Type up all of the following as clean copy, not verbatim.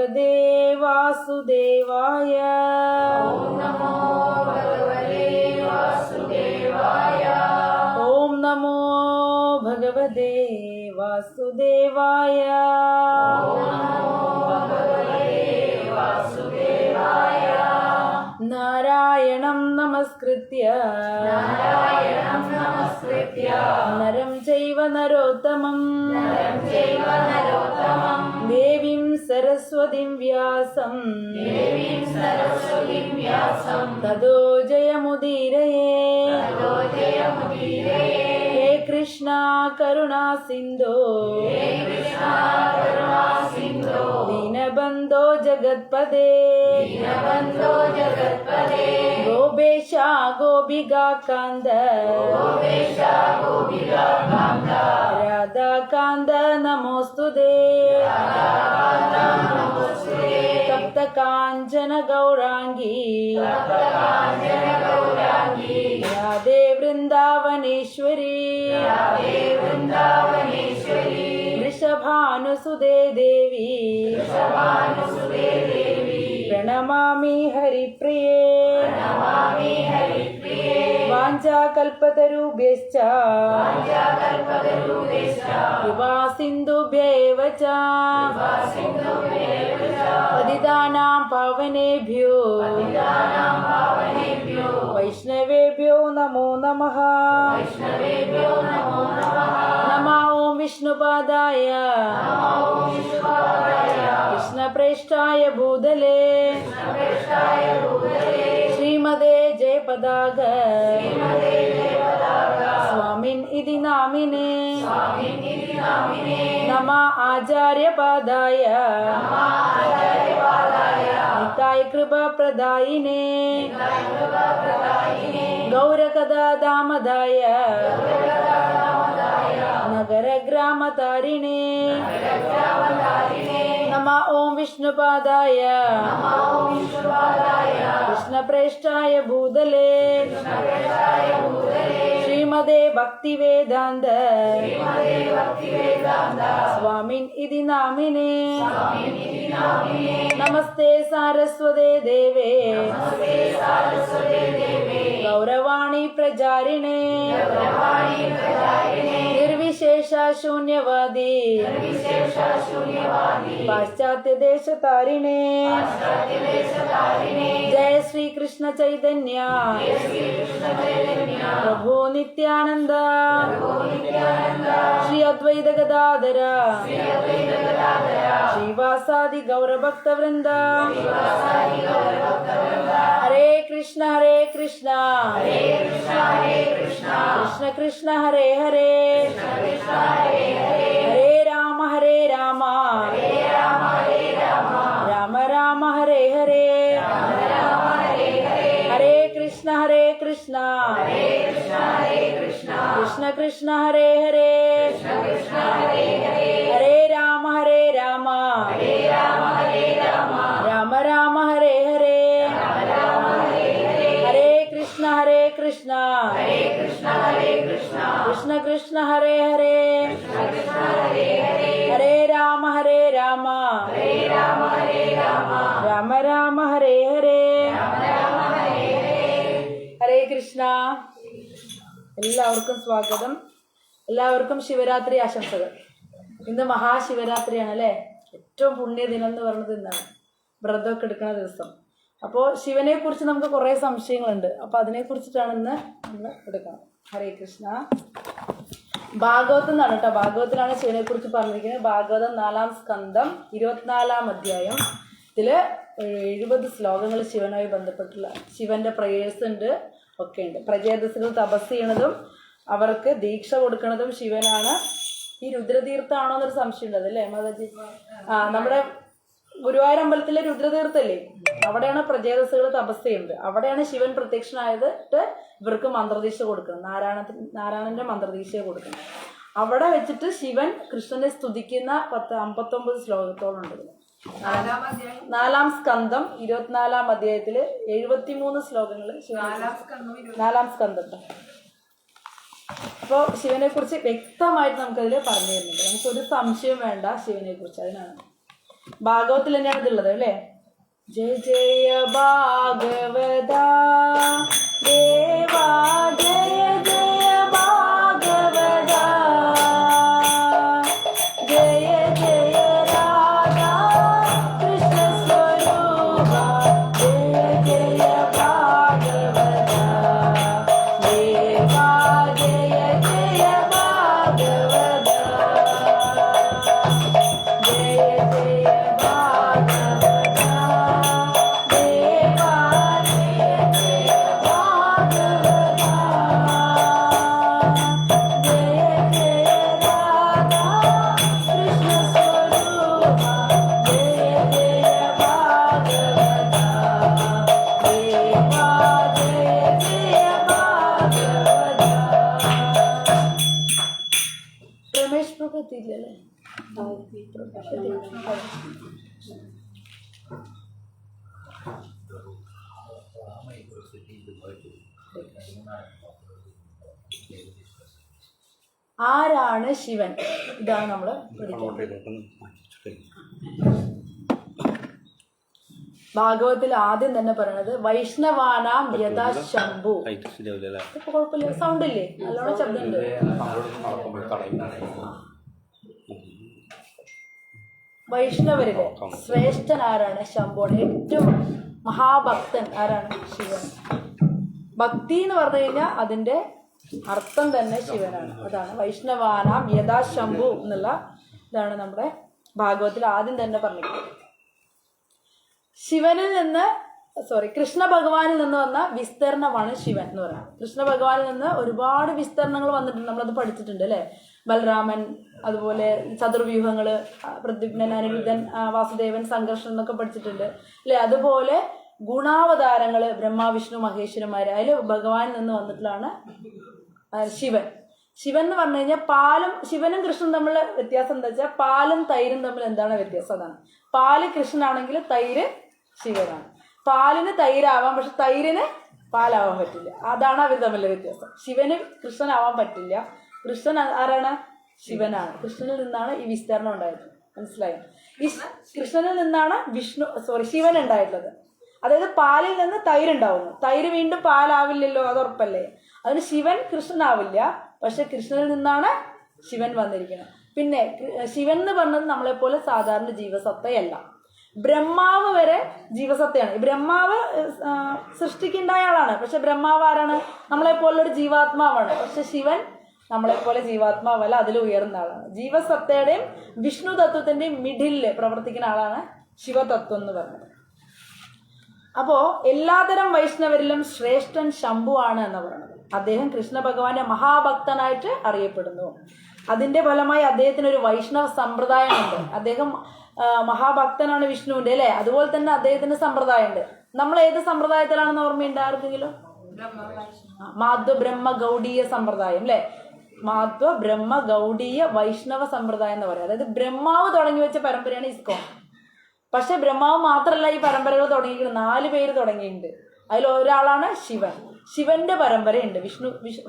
ഭഗവതേ വാസുദേവായ. ഓം നമോ ഭഗവതേ വാസുദേവായ. ഓം നമോ ഭഗവതേ വാസുദേവായ. ഓം നമോ ഭഗവതേ വാസുദേവായ. നാരായണം നമസ്കൃത്യ നാരായണം നമസ്കൃത്യ നരം ചൈവ നരോത്തമം നരം ചൈവ നരോത്തമം ദേവീം സരസ്വതീം വ്യാസം ദേവീം സരസ്വതീം വ്യാസം തതോ ജയമുദീരയേ. തതോ ജയമുദീരയേ. ഹേ കൃഷ്ണ കരുണാ സിന്ധോ ഹേ കൃഷ്ണ കരുണാ സിന്ധോ ദീനബന്ധോ ജഗത്പദേ ദീനബന്ധോ ജഗത്പദേ ഗോപേശ ഗോപികാ കാന്ത ഗോപേശ ഗോപികാ കാന്ത രാധാകാന്ത നമോസ്തുതേ. തപ്ത കാഞ്ചന ഗൗരാംഗീ കാഞ്ചന ഗൗരാംഗീ രാധേ വൃന്ദാവനേശ്വരി രാധേ വൃന്ദാവനേശ്വരി വൃഷഭാനുസുതേ ദേവി വൃഷഭാനുസുതേ ദേവി പ്രണമാമി ഹരിപ്രിയേ. നമാമി ഹരിപ്രിയേ. വാഞ്ചാകൽപതരുഭ്യശ്ച വാഞ്ചാകൽപതരുഭ്യശ്ച കൃപാ സിന്ധുഭ്യേവ ച സിന്ധുഭ്യേവ ച പതിതാനാം പാവനേഭ്യോ പതിതാനാം പാവനേഭ്യോ വൈഷ്ണവേഭ്യോ നമോ നമഃ. വൈഷ്ണവേഭ്യോ നമോ നമഃ. നമോ ഓം വിഷ്ണുപാദായ ഓം വിഷ്ണുപാദായ കൃഷ്ണപ്രേഷ്ഠായ ഭൂതലേ കൃഷ്ണപ്രേഷ്ഠായ ഭൂതലേ ശ്രീമതേ ജയപതാക ശ്രീമതേ ജയപതാക സ്വാമിൻ ഇതി നാമിനേ. സ്വാമിനി നാമിനേ. നമ ആചാര്യപാദായ ആചാര്യപാദായ നിതായ കൃപാപ്രദായിനേ പ്രദായിനേ ഗൗരകഥാദാമദായ ഗൗരകഥാദാമദായ നഗരഗ്രാമതാരിണേ. നഗരഗ്രാമതാരിണേ. നമ ഓം വിഷ്ണുപാദായ ഓം വിഷ്ണുപാദായ കൃഷ്ണപ്രേഷ്ഠായ ഭൂതലേ കൃഷ്ണപ്രേഷ്ഠായ ഭൂതലേ ശ്രീമതേ ഭക്തിവേദാന്ത ശ്രീമതേ ഭക്തിവേദാന്ത സ്വാമിൻ ഇതി നാമിനേ. സ്വാമിനി നാമിനേ. നമസ്തേ സാരസ്വതേ ദേവേ നമസ്തേ സാരസ്വതേ ദേവേ ഗൗരവാണി പ്രചാരിണേ ഗൗരവാണി പ്രചാരിണേ നിർവിശേഷ ശൂന്യവാദി വിശേഷ ശൂന്യവാദി പാശ്ചാത്യദേശതാരിണേ. പാശ്ചാത്യദേശതാരിണേ. ജയ ശ്രീകൃഷ്ണ ചൈതന്യ ശ്രീകൃഷ്ണ ചൈതന്യ പ്രഭു നിത്യാനന്ദ നിത്യാനന്ദ ശ്രീ അദ്വൈത ഗദാധര ശ്രീ അദ്വൈത ഗദാധര ശ്രീവാസാദി ഗൗരഭക്തവൃന്ദ. ശ്രീവാസാദി ഗൗരഭക്തവൃന്ദ. ഹരേ കൃഷ്ണ ഹരേ കൃഷ്ണ ഹരേ കൃഷ്ണ ഹരേ കൃഷ്ണ കൃഷ്ണ കൃഷ്ണ ഹരേ ഹരേ കൃഷ്ണ ഹരേ ഹരേ ഹരേ രാമ ഹരേ രാമ ഹരേ രാമ ഹരേ രാമ രാമ രാമ ഹരേ ഹരേ രാമ ഹരേ ഹരേ ഹരേ കൃഷ്ണ ഹരേ കൃഷ്ണ ഹരേ കൃഷ്ണ ഹരേ കൃഷ്ണ കൃഷ്ണ കൃഷ്ണ ഹരേ ഹരേ കൃഷ്ണ ഹരേ ഹരേ ഹരേ രാമ ഹരേ രാമ ഹരേ രാമ ഹരേ രാമ രാമ രാമ ഹരേ ഹരേ രാമ ഹരേ ഹരേ ഹരേ കൃഷ്ണ ഹരേ കൃഷ്ണ ഹരേ കൃഷ്ണ ഹരേ കൃഷ്ണ കൃഷ്ണ കൃഷ്ണ ഹരേ ഹരേ കൃഷ്ണ ഹരേ ഹരേ ഹരേ രാമ ഹരേ രാമ ഹരേ രാമ ഹരേ രാമ രാമ രാമ ഹരേ ഹരേ രാമ ഹരേ ഹരേ. ഹരേ കൃഷ്ണ. എല്ലാവർക്കും സ്വാഗതം. എല്ലാവർക്കും ശിവരാത്രി ആശംസകൾ. ഇന്ന് മഹാശിവരാത്രിയാണ് അല്ലേ? ഏറ്റവും പുണ്യദിനം എന്ന് പറയുന്നത് ഇന്നാണ്, വ്രതമൊക്കെ എടുക്കുന്ന ദിവസം. അപ്പോൾ ശിവനെ കുറിച്ച് നമുക്ക് കുറേ സംശയങ്ങളുണ്ട്. അപ്പോൾ അതിനെക്കുറിച്ചിട്ടാണ് ഇന്ന് നമ്മൾ എടുക്കണം. ഹരേ കൃഷ്ണ. ഭാഗവതം എന്നാണ് കേട്ടോ. ഭാഗവതത്തിലാണ് ശിവനെ കുറിച്ച് പറഞ്ഞിരിക്കുന്നത്. ഭാഗവതം 4-ാം സ്കന്ധം 24-ാം അധ്യായം. ഇതിൽ 70 ശ്ലോകങ്ങൾ ശിവനുമായി ബന്ധപ്പെട്ടുള്ള ശിവന്റെ പ്രയേഴ്സ് ഉണ്ട്, ഒക്കെ ഉണ്ട്. പ്രചേതസ്സുകൾ തപസ് ചെയ്യണതും അവർക്ക് ദീക്ഷ കൊടുക്കണതും ശിവനാണ്. ഈ രുദ്രതീർത്ഥമാണോ എന്നൊരു സംശയം ഉണ്ട്, അതല്ലേ മാതാജി? നമ്മുടെ ഗുരുവായൂർ അമ്പലത്തിലെ രുദ്രതീർത്ഥല്ലേ, അവിടെയാണ് പ്രചേതസ്സുകൾ തപസ് ചെയ്യുന്നത്. അവിടെയാണ് ശിവൻ പ്രത്യക്ഷനായിട്ട് ഇവർക്ക് മന്ത്രദീക്ഷ കൊടുക്കുന്നത്. നാരായണന്റെ മന്ത്രദീക്ഷ കൊടുക്കുന്നത്. അവിടെ വെച്ചിട്ട് ശിവൻ കൃഷ്ണനെ സ്തുതിക്കുന്ന 59 ശ്ലോകത്തോളം ഉണ്ട്. 4-ാം സ്കന്ധം 24-ാം അധ്യായത്തില് 73 ശ്ലോകങ്ങൾ 4-ാം സ്കന്ധത്തിൽ. അപ്പോൾ ശിവനെ കുറിച്ച് വ്യക്തമായിട്ട് നമുക്കതിൽ പറഞ്ഞു തരുന്നുണ്ട്. നമുക്കൊരു സംശയം വേണ്ട ശിവനെ കുറിച്ച്. അതിനാണ് ഭാഗവത്തിൽ തന്നെയാണ് ഇതുള്ളത് അല്ലേ. ജയ ജയ ഭാഗവത ദേവാ ജയ ജയ ഭാഗവത ജയ ജയ രാധാ കൃഷ്ണ സ്വരൂപ ജയ ജയ ഭാഗവത ദേവാ ജയ ജയ ഭാഗവത ജയ ജയ ഭാഗവത ദേവാ ജയ ജയ ഭാഗവത ജയ ജയ രാധാ കൃഷ്ണ സ്വരൂപ ജയ ജയ ഭാഗവത ദേവാ ജയ ജയ ഭാഗവത. രമേശ് പ്രഭു എത്തിയില്ലല്ലേ? ആരാണ് ശിവൻ? ഇതാണ് നമ്മൾ പഠിക്കുന്നത്. ഭാഗവത്തിൽ ആദ്യം തന്നെ പറയണത് വൈഷ്ണവാനാം യഥാ ശംഭു. ഇപ്പൊ കുഴപ്പമില്ല, സൗണ്ട് ഇല്ലേ? നല്ലോണം ശബ്ദമുണ്ട്. വൈഷ്ണവരിലെ ശ്രേഷ്ഠൻ ആരാണ്? ശംഭുവാണ്. ഏറ്റവും മഹാഭക്തൻ ആരാണ്? ശിവൻ. ഭക്തി എന്ന് പറഞ്ഞു കഴിഞ്ഞാൽ അതിന്റെ അർത്ഥം തന്നെ ശിവനാണ്. അതാണ് വൈഷ്ണവാനാം യഥാ ശംഭു എന്നുള്ള ഇതാണ് നമ്മുടെ ഭാഗവത്തിൽ ആദ്യം തന്നെ പറഞ്ഞിരിക്കുന്നത്. ശിവനിൽ നിന്ന് കൃഷ്ണ ഭഗവാനിൽ നിന്ന് വന്ന വിസ്തരണമാണ് ശിവൻ എന്ന് പറയുന്നത്. കൃഷ്ണ ഭഗവാനിൽ നിന്ന് ഒരുപാട് വിസ്തരണങ്ങൾ വന്നിട്ടുണ്ട്, നമ്മളത് പഠിച്ചിട്ടുണ്ട് അല്ലേ. ബലരാമൻ, അതുപോലെ ചതുർവ്യൂഹങ്ങള്, പ്രദ്യുമ്നൻ, അനിരുദ്ധൻ, വാസുദേവൻ, സംഘർഷൻ എന്നൊക്കെ പഠിച്ചിട്ടുണ്ട് അല്ലെ. അതുപോലെ ഗുണാവതാരങ്ങള് ബ്രഹ്മ വിഷ്ണു മഹേശ്വരന്മാര്, അതിൽ ഭഗവാനിൽ നിന്ന് വന്നിട്ടുള്ളതാണ് ശിവൻ. ശിവൻ എന്ന് പറഞ്ഞു കഴിഞ്ഞാൽ പാലും ശിവനും കൃഷ്ണനും തമ്മിലുള്ള വ്യത്യാസം എന്താ വെച്ചാൽ പാലും തൈരും തമ്മിൽ എന്താണ് വ്യത്യാസം? അതാണ്. പാല് കൃഷ്ണനാണെങ്കിൽ തൈര് ശിവനാണ്. പാലിന് തൈരാവാം, പക്ഷെ തൈരിന് പാലാവാൻ പറ്റില്ല. അതാണ് അവർ തമ്മിലുള്ള വ്യത്യാസം. ശിവന് കൃഷ്ണനാവാൻ പറ്റില്ല. കൃഷ്ണൻ ആരാണ്? ശിവനാണ്. കൃഷ്ണനിൽ നിന്നാണ് ഈ വിസ്തരണം ഉണ്ടായത്. മനസ്സിലായോ? ഈ കൃഷ്ണനിൽ നിന്നാണ് ശിവൻ ഉണ്ടായിട്ടുള്ളത്. അതായത് പാലിൽ നിന്ന് തൈരുണ്ടാവുന്നു. തൈര് വീണ്ടും പാലാവില്ലല്ലോ, അത് ഉറപ്പല്ലേ. അതിന് ശിവൻ കൃഷ്ണനാവില്ല, പക്ഷെ കൃഷ്ണനിൽ നിന്നാണ് ശിവൻ വന്നിരിക്കുന്നത്. പിന്നെ ശിവൻ എന്ന് പറഞ്ഞത് നമ്മളെപ്പോലെ സാധാരണ ജീവസത്തയല്ല. ബ്രഹ്മാവ് വരെ ജീവസത്തയാണ്. ബ്രഹ്മാവ് സൃഷ്ടിക്കുണ്ടായ ആളാണ്, പക്ഷെ ബ്രഹ്മാവ് ആരാണ്? നമ്മളെപ്പോലൊരു ജീവാത്മാവാണ്. പക്ഷെ ശിവൻ നമ്മളെപ്പോലെ ജീവാത്മാവല്ല, അതിൽ ഉയർന്ന ആളാണ്. ജീവസത്തയുടെയും വിഷ്ണു തത്വത്തിന്റെയും മിഡിലില് പ്രവർത്തിക്കുന്ന ആളാണ് ശിവതത്വം എന്ന് പറയുന്നത്. അപ്പോ എല്ലാതരം വൈഷ്ണവരിലും ശ്രേഷ്ഠൻ ശംഭു ആണ് എന്ന് പറയുന്നത്. അദ്ദേഹം കൃഷ്ണ ഭഗവാന്റെ മഹാഭക്തനായിട്ട് അറിയപ്പെടുന്നു. അതിന്റെ ഫലമായി അദ്ദേഹത്തിന് ഒരു വൈഷ്ണവ സമ്പ്രദായമുണ്ട്. അദ്ദേഹം മഹാഭക്തനാണ് വിഷ്ണുവിന്റെ അല്ലെ. അതുപോലെ തന്നെ അദ്ദേഹത്തിന് സമ്പ്രദായമുണ്ട്. നമ്മൾ ഏത് സമ്പ്രദായത്തിലാണെന്ന് ഓർമ്മയുണ്ട് ആർക്കെങ്കിലും? മാധ്വ ബ്രഹ്മ ഗൗഡീയ സമ്പ്രദായം അല്ലെ. മാധ്വ ബ്രഹ്മ ഗൗഡീയ വൈഷ്ണവ സമ്പ്രദായം എന്ന് പറയാം. അതായത് ബ്രഹ്മാവ് തുടങ്ങി വെച്ച പരമ്പരയാണ് ഇസ്കോൺ. പക്ഷെ ബ്രഹ്മാവ് മാത്രമല്ല ഈ പരമ്പരകൾ തുടങ്ങിയിരിക്കുന്നത്. 4 പേര് തുടങ്ങിയിട്ടുണ്ട്. അതിൽ ഒരാളാണ് ശിവൻ. ശിവന്റെ പരമ്പരയുണ്ട്.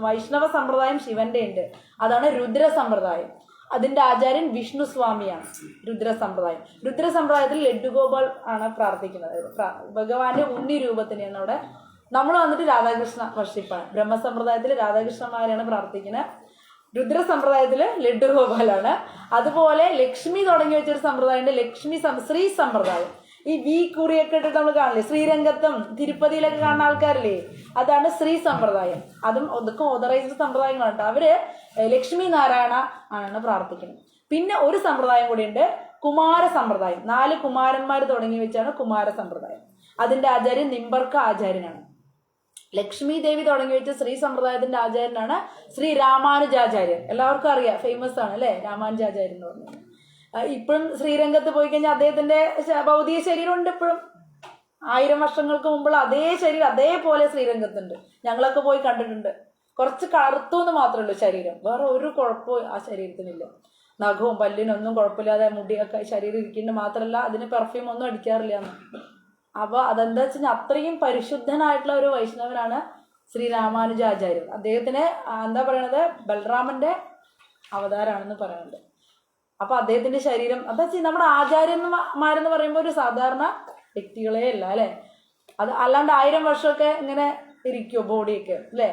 വൈഷ്ണവ സമ്പ്രദായം ശിവന്റെ ഉണ്ട്. അതാണ് രുദ്ര സമ്പ്രദായം. അതിന്റെ ആചാര്യൻ വിഷ്ണു സ്വാമിയാണ്. രുദ്ര സമ്പ്രദായം. രുദ്ര സമ്പ്രദായത്തിൽ ലഡ്ഡുഗോപാൽ ആണ് പ്രാർത്ഥിക്കുന്നത്. ഭഗവാന്റെ ഉണ്ണി രൂപത്തിനെയാണ് അവിടെ. നമ്മൾ വന്നിട്ട് രാധാകൃഷ്ണ വർഷിപ്പാണ്. ബ്രഹ്മസമ്പ്രദായത്തിൽ രാധാകൃഷ്ണന്മാരെയാണ് പ്രാർത്ഥിക്കുന്നത്. രുദ്ര സമ്പ്രദായത്തില് ലഡ്ഡുഗോപാലാണ്. അതുപോലെ ലക്ഷ്മി തുടങ്ങി വെച്ചൊരു സമ്പ്രദായമുണ്ട്, ശ്രീ സമ്പ്രദായം. ഈ വി കുറിയൊക്കെ ഇട്ടിട്ട് നമ്മൾ കാണില്ലേ, ശ്രീരംഗത്തും തിരുപ്പതിയിലൊക്കെ കാണുന്ന ആൾക്കാരില്ലേ, അതാണ് ശ്രീ സമ്പ്രദായം. അതും ഒതൊക്കെ ഓതറൈസ്ഡ് സമ്പ്രദായങ്ങളാണ്. അവര് ലക്ഷ്മി നാരായണ ആണ് പ്രാർത്ഥിക്കുന്നത്. പിന്നെ ഒരു സമ്പ്രദായം കൂടിയുണ്ട്, കുമാര സമ്പ്രദായം. 4 കുമാരന്മാർ തുടങ്ങി വെച്ചാണ് കുമാര സമ്പ്രദായം. അതിന്റെ ആചാര്യൻ നിംബർക്ക ആചാര്യനാണ്. ലക്ഷ്മി ദേവി തുടങ്ങി വെച്ച ശ്രീ സമ്പ്രദായത്തിന്റെ ആചാര്യനാണ് ശ്രീ രാമാനുജാചാര്യൻ. എല്ലാവർക്കും അറിയാം, ഫേമസ് ആണ് അല്ലെ രാമാനുജാചാര്യൻ എന്ന് പറഞ്ഞത്. ഇപ്പോഴും ശ്രീരംഗത്ത് പോയി കഴിഞ്ഞാൽ അദ്ദേഹത്തിന്റെ ഭൗതിക ശരീരം ഉണ്ട്. ഇപ്പോഴും 1000 വർഷങ്ങൾക്ക് മുമ്പുള്ള അതേ ശരീരം അതേപോലെ ശ്രീരംഗത്തുണ്ട്. ഞങ്ങളൊക്കെ പോയി കണ്ടിട്ടുണ്ട്. കുറച്ച് കറുത്തൂന്ന് മാത്രമേ ഉള്ളൂ ശരീരം, വേറെ ഒരു കുഴപ്പവും ആ ശരീരത്തിനില്ല. നഖവും പല്ലിനൊന്നും കുഴപ്പമില്ലാതെ മുടിയൊക്കെ ശരീരം ഇരിക്കുന്നുണ്ട്. മാത്രമല്ല അതിന് പെർഫ്യൂം ഒന്നും അടിക്കാറില്ല എന്ന്. അപ്പൊ അതെന്താ വെച്ചാൽ അത്രയും പരിശുദ്ധനായിട്ടുള്ള ഒരു വൈഷ്ണവനാണ് ശ്രീ രാമാനുജാചാര്യൻ. അദ്ദേഹത്തിന് എന്താ പറയണത്, ബലറാമന്റെ അവതാരമാണെന്ന് പറയുന്നുണ്ട്. അപ്പൊ അദ്ദേഹത്തിന്റെ ശരീരം അതാ നമ്മുടെ ആചാര്യന്മാരെന്ന് പറയുമ്പോൾ ഒരു സാധാരണ വ്യക്തികളെ അല്ല അല്ലെ. അത് അല്ലാണ്ട് 1000 വർഷമൊക്കെ ഇങ്ങനെ ഇരിക്കുമോ ബോഡിയൊക്കെ അല്ലെ.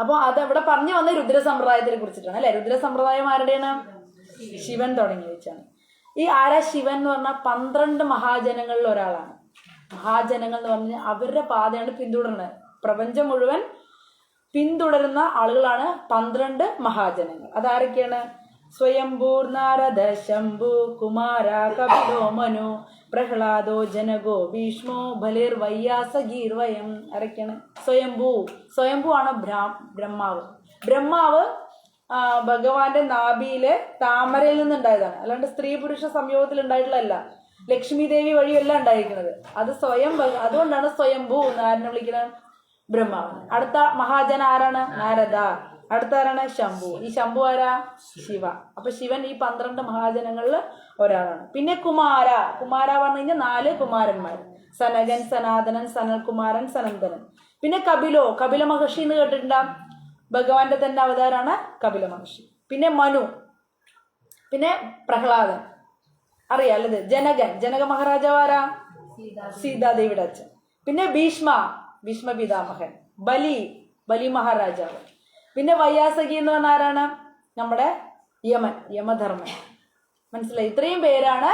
അപ്പോൾ അത് ഇവിടെ പറഞ്ഞു വന്ന രുദ്ര സമ്പ്രദായത്തിനെ കുറിച്ചിട്ടാണ് അല്ലെ. രുദ്ര സമ്പ്രദായം ആരുടെയാണ്? ശിവൻ തുടങ്ങി വെച്ചാണ്. ഈ ആരാ ശിവൻ എന്ന് പറഞ്ഞാൽ 12 മഹാജനങ്ങളിൽ ഒരാളാണ്. മഹാജനങ്ങൾ എന്ന് പറഞ്ഞാൽ അവരുടെ പാതയാണ് പിന്തുടരുന്നത്. പ്രപഞ്ചം മുഴുവൻ പിന്തുടരുന്ന ആളുകളാണ് 12 മഹാജനങ്ങൾ. അതാരൊക്കെയാണ്? സ്വയംഭൂർ നാരദ ശംഭു കുമാര കപിലോ മനു പ്രഹ്ലാദോ ജനകോ ഭീഷ്മോ ബലിർ വയ്യാസഗീർ വയം. ആരൊക്കെയാണ്? സ്വയംഭൂ ആണ് ബ്രഹ്മാവ്. ബ്രഹ്മാവ് ഭഗവാന്റെ നാഭിയിലെ താമരയിൽ നിന്നുണ്ടായതാണ്. അല്ലാണ്ട് സ്ത്രീ പുരുഷ സംയോഗത്തിൽ ഉണ്ടായിട്ടുള്ളതല്ല. ലക്ഷ്മി ദേവി വഴിയല്ല ഉണ്ടായിരിക്കുന്നത്. അത് അതുകൊണ്ടാണ് സ്വയംഭൂ എന്ന് ആരെന്നെ വിളിക്കുന്നത്? ബ്രഹ്മാവ്. അടുത്ത മഹാജന ആരാണ്? നാരദ. അടുത്ത ആരാണ്? ശംഭു. ഈ ശംഭു ആരാ? ശിവ. അപ്പൊ ശിവൻ ഈ 12 മഹാജനങ്ങളിൽ ഒരാളാണ്. പിന്നെ കുമാര പറഞ്ഞു കഴിഞ്ഞാൽ 4 കുമാരന്മാർ: സനകൻ, സനാതനൻ, സനൽകുമാരൻ, സനന്ദനൻ. പിന്നെ കപില മഹർഷി എന്ന് കേട്ടിട്ടുണ്ടാ? ഭഗവാന്റെ തന്നെ അവതാരാണ് കപില മഹർഷി. പിന്നെ മനു, പിന്നെ പ്രഹ്ലാദൻ അറിയാല്ലത്. ജനക മഹാരാജാവാരാ? സീതാദേവിയുടെ അച്ഛൻ. പിന്നെ ഭീഷ്മ പിതാമഹൻ. ബലി മഹാരാജാവ്. പിന്നെ വയ്യാസകി എന്ന് പറഞ്ഞ ആരാണ്? നമ്മുടെ യമധർമ്മൻ. മനസ്സിലായി? ഇത്രയും പേരാണ്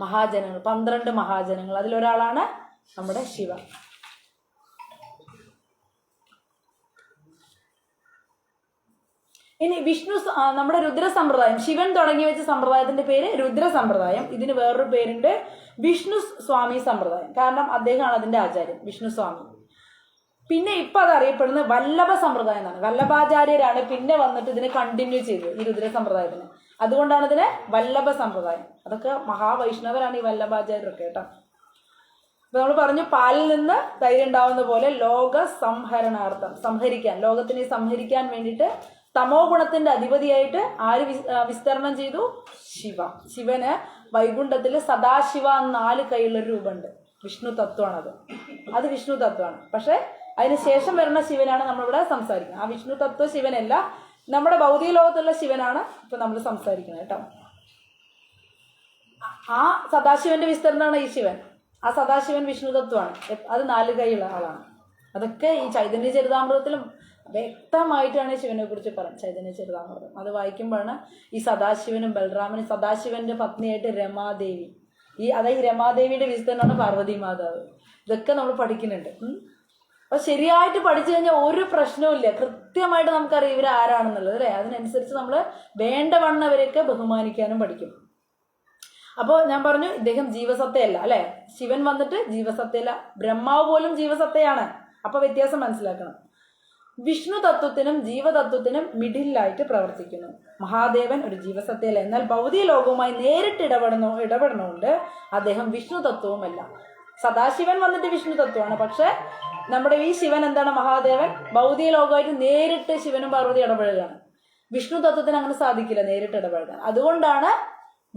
മഹാജനങ്ങൾ, 12 മഹാജനങ്ങൾ. അതിലൊരാളാണ് നമ്മുടെ ശിവ. ഇനി വിഷ്ണു നമ്മുടെ രുദ്ര സമ്പ്രദായം, ശിവൻ തുടങ്ങി വെച്ച സമ്പ്രദായത്തിന്റെ പേര് രുദ്ര സമ്പ്രദായം. ഇതിന് വേറൊരു പേരുണ്ട്, വിഷ്ണു സ്വാമി സമ്പ്രദായം. കാരണം അദ്ദേഹമാണ് അതിന്റെ ആചാര്യൻ, വിഷ്ണു സ്വാമി. പിന്നെ ഇപ്പൊ അത് അറിയപ്പെടുന്നത് വല്ലഭ സമ്പ്രദായം എന്നാണ്. വല്ലഭാചാര്യരാണ് പിന്നെ വന്നിട്ട് ഇതിനെ കണ്ടിന്യൂ ചെയ്തത്, ഈ രുദ്ര സമ്പ്രദായത്തിന്. അതുകൊണ്ടാണ് ഇതിന് വല്ലഭ സമ്പ്രദായം. അതൊക്കെ മഹാവൈഷ്ണവരാണ് ഈ വല്ലഭാചാര്യരൊക്കെ കേട്ടോ. അപ്പൊ നമ്മൾ പറഞ്ഞു, പാലിൽ നിന്ന് തൈര് ഉണ്ടാവുന്ന പോലെ ലോക സംഹരണാർത്ഥം, ലോകത്തിനെ സംഹരിക്കാൻ വേണ്ടിയിട്ട് തമോ ഗുണത്തിന്റെ അധിപതിയായിട്ട് ആര് വിസ്തരണം ചെയ്തു? ശിവന് വൈകുണ്ഠത്തില് സദാശിവ 4 കൈയുള്ളൊരു രൂപമുണ്ട്. വിഷ്ണു തത്വമാണത്. അത് വിഷ്ണു തത്വമാണ്. പക്ഷെ അതിനുശേഷം വരുന്ന ശിവനാണ് നമ്മളിവിടെ സംസാരിക്കുന്നത്. ആ വിഷ്ണു തത്വ ശിവനല്ല, നമ്മുടെ ഭൗതിക ലോകത്തുള്ള ശിവനാണ് ഇപ്പൊ നമ്മൾ സംസാരിക്കുന്നത് കേട്ടോ. ആ സദാശിവന്റെ വിസ്തരണമാണ് ഈ ശിവൻ. ആ സദാശിവൻ വിഷ്ണു തത്വമാണ്. അത് 4 കൈയുള്ള ആളാണ്. അതൊക്കെ ഈ ചൈതന്യ ചരിതാമൃതത്തിലും വ്യക്തമായിട്ടാണ് ശിവനെ കുറിച്ച് പറയുന്നത്. ചൈതന്യ ചരിതാമൃതം അത് വായിക്കുമ്പോഴാണ് ഈ സദാശിവനും ബലറാമനും, സദാശിവന്റെ പത്നിയായിട്ട് രമാദേവി, അതായത് രമാദേവിയുടെ വിസ്തരണമാണ് പാർവതി മാതാവ്. ഇതൊക്കെ നമ്മൾ പഠിക്കുന്നുണ്ട്. അപ്പൊ ശരിയായിട്ട് പഠിച്ചു കഴിഞ്ഞാൽ ഒരു പ്രശ്നവും ഇല്ല. കൃത്യമായിട്ട് നമുക്കറിയാം ഇവർ ആരാണെന്നുള്ളത് അല്ലേ. അതിനനുസരിച്ച് നമ്മൾ വേണ്ടവണ്ണവരെയൊക്കെ ബഹുമാനിക്കാനും പഠിക്കും. അപ്പോൾ ഞാൻ പറഞ്ഞു, ഇദ്ദേഹം ജീവസത്തയല്ല അല്ലെ. ശിവൻ വന്നിട്ട് ജീവസത്തയല്ല, ബ്രഹ്മാവ് പോലും ജീവസത്തയാണ്. അപ്പൊ വ്യത്യാസം മനസ്സിലാക്കണം. വിഷ്ണു തത്വത്തിനും ജീവതത്വത്തിനും മിഡിലായിട്ട് പ്രവർത്തിക്കുന്നു. മഹാദേവൻ ഒരു ജീവസത്തയല്ല, എന്നാൽ ഭൗതിക ലോകവുമായി നേരിട്ട് ഇടപെടണമുണ്ട്. അദ്ദേഹം വിഷ്ണു തത്വവുമല്ല. സദാശിവൻ വന്നിട്ട് വിഷ്ണു തത്വമാണ്. പക്ഷെ നമ്മുടെ ഈ ശിവൻ എന്താണ്? മഹാദേവൻ ഭൗതിക ലോകമായിട്ട് നേരിട്ട് ശിവനും പാർവതി ഇടപെടുകയാണ്. വിഷ്ണു തത്വത്തിന് അങ്ങനെ സാധിക്കില്ല നേരിട്ട് ഇടപെടാൻ. അതുകൊണ്ടാണ്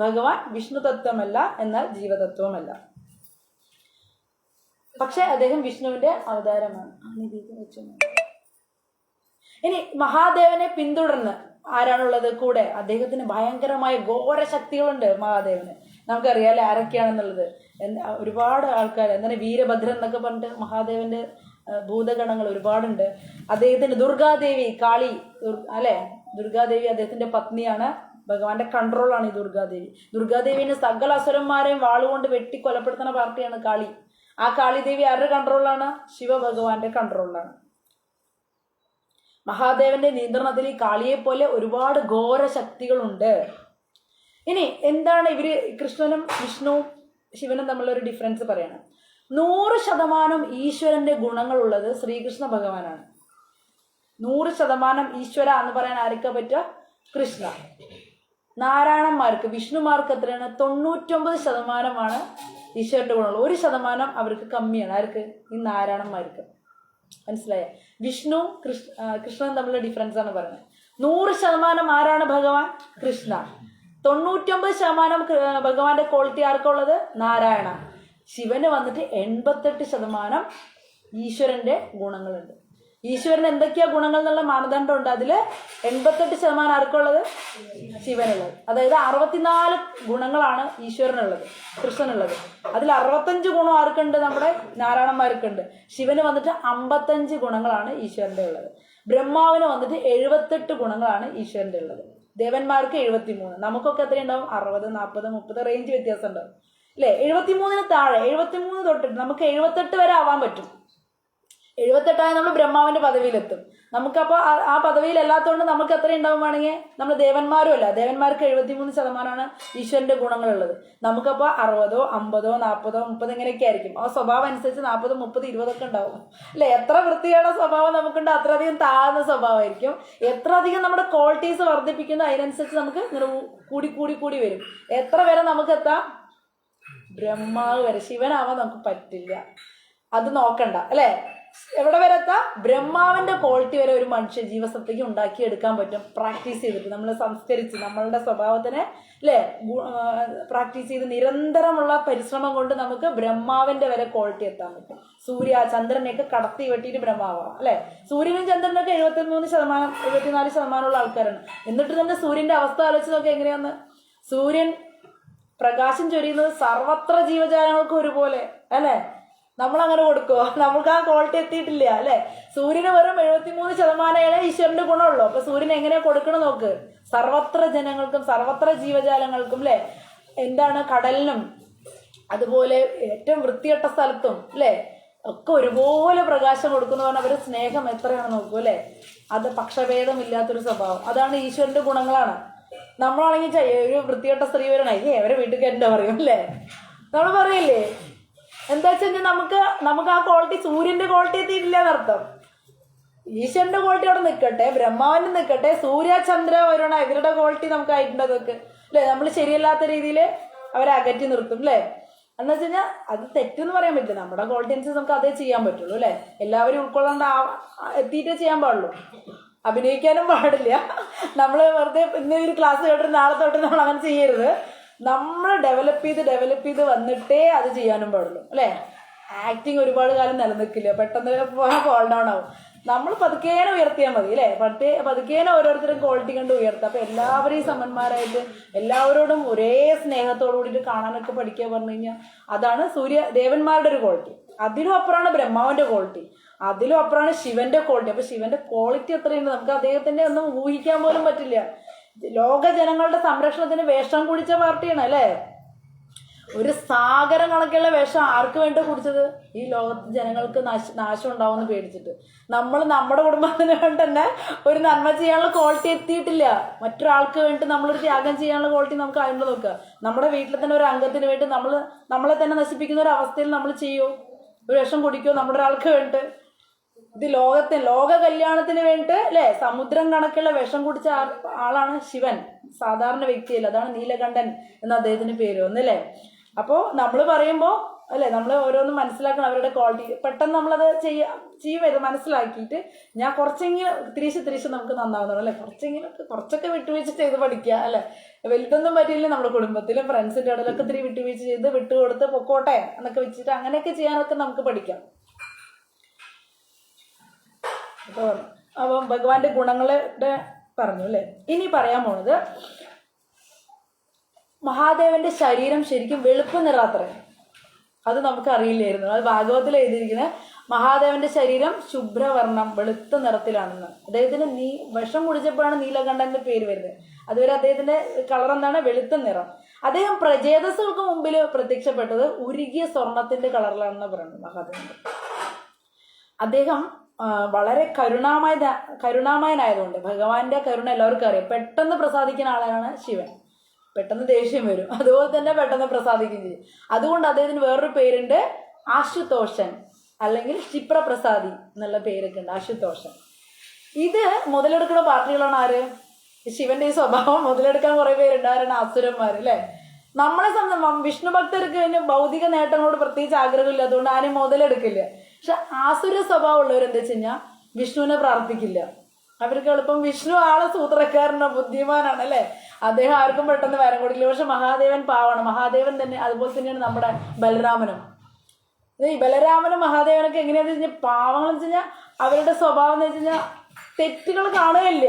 ഭഗവാൻ വിഷ്ണു തത്വമല്ല, എന്നാൽ ജീവതത്വമല്ല. പക്ഷെ അദ്ദേഹം വിഷ്ണുവിന്റെ അവതാരമാണ്. ഇനി മഹാദേവനെ പിന്തുടർന്ന് ആരാണുള്ളത് കൂടെ? അദ്ദേഹത്തിന് ഭയങ്കരമായ ഘോര ശക്തികളുണ്ട്. മഹാദേവന് നമുക്കറിയാം അല്ലെ ആരൊക്കെയാണെന്നുള്ളത്. ഒരുപാട് ആൾക്കാർ, എന്താണ് വീരഭദ്രൻ എന്നൊക്കെ പറഞ്ഞിട്ട് മഹാദേവന്റെ ഭൂതഗണങ്ങൾ ഒരുപാടുണ്ട്. അദ്ദേഹത്തിന് ദുർഗാദേവി, കാളി അല്ലെ, ദുർഗാദേവി അദ്ദേഹത്തിന്റെ പത്നിയാണ്. ഭഗവാന്റെ കൺട്രോളാണ് ഈ ദുർഗാദേവിനെ സകല അസുരന്മാരെയും വാളുകൊണ്ട് വെട്ടി കൊലപ്പെടുത്തുന്ന പാർട്ടിയാണ് കാളി. ആ കാളിദേവി ആരുടെ കൺട്രോളിലാണ്? ശിവഭഗവാന്റെ കൺട്രോളിലാണ്. മഹാദേവന്റെ നിയന്ത്രണത്തിൽ ഈ കാളിയെ പോലെ ഒരുപാട് ഘോര ശക്തികളുണ്ട്. ഇനി എന്താണ് ഇവര് കൃഷ്ണനും വിഷ്ണുവും ശിവനും തമ്മിലൊരു ഡിഫറൻസ് പറയണം. 100% ഈശ്വരന്റെ ഗുണങ്ങളുള്ളത് ശ്രീകൃഷ്ണ ഭഗവാനാണ്. 100% ഈശ്വര എന്ന് പറയാൻ ആർക്കാ പറ്റുക? കൃഷ്ണ. നാരായണന്മാർക്ക്, വിഷ്ണുമാർക്ക് എത്രയാണ്? 99% ഈശ്വരന്റെ ഗുണമുള്ളത്. 1% അവർക്ക് കമ്മിയാണ്. ആർക്ക്? ഈ നാരായണന്മാർക്ക്. മനസ്സിലായ? വിഷ്ണു കൃഷ്ണൻ തമ്മിലുള്ള ഡിഫറൻസ് ആണ് പറയുന്നത്. 100% ആരാണ്? ഭഗവാൻ കൃഷ്ണ. 99% ഭഗവാന്റെ ക്വാളിറ്റി ആർക്കുള്ളത്? നാരായണ. ശിവന് വന്നിട്ട് 88% ഈശ്വരന്റെ ഗുണങ്ങളുണ്ട്. ഈശ്വരന് എന്തൊക്കെയാ ഗുണങ്ങൾ എന്നുള്ള മാനദണ്ഡം ഉണ്ട്. അതിൽ 88% ആർക്കുള്ളത്? ശിവനുള്ളത്. അതായത് 64 ഗുണങ്ങളാണ് ഈശ്വരനുള്ളത്, കൃഷ്ണനുള്ളത്. അതിൽ 65 ഗുണം ആർക്കുണ്ട്? നമ്മുടെ നാരായണന്മാർക്കുണ്ട്. ശിവന് വന്നിട്ട് 55 ഗുണങ്ങളാണ് ഈശ്വരൻ്റെ ഉള്ളത്. ബ്രഹ്മാവിന് വന്നിട്ട് 78 ഗുണങ്ങളാണ് ഈശ്വരൻ്റെ ഉള്ളത്. ദേവന്മാർക്ക് 73. നമുക്കൊക്കെ എത്രയുണ്ടാവും? 60, 40, 30 റേഞ്ച് വ്യത്യാസം ഉണ്ടാവും അല്ലേ? 73 താഴെ, 73 തൊട്ടിട്ട് നമുക്ക് 78 വരെ ആവാൻ പറ്റും. 78 നമ്മൾ ബ്രഹ്മാവിന്റെ പദവിയിലെത്തും. നമുക്കപ്പോൾ ആ പദവിയിൽ അല്ലാത്തതുകൊണ്ട് നമുക്ക് എത്ര ഉണ്ടാവും വേണമെങ്കിൽ നമ്മൾ ദേവന്മാരും അല്ല. ദേവന്മാർക്ക് 73% ഈശ്വരന്റെ ഗുണങ്ങളുള്ളത്. നമുക്കപ്പോൾ 60, 50, 40, 30 ഇങ്ങനെയൊക്കെ ആയിരിക്കും. ആ സ്വഭാവം അനുസരിച്ച് 40, 30, 20 ഒക്കെ ഉണ്ടാവും അല്ലെ? എത്ര വൃത്തിയുടെ സ്വഭാവം നമുക്കുണ്ട് അത്രയധികം താഴ്ന്ന സ്വഭാവമായിരിക്കും. എത്ര അധികം നമ്മുടെ ക്വാളിറ്റീസ് വർദ്ധിപ്പിക്കുന്നു അതിനനുസരിച്ച് നമുക്ക് ഇങ്ങനെ കൂടി കൂടി കൂടി വരും. എത്ര വരെ നമുക്ക് എത്താം? ബ്രഹ്മാവ് വരെ. ശിവനാവാൻ നമുക്ക് പറ്റില്ല, അത് നോക്കണ്ട അല്ലെ? എവിടെ വരെ എത്താം? ബ്രഹ്മാവിന്റെ ക്വാളിറ്റി വരെ ഒരു മനുഷ്യ ജീവസത്തയ്ക്ക് ഉണ്ടാക്കിയെടുക്കാൻ പറ്റും, പ്രാക്ടീസ് ചെയ്തിട്ട്. നമ്മൾ സംസ്കരിച്ച് നമ്മളുടെ സ്വഭാവത്തിനെ അല്ലെ പ്രാക്ടീസ് ചെയ്ത് നിരന്തരമുള്ള പരിശ്രമം കൊണ്ട് നമുക്ക് ബ്രഹ്മാവിന്റെ വരെ ക്വാളിറ്റി എത്താൻ പറ്റും. സൂര്യ ചന്ദ്രനെയൊക്കെ കടത്തി വെട്ടിയിട്ട് ബ്രഹ്മാവാം അല്ലെ? സൂര്യനും ചന്ദ്രനൊക്കെ 73%, 74% ഉള്ള ആൾക്കാരാണ്. എന്നിട്ട് തന്നെ സൂര്യന്റെ അവസ്ഥ ആലോചിച്ച് നോക്കി എങ്ങനെയാന്ന്. സൂര്യൻ പ്രകാശം ചൊരിയുന്നത് സർവത്ര ജീവജാലങ്ങൾക്കും ഒരുപോലെ അല്ലെ? നമ്മളങ്ങനെ കൊടുക്കുമോ? നമുക്ക് ആ ക്വാളിറ്റി എത്തിയിട്ടില്ല അല്ലെ? സൂര്യന് വെറും 73% ഈശ്വരന്റെ ഗുണമുള്ളൂ. അപ്പൊ സൂര്യൻ എങ്ങനെയാ കൊടുക്കണം നോക്ക്. സർവത്ര ജനങ്ങൾക്കും സർവത്ര ജീവജാലങ്ങൾക്കും അല്ലെ, എന്താണ് കടലിനും അതുപോലെ ഏറ്റവും വൃത്തികെട്ട സ്ഥലത്തും അല്ലെ ഒക്കെ ഒരുപോലെ പ്രകാശം കൊടുക്കുന്നു പറഞ്ഞാൽ അവരുടെ സ്നേഹം എത്രയാണെന്ന് നോക്കൂ അല്ലെ? അത് പക്ഷഭേദമില്ലാത്തൊരു സ്വഭാവം, അതാണ് ഈശ്വരന്റെ ഗുണങ്ങളാണ്. നമ്മളാണെങ്കിൽ ഒരു വൃത്തികെട്ട സ്ത്രീ വരണേ അവരെ വീട്ടിൽ കയറ്റ പറയും അല്ലേ? നമ്മൾ പറയില്ലേ? എന്താ വെച്ചാൽ നമുക്ക് ആ ക്വാളിറ്റി സൂര്യന്റെ ക്വാളിറ്റി എത്തിയിട്ടില്ല എന്നർത്ഥം. ഈശ്വരന്റെ ക്വാളിറ്റി അവിടെ നിൽക്കട്ടെ, ബ്രഹ്മാവിന്റെ നിൽക്കട്ടെ, സൂര്യ ചന്ദ്ര വരുണ ഇവരുടെ ക്വാളിറ്റി നമുക്ക് ആയിട്ടുണ്ട് അതൊക്കെ അല്ലെ? നമ്മൾ ശരിയല്ലാത്ത രീതിയിൽ അവരെ അകറ്റി നിർത്തും അല്ലേ? എന്ന് വെച്ച് കഴിഞ്ഞാൽ അത് തെറ്റെന്ന് പറയാൻ പറ്റില്ല. നമ്മുടെ ക്വാളിറ്റി അനുസരിച്ച് നമുക്ക് അതേ ചെയ്യാൻ പറ്റുള്ളൂ അല്ലെ? എല്ലാവരും ഉൾക്കൊള്ളാണ്ട് എത്തിയിട്ടേ ചെയ്യാൻ പാടുള്ളൂ. അഭിനയിക്കാനും പാടില്ല. നമ്മൾ വെറുതെ ഇന്ന് ഒരു ക്ലാസ് കേട്ടിട്ട് നാളെ തൊട്ട് നമ്മൾ അങ്ങനെ ചെയ്യരുത്. നമ്മൾ ഡെവലപ്പ് ചെയ്ത് വന്നിട്ടേ അത് ചെയ്യാനും പാടുള്ളൂ അല്ലേ? ആക്ടിങ് ഒരുപാട് കാലം നിലനിൽക്കില്ല, പെട്ടെന്ന് ഫോൾ ഡൗൺ ആവും. നമ്മൾ പതുക്കേനെ ഉയർത്തിയാൽ മതി അല്ലേ? പതുക്കേനെ ഓരോരുത്തരും ക്വാളിറ്റി കണ്ട് ഉയർത്തുക. അപ്പൊ എല്ലാവരെയും സമന്മാരായിട്ട് എല്ലാവരോടും ഒരേ സ്നേഹത്തോടു കൂടിയിട്ട് കാണാനൊക്കെ പഠിക്കുക പറഞ്ഞു കഴിഞ്ഞാൽ അതാണ് ദേവന്മാരുടെ ഒരു ക്വാളിറ്റി. അതിലും അപ്പുറമാണ് ബ്രഹ്മാവിന്റെ ക്വാളിറ്റി, അതിലും അപ്പുറമാണ് ശിവന്റെ ക്വാളിറ്റി. അപ്പൊ ശിവന്റെ ക്വാളിറ്റി എത്രയുണ്ട് നമുക്ക് അദ്ദേഹത്തിന്റെ ഒന്നും ഊഹിക്കാൻ പോലും പറ്റില്ല. ലോക ജനങ്ങളുടെ സംരക്ഷണത്തിന് വേഷം കുടിച്ച പാർട്ടിയാണ് അല്ലേ? ഒരു സാഗരം കണക്കുള്ള വേഷം ആർക്ക് വേണ്ടി കുടിച്ചത്? ഈ ലോകത്ത് ജനങ്ങൾക്ക് നാശം ഉണ്ടാവുമെന്ന് പേടിച്ചിട്ട്. നമ്മൾ നമ്മുടെ കുടുംബത്തിന് വേണ്ടി തന്നെ ഒരു നന്മ ചെയ്യാനുള്ള ക്വാളിറ്റി എത്തിയിട്ടില്ല. മറ്റൊരാൾക്ക് വേണ്ടി നമ്മളൊരു ത്യാഗം ചെയ്യാനുള്ള ക്വാളിറ്റി നമുക്ക് അതിനുള്ള നോക്കുക. നമ്മുടെ വീട്ടിൽ തന്നെ ഒരു അംഗത്തിന് വേണ്ടി നമ്മളെ തന്നെ നശിപ്പിക്കുന്ന ഒരു അവസ്ഥയിൽ നമ്മൾ ചെയ്യുമോ? ഒരു വിഷം കുടിക്കുമോ നമ്മുടെ ഒരാൾക്ക് വേണ്ടി? ഇത് ലോക കല്യാണത്തിന് വേണ്ടി അല്ലെ സമുദ്രം കണക്കുള്ള വിഷം കുടിച്ച ആളാണ് ശിവൻ, സാധാരണ വ്യക്തിയല്ല. അതാണ് നീലകണ്ഠൻ എന്ന അദ്ദേഹത്തിന് പേര് വന്നല്ലേ? അപ്പോൾ നമ്മൾ പറയുമ്പോൾ അല്ലെ നമ്മൾ ഓരോന്നും മനസ്സിലാക്കണം അവരുടെ ക്വാളിറ്റി. പെട്ടെന്ന് നമ്മളത് ചെയ്യുന്നത് മനസ്സിലാക്കിയിട്ട് ഞാൻ കുറച്ചെങ്കിലും തിരിച്ച് നമുക്ക് നന്നാവുന്നുള്ളൂ അല്ലെ? കുറച്ചൊക്കെ വിട്ടുവീഴ്ച ചെയ്ത് പഠിക്കുക അല്ലെ? വലുതൊന്നും പറ്റിയില്ല. നമ്മുടെ കുടുംബത്തിലും ഫ്രണ്ട്സിന്റെ ഇടയിലൊക്കെ ഇത്തിരി വിട്ടുവീഴ്ച ചെയ്ത് വിട്ടുകൊടുത്ത് പൊക്കോട്ടെ എന്നൊക്കെ വെച്ചിട്ട് അങ്ങനെയൊക്കെ ചെയ്യാനൊക്കെ നമുക്ക് പഠിക്കാം. അപ്പം ഭഗവാന്റെ ഗുണങ്ങളുടെ പറഞ്ഞു അല്ലെ? ഇനി പറയാൻ പോണത് മഹാദേവന്റെ ശരീരം ശരിക്കും വെളുപ്പ് നിറാത്രേ. അത് നമുക്ക് അറിയില്ലായിരുന്നു. അത് ഭാഗവതത്തിൽ എഴുതിയിരിക്കുന്നത് മഹാദേവന്റെ ശരീരം ശുഭ്രവർണ്ണം വെളുത്ത നിറത്തിലാണെന്ന്. അദ്ദേഹത്തിന് വിഷം കുടിച്ചപ്പോഴാണ് നീലകണ്ഠന്റെ പേര് വരുന്നത്. അതുവരെ അദ്ദേഹത്തിന്റെ കളർ എന്താണ്? വെളുത്ത നിറം. അദ്ദേഹം പ്രജേതസ്സുകൾക്ക് മുമ്പിൽ പ്രത്യക്ഷപ്പെട്ടത് ഉരുകിയ സ്വർണത്തിന്റെ കളറിലാണെന്ന് പറയുന്നത് മഹാദേവന്റെ. അദ്ദേഹം വളരെ കരുണാമയനായതുകൊണ്ട് ഭഗവാന്റെ കരുണ എല്ലാവർക്കും അറിയാം. പെട്ടെന്ന് പ്രസാദിക്കുന്ന ആളാണ് ശിവൻ. പെട്ടെന്ന് ദേഷ്യം വരും, അതുപോലെ തന്നെ പെട്ടെന്ന് പ്രസാദിക്കുകയും ചെയ്യും. അതുകൊണ്ട് അദ്ദേഹത്തിന് വേറൊരു പേരുണ്ട്, ആശുതോഷൻ അല്ലെങ്കിൽ ക്ഷിപ്രപ്രസാദി എന്നുള്ള പേരൊക്കെ ഉണ്ട്, ആശുതോഷൻ. ഇത് മുതലെടുക്കുന്ന പാർട്ടികളാണ് ആര്? ശിവന്റെ ഈ സ്വഭാവം മുതലെടുക്കാൻ കുറെ പേരുണ്ട്. ആരാണ്? അസുരന്മാർ അല്ലെ? നമ്മളെ സംബന്ധിച്ച് വിഷ്ണു ഭക്തർക്ക് അതിന് ഭൗതിക നേട്ടങ്ങളോട് പ്രത്യേകിച്ച് ആഗ്രഹമില്ല, അതുകൊണ്ട് ആരും മുതലെടുക്കില്ല. പക്ഷെ ആസുര സ്വഭാവം ഉള്ളവർ എന്താ വെച്ച് കഴിഞ്ഞാൽ വിഷ്ണുവിനെ പ്രാർത്ഥിക്കില്ല. അവർക്ക് എളുപ്പം വിഷ്ണു ആളെ സൂത്രക്കാരനോ ബുദ്ധിമാനാണ് അല്ലെ? അദ്ദേഹം ആർക്കും പെട്ടെന്ന് വരം കൊടുക്കില്ല. പക്ഷെ മഹാദേവൻ പാവാണ്. മഹാദേവൻ തന്നെ അതുപോലെ തന്നെയാണ് നമ്മുടെ ബലരാമനും. ഈ ബലരാമനും മഹാദേവനൊക്കെ എങ്ങനെയാന്ന് വെച്ച് കഴിഞ്ഞാൽ പാവങ്ങളെന്ന് വെച്ച് കഴിഞ്ഞാൽ അവരുടെ സ്വഭാവം എന്ന് വെച്ച് കഴിഞ്ഞാൽ തെറ്റുകൾ കാണുകയില്ല.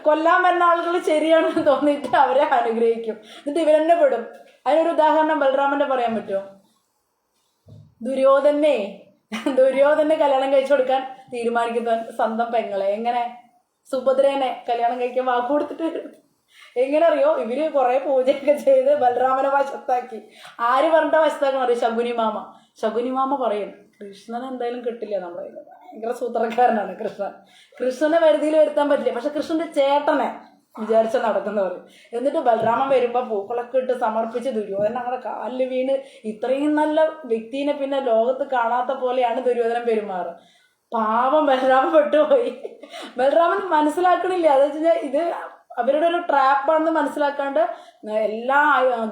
കൊല്ലാൻ വരുന്ന ആളുകൾ ശരിയാണെന്ന് തോന്നിയിട്ട് അവരെ അനുഗ്രഹിക്കും. എന്നിട്ട് ഇവരെന്നെ പെടും. അതിനൊരു ഉദാഹരണം ബലരാമന്റെ പറയാൻ പറ്റുമോ? ദുര്യോധനെ കല്യാണം കഴിച്ചു കൊടുക്കാൻ തീരുമാനിക്കുന്ന സ്വന്തം പെങ്ങളെ എങ്ങനെ സുഭദ്രേനെ കല്യാണം കഴിക്കാൻ വാക്ക് കൊടുത്തിട്ട് എങ്ങനെ അറിയോ? ഇവര് കുറെ പൂജയൊക്കെ ചെയ്ത് ബലരാമനെ വശത്താക്കി. ആര് പറഞ്ഞിട്ട് വശത്താക്കണം അറിയോ? ശകുനി മാമ പറയും കൃഷ്ണനെ എന്തായാലും കിട്ടില്ല. നമ്മളെ ഭയങ്കര സൂത്രക്കാരനാണ് കൃഷ്ണനെ വരുതിയിൽ വരുത്താൻ പറ്റില്ല. പക്ഷെ കൃഷ്ണന്റെ ചേട്ടനെ വിചാരിച്ച നടക്കുന്ന പറയും. എന്നിട്ട് ബലരാമൻ വരുമ്പോ പൂക്കളൊക്കെ ഇട്ട് സമർപ്പിച്ച് ദുര്യോധനൻ അങ്ങനെ കാലിൽ വീണ് ഇത്രയും നല്ല വ്യക്തിനെ പിന്നെ ലോകത്ത് കാണാത്ത പോലെയാണ് ദുര്യോധനൻ പെരുമാറ്. പാവം ബലരാമൻ പെട്ടുപോയി. ബലരാമൻ മനസ്സിലാക്കണില്ല. അത് വെച്ച് കഴിഞ്ഞാൽ ഇത് അവരുടെ ഒരു ട്രാപ്പാണെന്ന് മനസ്സിലാക്കാണ്ട് എല്ലാ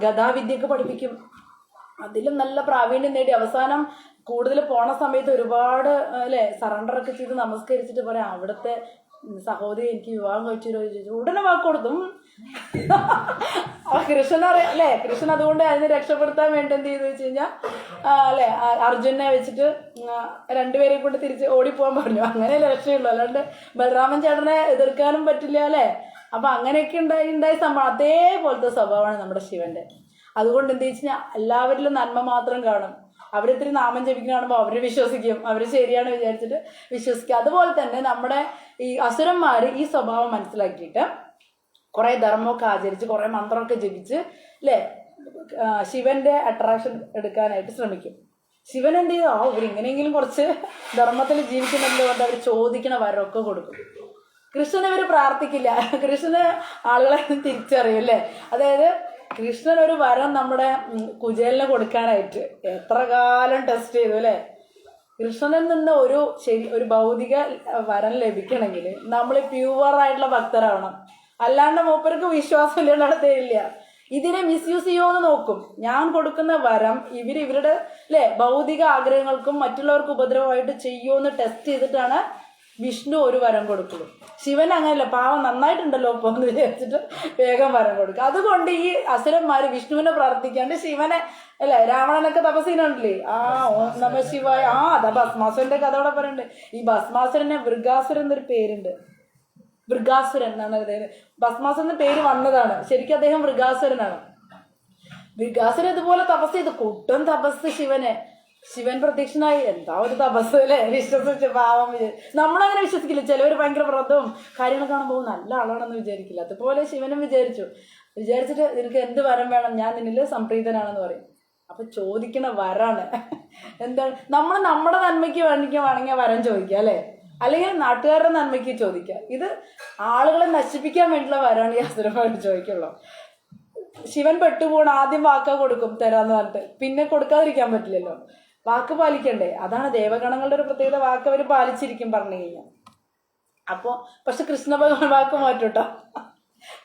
ഗതാവിദ്യയൊക്കെ പഠിപ്പിക്കും. അതിലും നല്ല പ്രാവീണ്യം നേടി അവസാനം കൂടുതൽ പോണ സമയത്ത് ഒരുപാട് സറണ്ടറൊക്കെ ചെയ്ത് നമസ്കരിച്ചിട്ട് പറയാം അവിടുത്തെ സഹോദരി എനിക്ക് വിവാഹം കഴിച്ചു ഉടനെ വാക്ക് കൊടുത്തും. കൃഷ്ണൻ അറിയാം കൃഷ്ണൻ അതുകൊണ്ട് അതിനെ രക്ഷപ്പെടുത്താൻ വേണ്ടി എന്ത് ചെയ്തു വെച്ച് കഴിഞ്ഞാൽ അർജുനെ വെച്ചിട്ട് രണ്ടുപേരെയും കൊണ്ട് തിരിച്ച് ഓടിപ്പോകാൻ പറഞ്ഞു. അങ്ങനെ രക്ഷയുള്ളൂ. അല്ലാണ്ട് ബലരാമൻ ചേട്ടനെ എതിർക്കാനും പറ്റില്ല. അപ്പൊ അങ്ങനെയൊക്കെ ഉണ്ടായ സംഭവം. അതേപോലത്തെ സ്വഭാവമാണ് നമ്മുടെ ശിവന്റെ. അതുകൊണ്ട് എന്ത് വെച്ച് കഴിഞ്ഞാൽ എല്ലാവരിലും നന്മ മാത്രം കാണും. അവരിത്തിരി നാമം ജപിക്കുന്ന കാണുമ്പോൾ അവര് വിശ്വസിക്കും, അവര് ശരിയാണ് വിചാരിച്ചിട്ട് വിശ്വസിക്കും. അതുപോലെ തന്നെ നമ്മുടെ ഈ അസുരന്മാര് ഈ സ്വഭാവം മനസ്സിലാക്കിയിട്ട് കുറെ ധർമ്മമൊക്കെ ആചരിച്ച് കുറെ മന്ത്രമൊക്കെ ജപിച്ച് ശിവന്റെ അട്രാക്ഷൻ എടുക്കാനായിട്ട് ശ്രമിക്കും. ശിവൻ എന്ത് ചെയ്തു? ഇവരിങ്ങനെയെങ്കിലും കുറച്ച് ധർമ്മത്തിൽ ജീവിക്കുന്നുണ്ടല്ലോ കൊണ്ട് അവർ ചോദിക്കണ വരമൊക്കെ കൊടുക്കും. കൃഷ്ണനെ ഇവര് പ്രാർത്ഥിക്കില്ല. കൃഷ്ണന് ആളുകളെ തിരിച്ചറിയും. അതായത് കൃഷ്ണൻ ഒരു വരം നമ്മുടെ കുചേലിന് കൊടുക്കാനായിട്ട് എത്ര കാലം ടെസ്റ്റ് ചെയ്തു. കൃഷ്ണനിൽ നിന്ന് ഒരു ഭൗതിക വരം ലഭിക്കണമെങ്കിൽ നമ്മൾ പ്യുവറായിട്ടുള്ള ഭക്തരാവണം. അല്ലാണ്ട് മൂപ്പർക്ക് വിശ്വാസം ഇല്ലാണ്ട് തരില്ല. ഇതിനെ മിസ്യൂസ് ചെയ്യുമോന്ന് നോക്കും. ഞാൻ കൊടുക്കുന്ന വരം ഇവരുടെ ഭൗതിക ആഗ്രഹങ്ങൾക്കും മറ്റുള്ളവർക്ക് ഉപദ്രവമായിട്ട് ചെയ്യുമോന്ന് ടെസ്റ്റ് ചെയ്തിട്ടാണ് വിഷ്ണു ഒരു വരം കൊടുക്കുള്ളൂ. ശിവൻ അങ്ങനെയല്ല, പാവം നന്നായിട്ടുണ്ടല്ലോ ഇപ്പൊ എന്ന് വിചാരിച്ചിട്ട് വേഗം വരം കൊടുക്കും. അതുകൊണ്ട് ഈ അസുരന്മാര് വിഷ്ണുവിനെ പ്രാർത്ഥിക്കാണ്ട് ശിവനെ രാവണനൊക്കെ തപസ്സിനുണ്ടല്ലേ ഓം നമ ശിവായ. അതാ ഭസ്മാസുരന്റെ കഥ അവിടെ പറയുന്നുണ്ട്. ഈ ഭസ്മാസുരനെ വൃഗാസുരൻ എന്നൊരു പേരുണ്ട്. വൃഗാസുരൻ എന്നാണ് അദ്ദേഹം. ഭസ്മാസുരന്റെ പേര് വന്നതാണ്. ശരിക്കും അദ്ദേഹം വൃഗാസുരനാണ്. വൃഗാസുരൻ ഇതുപോലെ തപസ് ചെയ്ത് കൂട്ടം തപസ് ശിവൻ പ്രത്യക്ഷനായി. എന്താ ഒരു തപസ് വിശ്വസിച്ച് പാവം നമ്മളങ്ങനെ വിശ്വസിക്കില്ല. ചിലവർ ഭയങ്കര വ്രതവും കാര്യങ്ങൾ കാണുമ്പോൾ നല്ല ആളാണെന്ന് വിചാരിക്കില്ല. അതുപോലെ ശിവനും വിചാരിച്ചിട്ട് നിനക്ക് എന്ത് വരം വേണം, ഞാൻ നിന്നിൽ സംപ്രീതനാണെന്ന് പറയും. അപ്പൊ ചോദിക്കണ വരാണ് എന്താണ്? നമ്മൾ നമ്മുടെ നന്മയ്ക്ക് വേണമെങ്കിൽ വരം ചോദിക്കുക അല്ലെങ്കിൽ നാട്ടുകാരുടെ നന്മയ്ക്ക് ചോദിക്കുക. ഇത് ആളുകളെ നശിപ്പിക്കാൻ വേണ്ടിയുള്ള വരമാണ് ഈ അസുരന്മാർ ചോദിക്കുള്ളൂ. ശിവൻ പെട്ടുപോകണം. ആദ്യം വാക്ക കൊടുക്കും തരാന്ന് പറഞ്ഞിട്ട്, പിന്നെ കൊടുക്കാതിരിക്കാൻ പറ്റില്ലല്ലോ. വാക്ക് പാലിക്കണ്ടേ? അതാണ് ദേവഗണങ്ങളുടെ ഒരു പ്രത്യേകത. വാക്ക് അവർ പാലിച്ചിരിക്കും പറഞ്ഞു കഴിഞ്ഞാൽ. അപ്പൊ പക്ഷെ കൃഷ്ണ ഭഗവാൻ വാക്ക് മാറ്റും കേട്ടോ.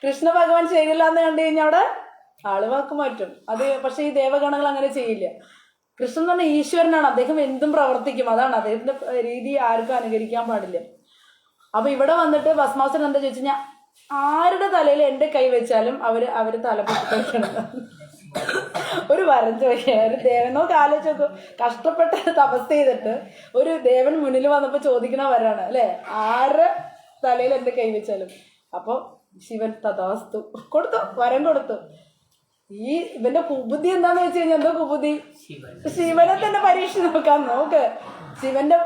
കൃഷ്ണ ഭഗവാൻ ശരിയല്ല എന്ന് കണ്ടു കഴിഞ്ഞാൽ അവിടെ ആള് വാക്ക് മാറ്റും. അത് പക്ഷെ ഈ ദേവഗണങ്ങൾ അങ്ങനെ ചെയ്യില്ല. കൃഷ്ണൻ എന്ന് പറഞ്ഞാൽ ഈശ്വരനാണ്. അദ്ദേഹം എന്തും പ്രവർത്തിക്കും. അതാണ് അദ്ദേഹത്തിന്റെ രീതി. ആർക്കും അനുകരിക്കാൻ പാടില്ല. അപ്പൊ ഇവിടെ വന്നിട്ട് ഭസ്മാസുരൻ എന്താ ചോദിച്ചു കഴിഞ്ഞാൽ ആരുടെ തലയിൽ എന്റെ കൈ വെച്ചാലും അവര് തല പൊട്ടിക്കണം. ഒരു വരം ചോദിക്കുക. ഒരു ദേവനോക്ക് ആലോചിച്ച് നോക്കും. കഷ്ടപ്പെട്ട് തപസ് ചെയ്തിട്ട് ഒരു ദേവൻ മുന്നിൽ വന്നപ്പോ ചോദിക്കണ വരാണ് ആരുടെ തലയിൽ എന്റെ കൈ വെച്ചാലും. അപ്പൊ ശിവൻ തഥാസ്തു കൊടുത്തു, വരം കൊടുത്തു. ഈ ഇവന്റെ കുബുദ്ധി എന്താന്ന് വെച്ച് കഴിഞ്ഞാൽ എന്തോ കുബുദ്ധി? ശിവനെ തന്നെ പരീക്ഷിച്ച് നോക്ക്. ശിവന്റെ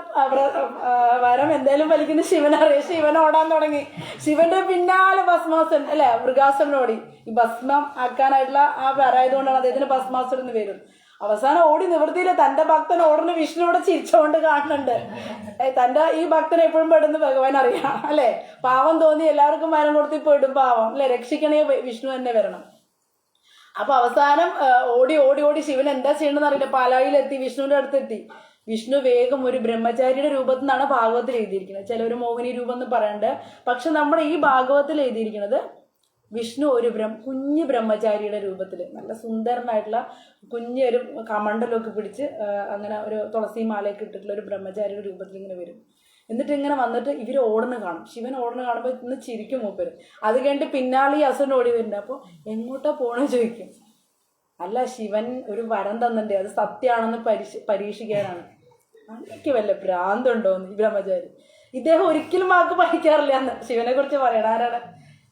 വരം എന്തായാലും വലിക്കുന്ന ശിവനറിയാം. ശിവൻ ഓടാൻ തുടങ്ങി. ശിവന്റെ പിന്നാലെ ഭസ്മാസുരൻ മൃഗാസുരൻ ഓടി. ഈ ഭസ്മം ആക്കാനായിട്ടുള്ള ആ വരായതുകൊണ്ടാണ് അദ്ദേഹത്തിന് ഭസ്മാസുരൻ എന്ന് വരും. അവസാനം ഓടി നിവൃത്തിയില്ല. തന്റെ ഭക്തൻ ഓടുന്ന വിഷ്ണുവിടെ ചിരിച്ചുകൊണ്ട് കാണുന്നുണ്ട്. തന്റെ ഈ ഭക്തൻ എപ്പോഴും പെടുന്ന ഭഗവാൻ അറിയാം. പാവം തോന്നി എല്ലാവർക്കും വരം കൊടുത്ത് പെടും പാവം. രക്ഷിക്കണേ വിഷ്ണു തന്നെ വരണം. അപ്പൊ അവസാനം ഓടി ഓടി ഓടി ശിവൻ എന്താ ചെയ്യണമെന്ന് അറിയില്ല. പാലാഴിയിലെത്തി, വിഷ്ണുവിന്റെ അടുത്തെത്തി. വിഷ്ണു വേഗം ഒരു ബ്രഹ്മചാരിയുടെ രൂപത്തിൽ നിന്നാണ് ഭാഗവത്തിൽ എഴുതിയിരിക്കുന്നത്. ചിലൊരു മോഹിനി രൂപം എന്ന് പറയണ്ട്. പക്ഷെ നമ്മുടെ ഈ ഭാഗവത്തിൽ എഴുതിയിരിക്കുന്നത് വിഷ്ണു ഒരു കുഞ്ഞ് ബ്രഹ്മചാരിയുടെ രൂപത്തിൽ, നല്ല സുന്ദരനായിട്ടുള്ള കുഞ്ഞൊരു കമണ്ടലൊക്കെ പിടിച്ച് അങ്ങനെ ഒരു തുളസി മാലയൊക്കെ ഇട്ടിട്ടുള്ള ഒരു ബ്രഹ്മചാരിയുടെ രൂപത്തിൽ ഇങ്ങനെ വരും. എന്നിട്ട് ഇങ്ങനെ വന്നിട്ട് ഇവർ ഓടുന്ന കാണും. ശിവൻ ഓടുന്ന കാണുമ്പോൾ ഇന്ന് ചിരിക്കും മൂപ്പര്. അത് കഴിഞ്ഞിട്ട് പിന്നാലെ ഈ അസുരൻ ഓടി വരുന്നുണ്ട്. അപ്പോൾ എങ്ങോട്ടാ പോണെന്ന് ചോദിക്കും. അല്ല, ശിവൻ ഒരു വരം തന്നിട്ടുണ്ട്, അത് സത്യമാണെന്ന് പരീക്ഷിക്കാനാണ്. അങ്ങനെയൊക്കെ വല്ല ഭ്രാന്തുണ്ടോന്ന് ഈ ബ്രഹ്മചാരി. ഇദ്ദേഹം ഒരിക്കലും വാക്ക് പാലിക്കാറില്ല എന്ന് ശിവനെ കുറിച്ച് പറയണം. ആരാണ്?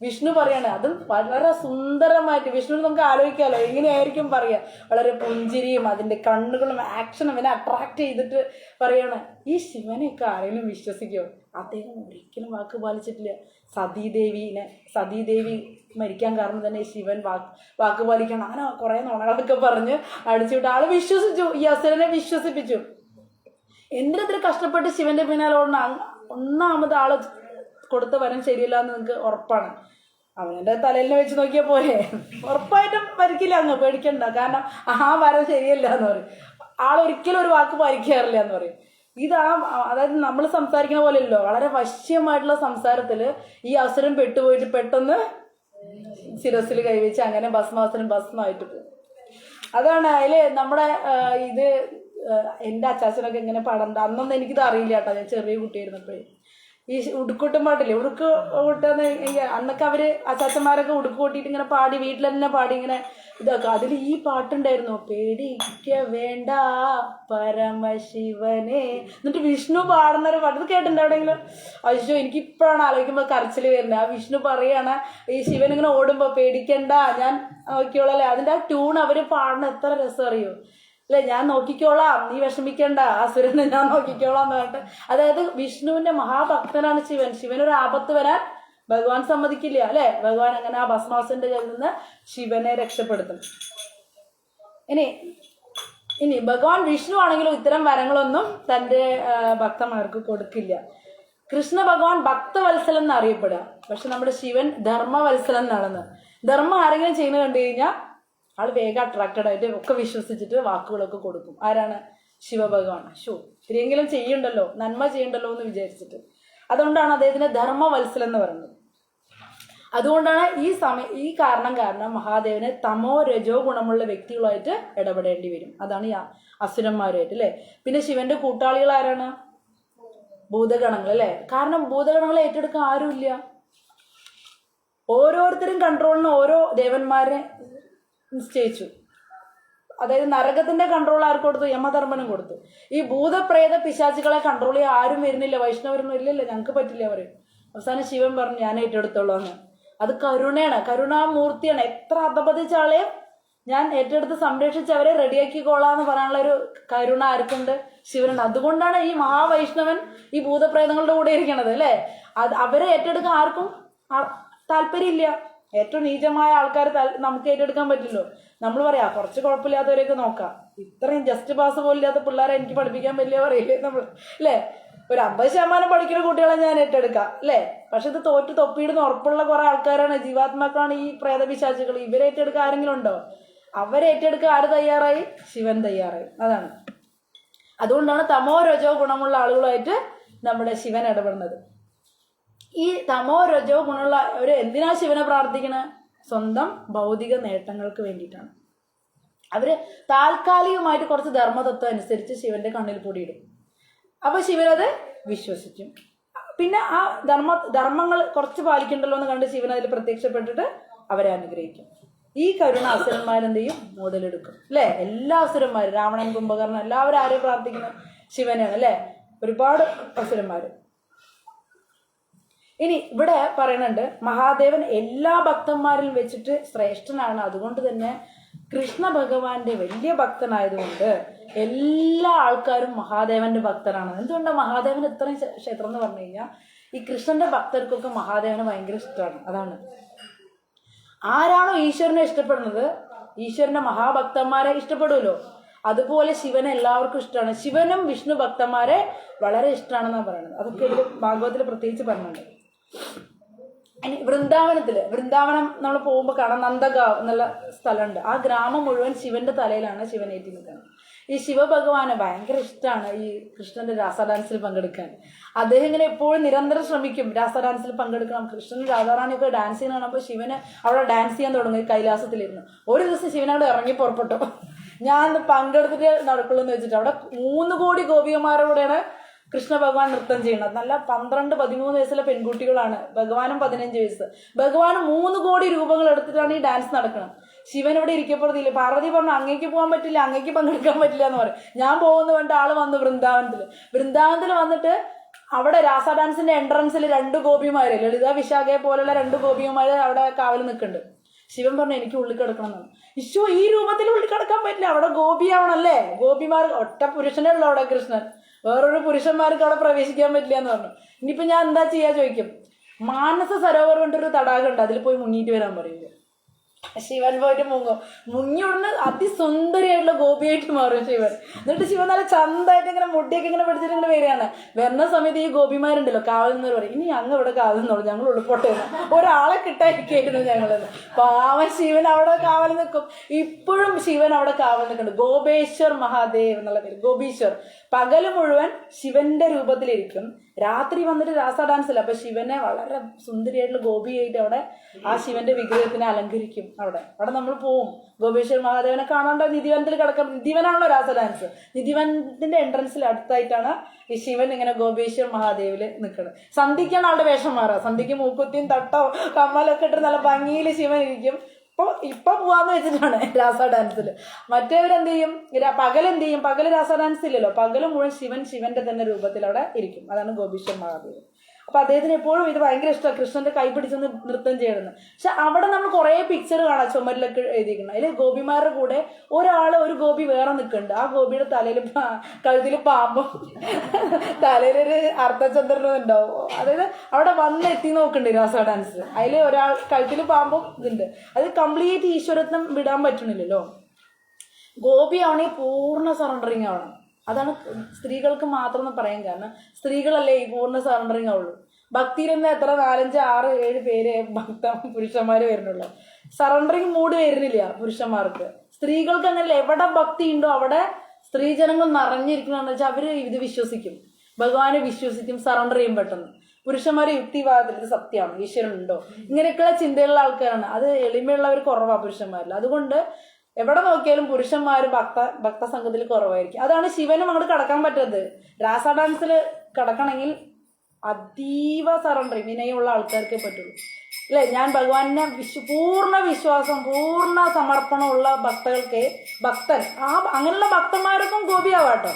വിഷ്ണു പറയാണ്. അതും വളരെ സുന്ദരമായിട്ട്. വിഷ്ണു നമുക്ക് ആലോചിക്കാമല്ലോ എങ്ങനെയായിരിക്കും പറയുക. വളരെ പുഞ്ചിരിയും അതിൻ്റെ കണ്ണുകളും ആക്ഷനും അവനെ അട്രാക്ട് ചെയ്തിട്ട് പറയാണ്. ഈ ശിവനെയൊക്കെ ആരെങ്കിലും വിശ്വസിക്കുമോ? അദ്ദേഹം ഒരിക്കലും വാക്ക് പാലിച്ചിട്ടില്ല. സതീദേവി മരിക്കാൻ കാരണം തന്നെ ശിവൻ വാക്ക് പാലിക്കണം, അങ്ങനെ കുറേ നുണകളൊക്കെ പറഞ്ഞ് അടിച്ചുവിട്ട് ആള് വിശ്വസിച്ചു. ഈ അസുരനെ വിശ്വസിപ്പിച്ചു. എന്തിനത്ര കഷ്ടപ്പെട്ട് ശിവന്റെ പിന്നാലെ ഓടണം? ഒന്നാമത് ആള് കൊടുത്ത വരം ശരിയല്ല എന്ന് നിങ്ങൾക്ക് ഉറപ്പാണ്. അവനെൻ്റെ തലയിലിനെ വെച്ച് നോക്കിയാൽ പോലെ ഉറപ്പായിട്ടും വരിക്കില്ല, അങ്ങ് പേടിക്കണ്ട. കാരണം ആ വരം ശരിയല്ല എന്ന് പറയും. ആളൊരിക്കലും ഒരു വാക്ക് പാലിക്കാറില്ല എന്ന് പറയും. അതായത് നമ്മൾ സംസാരിക്കുന്ന പോലെയല്ലോ, വളരെ വശ്യമായിട്ടുള്ള സംസാരത്തിൽ ഈ അസുരൻ പെട്ടുപോയിട്ട് പെട്ടെന്ന് ശിരസിൽ കൈവച്ച് അങ്ങനെ ഭസ്മായിട്ട് പോകും. അതാണ് അതിൽ നമ്മുടെ ഇത് എൻ്റെ അച്ചാച്ചനൊക്കെ ഇങ്ങനെ പാടണ്ട. അന്നൊന്നും എനിക്കിത് അറിയില്ല കേട്ടോ, ഞാൻ ചെറിയ കുട്ടിയായിരുന്നപ്പോഴേ. ഈ ഉടുക്കൂട്ടും പാട്ടില്ലേ, ഉടുക്ക് കൂട്ടെന്ന് അന്നൊക്കെ അവര് അച്ചാച്ചന്മാരൊക്കെ ഉടുക്ക് കൂട്ടിയിട്ട് ഇങ്ങനെ പാടി വീട്ടിൽ തന്നെ പാടി ഇങ്ങനെ ഇതൊക്കെ. അതിൽ ഈ പാട്ടുണ്ടായിരുന്നു, പേടിക്ക വേണ്ട പരമശിവനെ. എന്നിട്ട് വിഷ്ണു പാടുന്ന ഒരു പാട്ട് കേട്ടിട്ടുണ്ട് എവിടെയെങ്കിലും? അയ്യോ, എനിക്കിപ്പോഴാണ് ആലോചിക്കുമ്പോൾ കരച്ചിൽ വരുന്നത്. ആ വിഷ്ണു പറയാണ് ഈ ശിവൻ ഇങ്ങനെ ഓടുമ്പോൾ പേടിക്കണ്ട ഞാൻ നോക്കിയോളാം അല്ലേ. അതിൻ്റെ ആ ട്യൂൺ അവര് പാടുന്ന എത്ര രസം അറിയോ അല്ലെ. ഞാൻ നോക്കിക്കോളാം, നീ വിഷമിക്കണ്ട, അസുരനെ ഞാൻ നോക്കിക്കോളാം എന്ന് പറഞ്ഞിട്ട്. അതായത് വിഷ്ണുവിന്റെ മഹാഭക്തനാണ് ശിവൻ. ശിവനൊരു ആപത്ത് വരാൻ ഭഗവാൻ സമ്മതിക്കില്ല അല്ലെ. ഭഗവാൻ അങ്ങനെ ആ ഭസ്മാസുരന്റെ കയ്യിൽ നിന്ന് ശിവനെ രക്ഷപ്പെടുത്തും. ഇനി ഭഗവാൻ വിഷ്ണു ആണെങ്കിലും ഇത്തരം വരങ്ങളൊന്നും തൻ്റെ ഭക്തന്മാർക്ക് കൊടുക്കില്ല. കൃഷ്ണ ഭഗവാൻ ഭക്തവത്സലൻ എന്ന് അറിയപ്പെടുക. പക്ഷെ നമ്മുടെ ശിവൻ ധർമ്മവത്സലൻ എന്നാണെന്ന്. ധർമ്മം ആരെങ്കിലും ചെയ്യുന്നത് കണ്ടു കഴിഞ്ഞാൽ ആൾ വേഗം അട്രാക്റ്റഡ് ആയിട്ട് ഒക്കെ വിശ്വസിച്ചിട്ട് വാക്കുകളൊക്കെ കൊടുക്കും. ആരാണ്? ശിവഭഗവാൻ. ഇത്തിരിയെങ്കിലും ചെയ്യണ്ടല്ലോ, നന്മ ചെയ്യണ്ടല്ലോ എന്ന് വിചാരിച്ചിട്ട്. അതുകൊണ്ടാണ് അദ്ദേഹത്തിന് ധർമ്മവത്സലൻ എന്ന് പറയുന്നത്. അതുകൊണ്ടാണ് ഈ കാരണം മഹാദേവന് തമോ രജോ ഗുണമുള്ള വ്യക്തികളുമായിട്ട് ഇടപെടേണ്ടി വരും. അതാണ് ഈ അസുരന്മാരുമായിട്ട് അല്ലെ. പിന്നെ ശിവന്റെ കൂട്ടാളികൾ ആരാണ്? ഭൂതഗണങ്ങൾ അല്ലെ. കാരണം ഭൂതഗണങ്ങളെ ഏറ്റെടുക്കാൻ ആരുമില്ല. ഓരോരുത്തരും കൺട്രോളിന് ഓരോ ദേവന്മാരെ നിശ്ചയിച്ചു. അതായത് നരകത്തിന്റെ കൺട്രോൾ ആർക്ക് കൊടുത്തു? യമധർമ്മനും കൊടുത്തു. ഈ ഭൂതപ്രേത പിശാചുകളെ കൺട്രോൾ ചെയ്യാൻ ആരും വരുന്നില്ല. വൈഷ്ണവരൊന്നും ഇല്ലല്ലോ, ഞങ്ങൾക്ക് പറ്റില്ല പറയും. അവസാനം ശിവൻ പറഞ്ഞു ഞാൻ ഏറ്റെടുത്തോളൂ എന്ന്. അത് കരുണയാണ്, കരുണാമൂർത്തിയാണ്. എത്ര അധപതിച്ച ആളെയും ഞാൻ ഏറ്റെടുത്ത് സംരക്ഷിച്ച് അവരെ റെഡിയാക്കിക്കോളാന്ന് പറയാനുള്ള ഒരു കരുണ ആർക്കുണ്ട്? ശിവനുണ്ട്. അതുകൊണ്ടാണ് ഈ മഹാവൈഷ്ണവൻ ഈ ഭൂതപ്രേതങ്ങളുടെ കൂടെ ഇരിക്കണത് അല്ലെ. അവരെ ഏറ്റെടുക്കാൻ ആർക്കും താല്പര്യമില്ല. ഏറ്റവും നീചമായ ആൾക്കാർ നമുക്ക് ഏറ്റെടുക്കാൻ പറ്റില്ലോ. നമ്മൾ പറയാ കുറച്ച് കുഴപ്പമില്ലാത്തവരെയൊക്കെ നോക്കാം, ഇത്രയും ജസ്റ്റ് പാസ് പോലും ഇല്ലാത്ത പിള്ളേരെ എനിക്ക് പഠിപ്പിക്കാൻ പറ്റില്ല പറയില്ലേ നമ്മൾ അല്ലേ. ഒരു 50% പഠിക്കുന്ന കുട്ടികളെ ഞാൻ ഏറ്റെടുക്കാം അല്ലേ. പക്ഷെ ഇത് തോറ്റ് തൊപ്പിയിടുന്ന ഉറപ്പുള്ള കുറെ ആൾക്കാരാണ്, ജീവാത്മാക്കളാണ് ഈ പ്രേതപിശാചുകൾ. ഇവരെ ഏറ്റെടുക്കാൻ ആരെങ്കിലും ഉണ്ടോ? അവരെ ഏറ്റെടുക്കാൻ ആര് തയ്യാറായി? ശിവൻ തയ്യാറായി. അതാണ്. അതുകൊണ്ടാണ് തമോ രജോ ഗുണമുള്ള ആളുകളായിട്ട് നമ്മുടെ ശിവൻ ഇടപെടുന്നത്. ഈ തമോ രജോ ഗുണമുള്ള ഒരു എന്തിനാ ശിവനെ പ്രാർത്ഥിക്കണത്? സ്വന്തം ഭൗതിക നേട്ടങ്ങൾക്ക് വേണ്ടിയിട്ടാണ്. അവര് താൽക്കാലികമായിട്ട് കുറച്ച് ധർമ്മതത്വം അനുസരിച്ച് ശിവന്റെ കണ്ണിൽ പൊടിയിടും. അപ്പൊ ശിവനത് വിശ്വസിക്കും. പിന്നെ ആ ധർമ്മങ്ങൾ കുറച്ച് പാലിക്കണ്ടല്ലോ എന്ന് കണ്ട് ശിവൻ അതിൽ പ്രത്യക്ഷപ്പെട്ടിട്ട് അവരെ അനുഗ്രഹിക്കും. ഈ കരുണ അസുരന്മാരെന്ത് ചെയ്യും? മുതലെടുക്കും അല്ലെ. എല്ലാ അസുരന്മാരും, രാവണൻ, കുംഭകർണൻ, എല്ലാവരും ആരെയും പ്രാർത്ഥിക്കുന്നത്? ശിവനെയാണ് അല്ലെ. ഒരുപാട് അസുരന്മാര്. ഇനി ഇവിടെ പറയുന്നുണ്ട് മഹാദേവൻ എല്ലാ ഭക്തന്മാരിൽ വെച്ചിട്ട് ശ്രേഷ്ഠനാണ്. അതുകൊണ്ട് തന്നെ കൃഷ്ണ ഭഗവാന്റെ വലിയ ഭക്തനായതുകൊണ്ട് എല്ലാ ആൾക്കാരും മഹാദേവന്റെ ഭക്തനാണ്. എന്തുകൊണ്ടാണ് മഹാദേവൻ ഇത്രയും ക്ഷേത്രം എന്ന് പറഞ്ഞു കഴിഞ്ഞാൽ ഈ കൃഷ്ണന്റെ ഭക്തർക്കൊക്കെ മഹാദേവന് ഭയങ്കര ഇഷ്ടമാണ്. അതാണ്. ആരാണോ ഈശ്വരനെ ഇഷ്ടപ്പെടുന്നത്, ഈശ്വരന്റെ മഹാഭക്തന്മാരെ ഇഷ്ടപ്പെടുമല്ലോ. അതുപോലെ ശിവനെ എല്ലാവർക്കും ഇഷ്ടമാണ്. ശിവനും വിഷ്ണു ഭക്തന്മാരെ വളരെ ഇഷ്ടമാണെന്നാണ് പറയുന്നത്. അതൊക്കെ ഇതിൽ ഭാഗവതത്തിൽ പ്രത്യേകിച്ച് പറഞ്ഞിട്ടുണ്ട്. ഇനി വൃന്ദാവനം നമ്മൾ പോകുമ്പോൾ കാണാം, നന്ദഗാവ് എന്നുള്ള സ്ഥലമുണ്ട്. ആ ഗ്രാമം മുഴുവൻ ശിവന്റെ തലയിലാണ് ശിവൻ ഏറ്റി നിൽക്കുന്നത്. ഈ ശിവഭഗവാന് ഭയങ്കര ഇഷ്ടമാണ് ഈ കൃഷ്ണന്റെ രാസ ഡാൻസിൽ പങ്കെടുക്കാൻ. അദ്ദേഹം ഇങ്ങനെ എപ്പോഴും നിരന്തരം ശ്രമിക്കും രാസ ഡാൻസിൽ പങ്കെടുക്കണം. കൃഷ്ണനും രാധാറാണിയൊക്കെ ഡാൻസ് ചെയ്യുന്ന കാണുമ്പോൾ ശിവന് അവിടെ ഡാൻസ് ചെയ്യാൻ തുടങ്ങി കൈലാസത്തിലിരുന്നു. ഒരു ദിവസം ശിവനവിടെ ഇറങ്ങി പുറപ്പെട്ടു. ഞാൻ പങ്കെടുത്തിട്ട് നടക്കുള്ളൂ എന്ന് വെച്ചിട്ട് അവിടെ 3 കോടി ഗോപികമാരോടെയാണ് കൃഷ്ണ ഭഗവാൻ നൃത്തം ചെയ്യണം. നല്ല 12-13 വയസ്സുള്ള പെൺകുട്ടികളാണ്, ഭഗവാനും 15 വയസ്സ്. ഭഗവാൻ 3 കോടി രൂപകൾ എടുത്തിട്ടാണ് ഈ ഡാൻസ് നടക്കുന്നത്. ശിവൻ ഇവിടെ ഇരിക്കപ്പെടുത്തില്ല. പാർവതി പറഞ്ഞു അങ്ങേക്ക് പോകാൻ പറ്റില്ല, അങ്ങേക്ക് പങ്കെടുക്കാൻ പറ്റില്ല എന്ന് പറയും. ഞാൻ പോകുന്ന വേണ്ട ആള് വന്നു വൃന്ദാവനത്തിൽ വന്നിട്ട് അവിടെ രാസ ഡാൻസിന്റെ എൻട്രൻസിൽ 2 ഗോപിമാര്, ലളിത വിശാഖയെ പോലുള്ള 2 ഗോപിമാര് അവിടെ കാവൽ നിൽക്കുന്നുണ്ട്. ശിവൻ പറഞ്ഞു എനിക്ക് ഉള്ളിൽ കിടക്കണം എന്നാണ്. ഈശോ, ഈ രൂപത്തിൽ ഉള്ളിൽ കിടക്കാൻ പറ്റില്ല, അവിടെ ഗോപിയാവണല്ലേ, ഗോപിമാർ ഒറ്റ പുരുഷനേ ഉള്ളു അവിടെ കൃഷ്ണൻ, വേറൊരു പുരുഷന്മാർക്ക് അവിടെ പ്രവേശിക്കാൻ പറ്റില്ല എന്ന് പറഞ്ഞു. ഇനിയിപ്പോ ഞാൻ എന്താ ചെയ്യാ ചോദിക്കും. മാനസ സരോവർ കൊണ്ടൊരു തടാകം ഉണ്ട്, അതിൽ പോയി മുങ്ങിയിട്ട് വരാൻ പറയില്ല. ശിവൻ പോയിട്ട് മുങ്ങി ഉടനെ അതിസുന്ദരിയായിട്ടുള്ള ഗോപിയായിട്ട് മാറും ശിവൻ. എന്നിട്ട് ശിവൻ നല്ല ചന്തായിട്ട് ഇങ്ങനെ മുടിയൊക്കെ ഇങ്ങനെ പിടിച്ചിട്ട് ഇങ്ങനെ വരികയാണ്. വരുന്ന സമയത്ത് ഈ ഗോപിമാരുണ്ടല്ലോ കാവൽ നിന്നവർ പറയും ഇനി ഞങ്ങൾ ഇവിടെ കാവൽ നിന്നോളൂ, ഞങ്ങൾ ഉള്ളിപ്പോട്ടെ, ഒരാളെ കിട്ടായിരിക്കായിരുന്നു ഞങ്ങളെന്ന്. പാവൻ ശിവൻ അവിടെ കാവൽ നിൽക്കും. ഇപ്പോഴും ശിവൻ അവിടെ കാവൽ നിൽക്കുന്നുണ്ട്. ഗോപേശ്വർ മഹാദേവ് എന്നുള്ള പേര്, ഗോപീശ്വർ. പകല് മുഴുവൻ ശിവന്റെ രൂപത്തിലിരിക്കും, രാത്രി വന്നിട്ട് രാസ ഡാൻസില്ല. അപ്പൊ ശിവനെ വളരെ സുന്ദരിയായിട്ടുള്ള ഗോപിയായിട്ട് അവിടെ ആ ശിവന്റെ വിഗ്രഹത്തിനെ അലങ്കരിക്കും. അവിടെ നമ്മൾ പോവും, ഗോപേശ്വർ മഹാദേവനെ കാണാണ്ട് നിധിവനത്തിൽ കിടക്കാം. നിധിവനാണല്ലോ രാസ ഡാൻസ്. നിധിവനത്തിന്റെ എൻട്രൻസിൽ അടുത്തായിട്ടാണ് ഈ ശിവൻ ഇങ്ങനെ ഗോപേശ്വർ മഹാദേവില് നിൽക്കുന്നത്. സന്ധ്യക്കാണ് ആളുടെ വേഷം മാറുക. സന്ധ്യക്ക് മൂക്കുത്തിയും തട്ടോ കമ്മലൊക്കെ ഇട്ട് നല്ല ഭംഗിയിൽ ശിവൻ ഇരിക്കും. ഇപ്പൊ പോവാന്ന് വെച്ചിട്ടാണ് രാസ ഡാൻസിൽ. മറ്റേവരെന്ത് ചെയ്യും, പകലെന്ത് ചെയ്യും, പകല് രാസ ഡാൻസ് ഇല്ലല്ലോ, പകല് മുഴുവൻ ശിവന്റെ തന്നെ രൂപത്തിൽ അവിടെ ഇരിക്കും. അതാണ് ഗോപീശ്വർ മഹാദേവ്. അപ്പൊ അദ്ദേഹത്തിന് എപ്പോഴും ഇത് ഭയങ്കര ഇഷ്ടമാണ്, കൃഷ്ണന്റെ കൈ പിടിച്ചൊന്ന് നൃത്തം ചെയ്യണമെന്ന്. പക്ഷെ അവിടെ നമ്മൾ കുറെ പിക്ചർ കാണാം ചുമരിലൊക്കെ എഴുതിയിരിക്കുന്നത്. അതിൽ ഗോപിമാരുടെ കൂടെ ഒരു ഗോപി വേറെ നിൽക്കുന്നുണ്ട്. ആ ഗോപിയുടെ തലയിൽ കഴുത്തിൽ പാമ്പും തലയിലൊരു അർദ്ധചന്ദ്രനും ഉണ്ടാവും. അതായത് അവിടെ വന്നെത്തി നോക്കുന്നുണ്ട് രാസ ഡാൻസ്. അതിൽ ഒരാൾ കഴുത്തിൽ പാമ്പും ഇതുണ്ട്. അത് കംപ്ലീറ്റ് ഈശ്വരത്വം വിടാൻ പറ്റണില്ലല്ലോ. ഗോപി ആവണമെങ്കിൽ പൂർണ്ണ സറണ്ടറിങ് ആവണം. അതാണ് സ്ത്രീകൾക്ക് മാത്രം എന്ന് പറയാൻ കാരണം, സ്ത്രീകളല്ലേ ഈ പൂർണ്ണ സറണ്ടറിങ് ആവുള്ളൂ. ഭക്തിയിലൊന്നും എത്ര 4, 5, 6, 7 പേര് പുരുഷന്മാര് വരുന്നുള്ളൂ. സറണ്ടറിങ് മൂഡ് വരുന്നില്ല പുരുഷന്മാർക്ക്. സ്ത്രീകൾക്ക് അങ്ങനെയല്ല, എവിടെ ഭക്തി ഉണ്ടോ അവിടെ സ്ത്രീജനങ്ങൾ നിറഞ്ഞിരിക്കണമെന്ന് വെച്ചാൽ അവര് ഇത് വിശ്വസിക്കും, ഭഗവാനെ വിശ്വസിക്കും, സറണ്ടർ ചെയ്യും പെട്ടെന്ന്. പുരുഷന്മാരെ യുക്തിവാദത്തിൽ ഇത് സത്യമാണ്, ഈശ്വരൻ ഉണ്ടോ, ഇങ്ങനെയൊക്കെയുള്ള ചിന്തയുള്ള ആൾക്കാരാണ്. അത് എളിമയുള്ളവർ കുറവാ പുരുഷന്മാരിൽ. അതുകൊണ്ട് എവിടെ നോക്കിയാലും പുരുഷന്മാർ ഭക്തസംഘത്തിൽ കുറവായിരിക്കും. അതാണ് ശിവനും അങ്ങോട്ട് കടക്കാൻ പറ്റരുത്. രാസ ഡാൻസിൽ കടക്കണമെങ്കിൽ അതീവ സറണ്ടർ വിനയമുള്ള ആൾക്കാർക്കേ പറ്റുള്ളൂ. അല്ലേ, ഞാൻ ഭഗവാനെ പൂർണ്ണ വിശ്വാസം പൂർണ്ണ സമർപ്പണമുള്ള ഭക്തൻ അങ്ങനെയുള്ള ഭക്തന്മാർക്കും ഗോപിയാവാട്ടോ.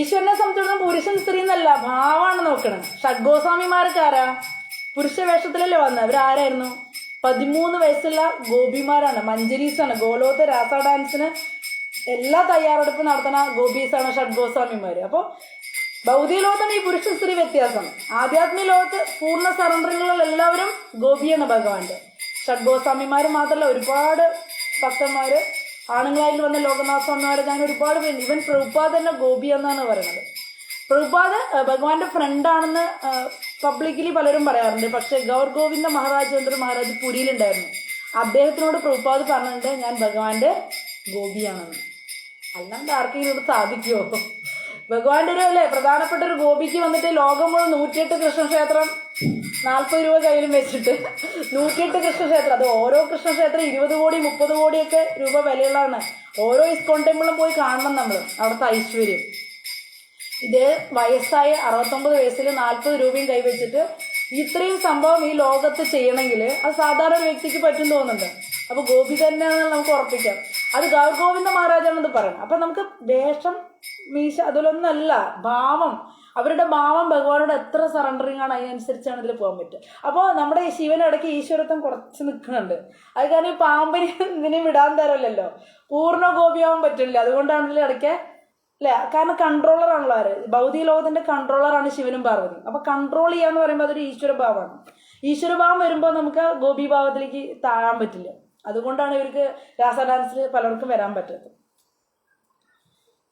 ഈശ്വരനെ സംബന്ധിച്ചിടത്തോളം പുരുഷൻ സ്ത്രീ എന്നല്ല, ഭാവമാണ് നോക്കണം. ഷഡ്ഗോസ്വാമിമാർക്ക് ആരാ, പുരുഷ വേഷത്തിലല്ലേ വന്നത്. അവരാരായിരുന്നു? 13 വയസ്സുള്ള ഗോപിമാരാണ്, മഞ്ജരീസാണ്. ഗോലോക രാസ ഡാൻസിന് എല്ലാ തയ്യാറെടുപ്പും നടത്തുന്ന ഗോപീസാണ് ഷഡ്ഗോസ്വാമിമാര്. അപ്പോൾ ഭൗതിക ലോകത്താണ് ഈ പുരുഷ സ്ത്രീ വ്യത്യാസം. ആധ്യാത്മിക ലോകത്ത് പൂർണ്ണ സറണ്ടറിലുള്ള എല്ലാവരും ഗോപിയാണ് ഭഗവാന്റെ. ഷഡ്ഗോസ്വാമിമാര് മാത്രമല്ല, ഒരുപാട് ഭക്തന്മാര് ആണുങ്ങളായിട്ട് വന്ന ലോകനാഥ സ്വാമിമാരെ ഞാൻ ഒരുപാട് പേര്. ഇവൻ പ്രഭുപാദ് തന്നെ ഗോപി എന്നാണ് പറയുന്നത്. പ്രഭുപാദ് ഭഗവാന്റെ ഫ്രണ്ടാണെന്ന് പബ്ലിക്കലി പലരും പറയാറുണ്ട്. പക്ഷെ ഗൗർ ഗോവിന്ദ മഹാരാജേന്ദ്ര മഹാരാജ് പുരിയിലുണ്ടായിരുന്നു. അദ്ദേഹത്തിനോട് പ്രഭുപാദ് പറഞ്ഞിട്ടുണ്ട് ഞാൻ ഭഗവാന്റെ ഗോപിയാണെന്ന്. അല്ലാണ്ട് ആർക്കെങ്കിലും ഇത് സാധിക്കുമോ? ഭഗവാന്റെ ഒരു പ്രധാനപ്പെട്ട ഒരു ഗോപിക്ക് വന്നിട്ട് ലോകം മുഴുവൻ 108 കൃഷ്ണക്ഷേത്രം 40 രൂപ കയ്യിലും വെച്ചിട്ട് 108 കൃഷ്ണക്ഷേത്രം, അത് ഓരോ കൃഷ്ണക്ഷേത്രം 20 കോടി 30 കോടിയൊക്കെ രൂപ വിലയുള്ളതാണ്. ഓരോ ഇസ്കോൺ ടെമ്പിളും പോയി കാണണം നമ്മൾ, അവിടുത്തെ ഐശ്വര്യം. ഇത് വയസ്സായ 69 വയസ്സിൽ 40 രൂപയും കൈവച്ചിട്ട് ഇത്രയും സംഭവം ഈ ലോകത്ത് ചെയ്യണമെങ്കിൽ അത് സാധാരണ ഒരു വ്യക്തിക്ക് പറ്റും തോന്നുന്നുണ്ട്. അപ്പൊ ഗോപി തന്നെയാണെന്ന് നമുക്ക് ഉറപ്പിക്കാം. അത് ഗൗർ ഗോവിന്ദ മഹാരാജാണെന്ന് പറയണം. അപ്പൊ നമുക്ക് വേഷം മീശ അതിലൊന്നല്ല, ഭാവം, അവരുടെ ഭാവം ഭഗവാനോട് എത്ര സറണ്ടറിങ് ആണ് അതിനനുസരിച്ചാണ് ഇതിൽ പോകാൻ പറ്റുക. അപ്പോൾ നമ്മുടെ ശിവൻ ഇടയ്ക്ക് ഈശ്വരത്വം കുറച്ച് നിൽക്കുന്നുണ്ട്. അത് കാരണം ഈ പാമ്പിനെ ഇതിനെ വിടാൻ തരമല്ലോ, പൂർണ്ണ ഗോപിയാവാൻ പറ്റില്ല. അതുകൊണ്ടാണല്ലോ ഇടയ്ക്ക് അല്ലെ, കാരണം കൺട്രോളർ ആണല്ലോ ആര്, ഭൗതിക ലോകത്തിന്റെ കൺട്രോളറാണ് ശിവനും പാർവതിയും. അപ്പൊ കൺട്രോൾ ചെയ്യാന്ന് പറയുമ്പോൾ അതൊരു ഈശ്വരഭാവമാണ്. ഈശ്വരഭാവം വരുമ്പോൾ നമുക്ക് ഗോപീഭാവത്തിലേക്ക് താഴാൻ പറ്റില്ല. അതുകൊണ്ടാണ് ഇവർക്ക് രാസ ഡാൻസിൽ പലർക്കും വരാൻ പറ്റാത്തത്.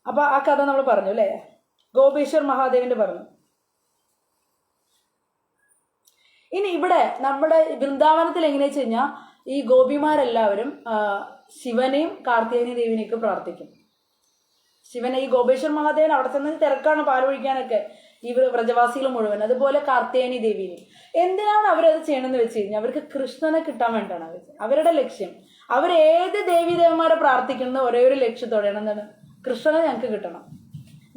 അപ്പൊ ആ കഥ നമ്മൾ പറഞ്ഞു അല്ലേ, ഗോപേശ്വർ മഹാദേവിന്റെ പറഞ്ഞു. ഇനി ഇവിടെ നമ്മുടെ വൃന്ദാവനത്തിൽ എങ്ങനെയാ വെച്ച് കഴിഞ്ഞാൽ ഈ ഗോപിമാരെല്ലാവരും ശിവനെയും കാർത്തികേയ ദേവിനെയൊക്കെ പ്രാർത്ഥിക്കും. ശിവനെ, ഈ ഗോപേശ്വർ മഹാദേവൻ അവിടെ ചെന്ന് തിരക്കാണ് പാലൊഴിക്കാനൊക്കെ ഈ വ്രജവാസികൾ മുഴുവൻ. അതുപോലെ കാർത്തികേയ ദേവിനെ. എന്തിനാണ് അവരത് ചെയ്യണമെന്ന് വെച്ച് കഴിഞ്ഞാൽ അവർക്ക് കൃഷ്ണനെ കിട്ടാൻ വേണ്ടിയാണ് അവരുടെ ലക്ഷ്യം. അവരേത് ദേവീദേവന്മാരെ പ്രാർത്ഥിക്കുന്നത് ഒരേ ഒരു ലക്ഷ്യത്തോടെയാണ്, എന്താണ്, കൃഷ്ണനെ ഞങ്ങൾക്ക് കിട്ടണം.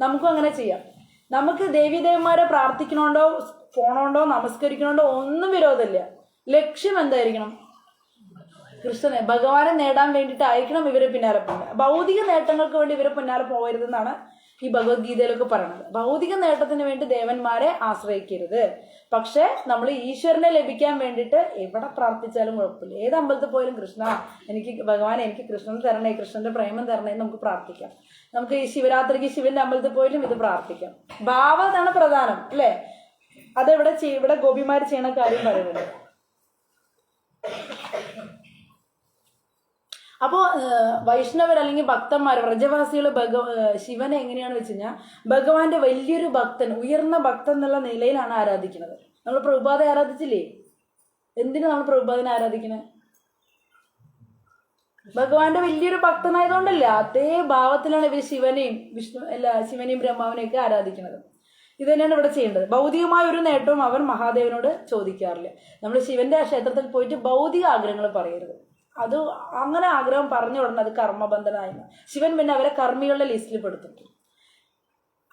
നമുക്കും അങ്ങനെ ചെയ്യാം. നമുക്ക് ദേവീദേവന്മാരെ പ്രാർത്ഥിക്കണോണ്ടോ പോണോണ്ടോ നമസ്കരിക്കണോണ്ടോ ഒന്നും വിരോധമില്ല. ലക്ഷ്യം എന്തായിരിക്കണം? കൃഷ്ണനെ ഭഗവാനെ നേടാൻ വേണ്ടിയിട്ടായിരിക്കണം ഇവരെ പിന്നാലെ പോകുന്നത്. ഭൗതിക നേട്ടങ്ങൾക്ക് വേണ്ടി ഇവരെ പിന്നാലെ പോകരുതെന്നാണ് ഈ ഭഗവത്ഗീതയിലൊക്കെ പറയുന്നത്. ഭൗതിക നേട്ടത്തിന് വേണ്ടി ദേവന്മാരെ ആശ്രയിക്കരുത്. പക്ഷെ നമ്മൾ ഈശ്വരനെ ലഭിക്കാൻ വേണ്ടിയിട്ട് എവിടെ പ്രാർത്ഥിച്ചാലും കുഴപ്പമില്ല. ഏത് അമ്പലത്തിൽ പോയാലും കൃഷ്ണ എനിക്ക് ഭഗവാൻ എനിക്ക് കൃഷ്ണൻ തരണേ, കൃഷ്ണന്റെ പ്രേമം തരണേ എന്ന് നമുക്ക് പ്രാർത്ഥിക്കാം. നമുക്ക് ഈ ശിവരാത്രിക്ക് ശിവന്റെ അമ്പലത്തിൽ പോയാലും ഇത് പ്രാർത്ഥിക്കാം. ഭാവമാണ് പ്രധാനം അല്ലേ? അതെവിടെ ഇവിടെ ഗോപിമാർ ചെയ്യണ കാര്യം പറയുന്നത്. അപ്പോൾ വൈഷ്ണവർ അല്ലെങ്കിൽ ഭക്തന്മാർ വ്രജവാസികൾ ശിവനെ എങ്ങനെയാണ് വെച്ച് കഴിഞ്ഞാൽ ഭഗവാന്റെ വലിയൊരു ഭക്തൻ, ഉയർന്ന ഭക്തൻ എന്നുള്ള നിലയിലാണ് ആരാധിക്കുന്നത്. നമ്മൾ പ്രഭുപാദെ ആരാധിച്ചില്ലേ? എന്തിനു നമ്മൾ പ്രഭുപാദിനെ ആരാധിക്കുന്നത്? ഭഗവാന്റെ വലിയൊരു ഭക്തനായതുകൊണ്ടല്ല. അതേ ഭാവത്തിലാണ് ഇവർ ശിവനെയും ശിവനെയും ബ്രഹ്മാവിനെയും ഒക്കെ ആരാധിക്കുന്നത്. ഇത് തന്നെയാണ് ഇവിടെ ചെയ്യേണ്ടത്. ഭൗതികമായ ഒരു നേട്ടവും അവൻ മഹാദേവനോട് ചോദിക്കാറില്ല. നമ്മൾ ശിവന്റെ ക്ഷേത്രത്തിൽ പോയിട്ട് ഭൗതിക ആഗ്രഹങ്ങൾ പറയരുത്. അത് അങ്ങനെ ആഗ്രഹം പറഞ്ഞ ഉടനെ അത് കർമ്മബന്ധനായിരുന്നു. ശിവൻ പിന്നെ അവരെ കർമ്മികളുടെ ലിസ്റ്റിൽ പെടുത്തും.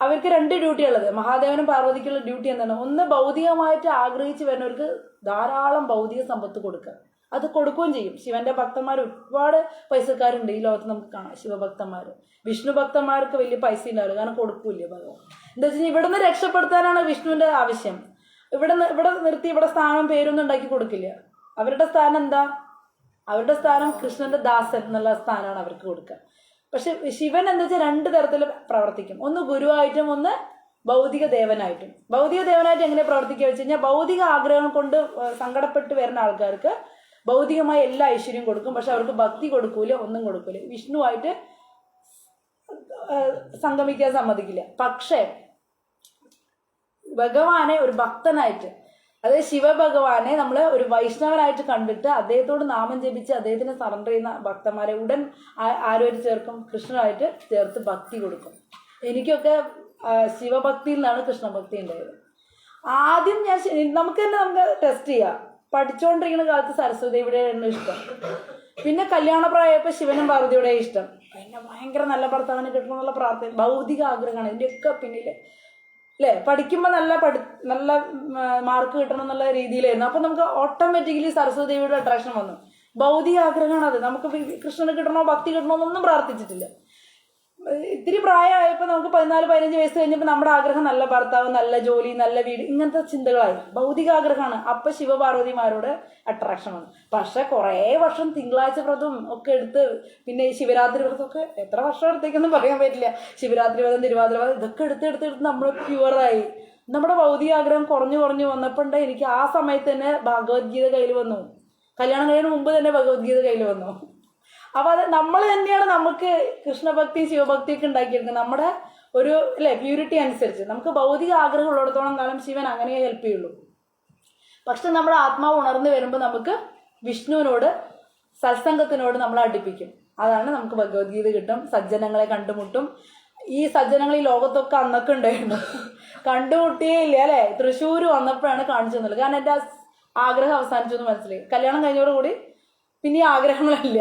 അവർക്ക് 2 ഡ്യൂട്ടിയുള്ളത്. മഹാദേവനും പാർവതിക്കുള്ള ഡ്യൂട്ടി എന്താണ്? ഒന്ന് ഭൗതികമായിട്ട് ആഗ്രഹിച്ച് വരുന്നവർക്ക് ധാരാളം ഭൗതിക സമ്പത്ത് കൊടുക്കുക. അത് കൊടുക്കുകയും ചെയ്യും. ശിവന്റെ ഭക്തന്മാർ ഒരുപാട് പൈസക്കാരുണ്ട് ഈ ലോകത്ത് നമുക്ക് കാണാം. ശിവഭക്തന്മാർ, വിഷ്ണു ഭക്തന്മാർക്ക് വലിയ പൈസ ഉണ്ടാവില്ല, കാരണം കൊടുക്കൂല്ല ഭഗവാൻ. എന്താ വെച്ച് കഴിഞ്ഞാൽ ഇവിടെ നിന്ന് രക്ഷപ്പെടുത്താനാണ് വിഷ്ണുവിന്റെ ആവശ്യം. ഇവിടെ നിർത്തി ഇവിടെ സ്ഥാനം പേരൊന്നും ഉണ്ടാക്കി കൊടുക്കില്ല. അവരുടെ സ്ഥാനം എന്താ? അവരുടെ സ്ഥാനം കൃഷ്ണന്റെ ദാസൻ എന്നുള്ള സ്ഥാനമാണ് അവർക്ക് കൊടുക്കുക. പക്ഷെ ശിവൻ എന്താ വെച്ചാൽ 2 തരത്തിൽ പ്രവർത്തിക്കും. ഒന്ന് ഗുരുവായിട്ടും ഒന്ന് ഭൗതിക ദേവനായിട്ടും. ഭൗതിക ദേവനായിട്ട് എങ്ങനെ പ്രവർത്തിക്കുക വെച്ച് കഴിഞ്ഞാൽ ഭൗതിക ആഗ്രഹം കൊണ്ട് സങ്കടപ്പെട്ട് വരുന്ന ആൾക്കാർക്ക് ഭൗതികമായ എല്ലാ ഐശ്വര്യം കൊടുക്കും. പക്ഷെ അവർക്ക് ഭക്തി കൊടുക്കൂല, ഒന്നും കൊടുക്കൂല. വിഷ്ണുവായിട്ട് സംഗമിക്കാൻ സമ്മതിക്കില്ല. പക്ഷേ ഭഗവാനെ ഒരു ഭക്തനായിട്ട്, അതായത് ശിവഭഗവാനെ നമ്മൾ ഒരു വൈഷ്ണവനായിട്ട് കണ്ടിട്ട് അദ്ദേഹത്തോട് നാമം ജപിച്ച് അദ്ദേഹത്തിന് സറണ്ടർ ചെയ്യുന്ന ഭക്തന്മാരെ ഉടൻ ആരോര് ചേർക്കും? കൃഷ്ണനായിട്ട് ചേർത്ത് ഭക്തി കൊടുക്കും. എനിക്കൊക്കെ ശിവഭക്തിയിൽ നിന്നാണ് കൃഷ്ണഭക്തി ഉണ്ടായത്. ആദ്യം നമുക്ക് ടെസ്റ്റ് ചെയ്യാം. പഠിച്ചുകൊണ്ടിരിക്കുന്ന കാലത്ത് സരസ്വതിയുടെ ഇഷ്ടം, പിന്നെ കല്യാണപ്രായപ്പോൾ ശിവനും പാർവതിയുടെ ഇഷ്ടം, പിന്നെ ഭയങ്കര നല്ല ഭർത്താവിനെ കിട്ടണം എന്നുള്ള പ്രാർത്ഥന, ഭൗതിക ആഗ്രഹമാണ് ഇതിൻ്റെയൊക്കെ പിന്നിൽ അല്ലേ? പഠിക്കുമ്പോൾ നല്ല മാർക്ക് കിട്ടണം എന്നുള്ള രീതിയിലായിരുന്നു. അപ്പം നമുക്ക് ഓട്ടോമാറ്റിക്കലി സരസ്വതി ദേവിയുടെ അട്രാക്ഷൻ വന്നു. ഭൗതിക ആഗ്രഹമാണ് അത്. നമുക്ക് കൃഷ്ണന് കിട്ടണോ ഭക്തി കിട്ടണോ എന്നൊന്നും പ്രാർത്ഥിച്ചിട്ടില്ല. ഇത്തിരി പ്രായമായപ്പോൾ നമുക്ക് 14-15 വയസ്സ് കഴിഞ്ഞപ്പോൾ നമ്മുടെ ആഗ്രഹം നല്ല ഭർത്താവ്, നല്ല ജോലി, നല്ല വീട്, ഇങ്ങനത്തെ ചിന്തകളായി. ഭൗതിക ആഗ്രഹമാണ്. അപ്പം ശിവപാർവതിമാരോട് അട്രാക്ഷൻ വന്നു. പക്ഷെ കുറേ വർഷം തിങ്കളാഴ്ച വ്രതം ഒക്കെ എടുത്ത്, പിന്നെ ഈ ശിവരാത്രി വ്രതമൊക്കെ എത്ര വർഷം എടുത്തേക്കൊന്നും പറയാൻ പറ്റില്ല. ശിവരാത്രി വ്രതം, തിരുവാതിര വ്രതം ഇതൊക്കെ എടുത്ത് നമ്മൾ പ്യുവറായി. നമ്മുടെ ഭൗതിക ആഗ്രഹം കുറഞ്ഞു വന്നപ്പോൾ എനിക്ക് ആ സമയത്ത് തന്നെ ഭഗവത്ഗീത കയ്യിൽ വന്നു. കല്യാണം കഴിയുന്ന മുമ്പ് തന്നെ ഭഗവത്ഗീത കയ്യിൽ വന്നു. അപ്പോൾ അത് നമ്മൾ തന്നെയാണ് നമുക്ക് കൃഷ്ണഭക്തി ശിവഭക്തിയൊക്കെ ഉണ്ടാക്കിയെടുക്കുന്നത്. നമ്മുടെ ഒരു പ്യൂരിറ്റി അനുസരിച്ച് നമുക്ക് ഭൗതിക ആഗ്രഹം ഉള്ളിടത്തോളം കാലം ശിവൻ അങ്ങനെ ഹെൽപ്പ് ചെയ്യുള്ളൂ. പക്ഷെ നമ്മുടെ ആത്മാവ് ഉണർന്നു വരുമ്പോൾ നമുക്ക് വിഷ്ണുവിനോട്, സത്സംഗത്തിനോട് നമ്മളെ അടുപ്പിക്കും. അതാണ് നമുക്ക് ഭഗവത്ഗീത കിട്ടും. സജ്ജനങ്ങളെ കണ്ടുമുട്ടും. ഈ സജ്ജനങ്ങൾ ഈ ലോകത്തൊക്കെ അന്നൊക്കെ ഉണ്ടായിരുന്നു, കണ്ടുമുട്ടിയേ ഇല്ല അല്ലേ? തൃശ്ശൂർ വന്നപ്പോഴാണ് കാണിച്ചു തന്നുള്ളത്. കാരണം എൻ്റെ ആഗ്രഹം അവസാനിച്ചു എന്ന് മനസ്സിലായി. കല്യാണം കഴിഞ്ഞതോടുകൂടി പിന്നെ ആഗ്രഹങ്ങളില്ല.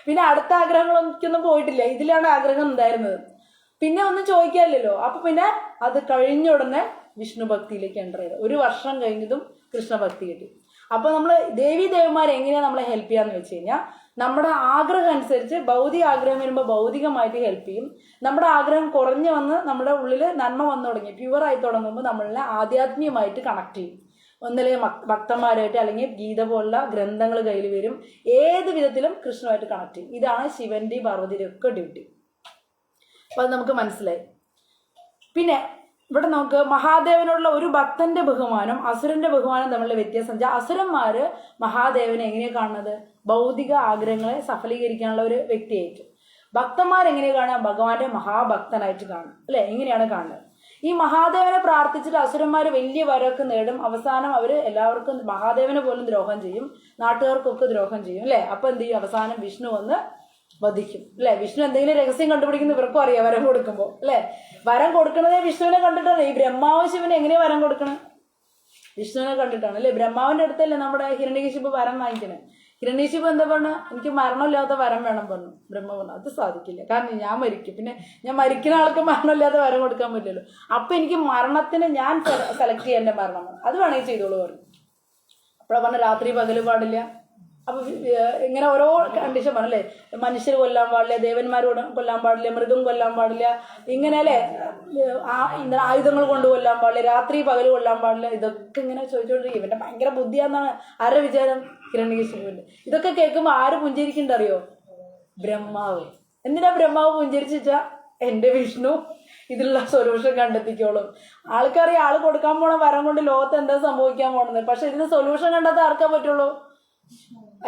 പിന്നെ അടുത്ത ആഗ്രഹങ്ങളൊന്നും പോയിട്ടില്ല. ഇതിലാണ് ആഗ്രഹം ഉണ്ടായിരുന്നത്. പിന്നെ ഒന്നും ചോദിക്കാനില്ലല്ലോ. അപ്പൊ പിന്നെ അത് കഴിഞ്ഞ ഉടനെ വിഷ്ണു ഭക്തിയിലേക്ക് എൻ്റർ ചെയ്ത് 1 വർഷം കഴിഞ്ഞതും കൃഷ്ണഭക്തി കിട്ടി. അപ്പൊ നമ്മൾ ദേവീദേവന്മാർ എങ്ങനെയാണ് നമ്മളെ ഹെൽപ്പ് ചെയ്യാന്ന് വെച്ച് കഴിഞ്ഞാൽ, നമ്മുടെ ആഗ്രഹം അനുസരിച്ച് ഭൗതിക ആഗ്രഹം വരുമ്പോൾ ഭൗതികമായിട്ട് ഹെൽപ്പ് ചെയ്യും. നമ്മുടെ ആഗ്രഹം കുറഞ്ഞു വന്ന് നമ്മുടെ ഉള്ളിൽ നന്മ വന്നു തുടങ്ങി പ്യുവറായി തുടങ്ങുമ്പോൾ നമ്മളെ ആധ്യാത്മികമായിട്ട് കണക്ട് ചെയ്യും. ഒന്നില്ലെങ്കിൽ ഭക്തന്മാരായിട്ട്, അല്ലെങ്കിൽ ഗീത പോലുള്ള ഗ്രന്ഥങ്ങൾ കയ്യിൽ വരും. ഏത് വിധത്തിലും കൃഷ്ണുമായിട്ട് കണക്ട് ചെയ്യും. ഇതാണ് ശിവന്റെയും പാർവതിയുടെയും ഒക്കെ ഡ്യൂട്ടി. അപ്പൊ അത് നമുക്ക് മനസ്സിലായി. പിന്നെ ഇവിടെ നമുക്ക് മഹാദേവനോടുള്ള ഒരു ഭക്തന്റെ ബഹുമാനം അസുരന്റെ ബഹുമാനം തമ്മിലുള്ള വ്യത്യാസം. അസുരന്മാര് മഹാദേവനെ എങ്ങനെയാണ് കാണുന്നത്? ഭൗതിക ആഗ്രഹങ്ങളെ സഫലീകരിക്കാനുള്ള ഒരു വ്യക്തിയായിട്ട്. ഭക്തന്മാരെങ്ങനെയാണ് കാണുക? ഭഗവാന്റെ മഹാഭക്തനായിട്ട് കാണും അല്ലെ? എങ്ങനെയാണ് കാണുന്നത്? ഈ മഹാദേവനെ പ്രാർത്ഥിച്ചിട്ട് അസുരന്മാർ വലിയ വരമൊക്കെ നേടും. അവസാനം അവര് എല്ലാവർക്കും മഹാദേവനെ പോലും ദ്രോഹം ചെയ്യും, നാട്ടുകാർക്കൊക്കെ ദ്രോഹം ചെയ്യും അല്ലെ? അപ്പൊ എന്ത് ചെയ്യും? അവസാനം വിഷ്ണു വന്ന് വധിക്കും അല്ലെ? വിഷ്ണു എന്തെങ്കിലും രഹസ്യം കണ്ടുപിടിക്കുന്ന ഇവർക്കും അറിയാം വരം കൊടുക്കുമ്പോൾ അല്ലെ? വരം കൊടുക്കണതേ വിഷ്ണുവിനെ കണ്ടിട്ടാണ്. ഈ ബ്രഹ്മാവ് ശിവന് എങ്ങനെയാ വരം കൊടുക്കണം? വിഷ്ണുവിനെ കണ്ടിട്ടാണ് അല്ലെ? ബ്രഹ്മാവിന്റെ അടുത്തല്ലേ നമ്മുടെ ഹിരണ്യകശിപു വരം വാങ്ങിക്കണേ. ഹിരണ്യകശിപു എന്താ പറഞ്ഞു, എനിക്ക് മരണമില്ലാത്ത വരം വേണം പറഞ്ഞു. ബ്രഹ്മ പറഞ്ഞു അത് സാധിക്കില്ല, കാരണം ഞാൻ മരിക്കും, പിന്നെ ഞാൻ മരിക്കുന്ന ആൾക്ക് മരണമില്ലാത്ത വരം കൊടുക്കാൻ പറ്റില്ലല്ലോ. അപ്പൊ എനിക്ക് മരണത്തിന് ഞാൻ സെലക്ട് ചെയ്യാൻ എൻ്റെ മരണം അത് വേണമെങ്കിൽ ചെയ്തോളൂ പറഞ്ഞു. അപ്പോഴാ പറഞ്ഞ രാത്രി പകല് പാടില്ല. അപ്പൊ ഇങ്ങനെ ഓരോ കണ്ടീഷൻ പറഞ്ഞല്ലേ, മനുഷ്യർ കൊല്ലാൻ പാടില്ല, ദേവന്മാർ കൊല്ലാൻ പാടില്ല, മൃഗം കൊല്ലാൻ പാടില്ല, ഇങ്ങനെ അല്ലേ ആയുധങ്ങൾ കൊണ്ട് കൊല്ലാൻ പാടില്ല, രാത്രി പകല് കൊല്ലാൻ പാടില്ല. ഇതൊക്കെ ഇങ്ങനെ ചോദിച്ചോണ്ടിരിക്കും. ഇവന്റെ ഭയങ്കര ബുദ്ധിയാന്നാണ് ആരുടെ വിചാരം, ഹിരണ്യകശിപുവിന്റെ. ഇതൊക്കെ കേൾക്കുമ്പോൾ ആര് പുഞ്ചിരിക്കണ്ടറിയോ, ബ്രഹ്മാവ്. എന്തിനാ ബ്രഹ്മാവ് പുഞ്ചിരിച്ചാ, എന്റെ വിഷ്ണു ഇതിലുള്ള സൊല്യൂഷൻ കണ്ടെത്തിക്കോളും. ആൾക്കറിയാം ആള് കൊടുക്കാൻ പോണ വരം കൊണ്ട് ലോകത്ത് എന്താ സംഭവിക്കാൻ പോണത്, പക്ഷെ ഇതിന് സൊല്യൂഷൻ കണ്ടെത്താൻ ആർക്കാ പറ്റുള്ളൂ,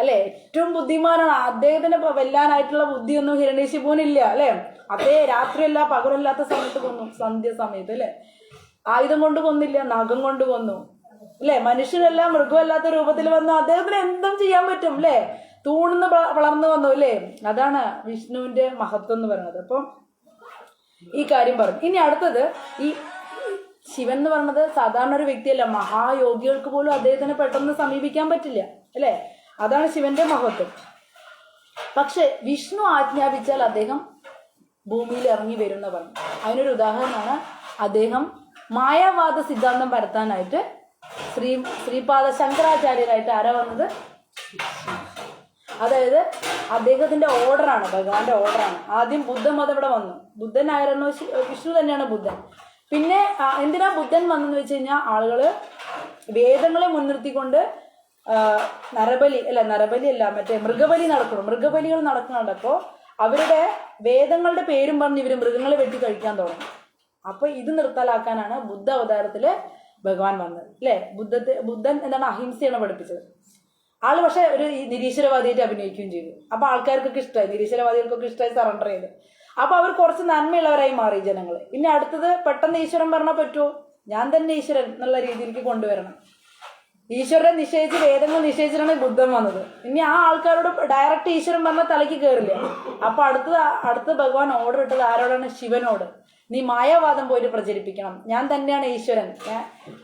അല്ലെ? ഏറ്റവും ബുദ്ധിമാനാണ്. അദ്ദേഹത്തിന് വെല്ലാനായിട്ടുള്ള ബുദ്ധിയൊന്നും ഹിരണ്യകശിപുവിനില്ല, അല്ലെ? അതേ രാത്രിയല്ല പകലല്ലാത്ത സമയത്ത് കൊന്നു, സന്ധ്യ സമയത്ത്, അല്ലെ? ആയുധം കൊണ്ട് കൊന്നില്ല, നഖം കൊണ്ട് കൊന്നു, അല്ലെ? മനുഷ്യരല്ല മൃഗമല്ലാത്ത രൂപത്തിൽ വന്നു. അദ്ദേഹത്തിന് എന്തും ചെയ്യാൻ പറ്റും, അല്ലെ? തൂണിന്ന് വളർന്നു വന്നു, അല്ലെ? അതാണ് വിഷ്ണുവിന്റെ മഹത്വം എന്ന് പറയുന്നത്. അപ്പം ഈ കാര്യം പറഞ്ഞു. ഇനി അടുത്തത്, ഈ ശിവൻ എന്ന് പറയുന്നത് സാധാരണ ഒരു വ്യക്തിയല്ല, മഹായോഗികൾക്ക് പോലും അദ്ദേഹത്തിനെ പെട്ടെന്ന് സമീപിക്കാൻ പറ്റില്ല, അല്ലെ? അതാണ് ശിവന്റെ മഹത്വം. പക്ഷെ വിഷ്ണു ആജ്ഞാപിച്ചാൽ അദ്ദേഹം ഭൂമിയിൽ ഇറങ്ങി വരും എന്ന് പറഞ്ഞു. അതിനൊരു ഉദാഹരണമാണ്, അദ്ദേഹം മായാവാദ സിദ്ധാന്തം പരത്താനായിട്ട് ശ്രീപാദ ശങ്കരാചാര്യരായിട്ട് ആരാ വന്നത്, അതായത് അദ്ദേഹത്തിന്റെ ഓർഡറാണ്, ഭഗവാന്റെ ഓർഡറാണ്. ആദ്യം ബുദ്ധമതം ഇവിടെ വന്നു. ബുദ്ധനായിരുന്നു, വിഷ്ണു തന്നെയാണ് ബുദ്ധൻ. പിന്നെ എന്തിനാ ബുദ്ധൻ വന്നെന്ന് വെച്ച് കഴിഞ്ഞാൽ, ആളുകള് വേദങ്ങളെ മുൻനിർത്തിക്കൊണ്ട് നരബലി അല്ല മറ്റേ മൃഗബലി നടക്കണം, മൃഗബലികൾ നടക്കുന്നുണ്ടപ്പോൾ അവരുടെ വേദങ്ങളുടെ പേരും പറഞ്ഞ് ഇവര് മൃഗങ്ങളെ വെട്ടി കഴിക്കാൻ തുടങ്ങി. അപ്പൊ ഇത് നിർത്തലാക്കാനാണ് ബുദ്ധ അവതാരത്തില് ഭഗവാൻ വന്നത്, അല്ലെ? ബുദ്ധൻ എന്താണ്, അഹിംസയാണ് പഠിപ്പിച്ചത്. ആള് പക്ഷെ ഒരു നിരീശ്വരവാദിയായിട്ട് അഭിനയിക്കുകയും ചെയ്തു. അപ്പൊ ആൾക്കാർക്കൊക്കെ ഇഷ്ടമായി, നിരീശ്വരവാദികൾക്കൊക്കെ ഇഷ്ടമായി, സറണ്ടർ ചെയ്തു. അപ്പൊ അവർ കുറച്ച് നന്മയുള്ളവരായി മാറി ജനങ്ങള്. ഇനി അടുത്തത് പെട്ടെന്ന് ഈശ്വരൻ പറഞ്ഞാൽ പറ്റുമോ, ഞാൻ തന്നെ ഈശ്വരൻ എന്നുള്ള രീതിയിലേക്ക് കൊണ്ടുവരണം. ഈശ്വരനെ നിശ്ചയിച്ച് വേദങ്ങൾ നിശ്ചയിച്ചിട്ടാണ് ബുദ്ധൻ വന്നത്. ഇനി ആ ആൾക്കാരോട് ഡയറക്റ്റ് ഈശ്വരൻ പറഞ്ഞാൽ തലയ്ക്ക് കയറില്ല. അപ്പൊ അടുത്ത ഭഗവാൻ ഓർഡർ ഇട്ടത് ആരോടാണ്, ശിവനോട്. നീ മായാവാദം പോയിട്ട് പ്രചരിപ്പിക്കണം, ഞാൻ തന്നെയാണ് ഈശ്വരൻ.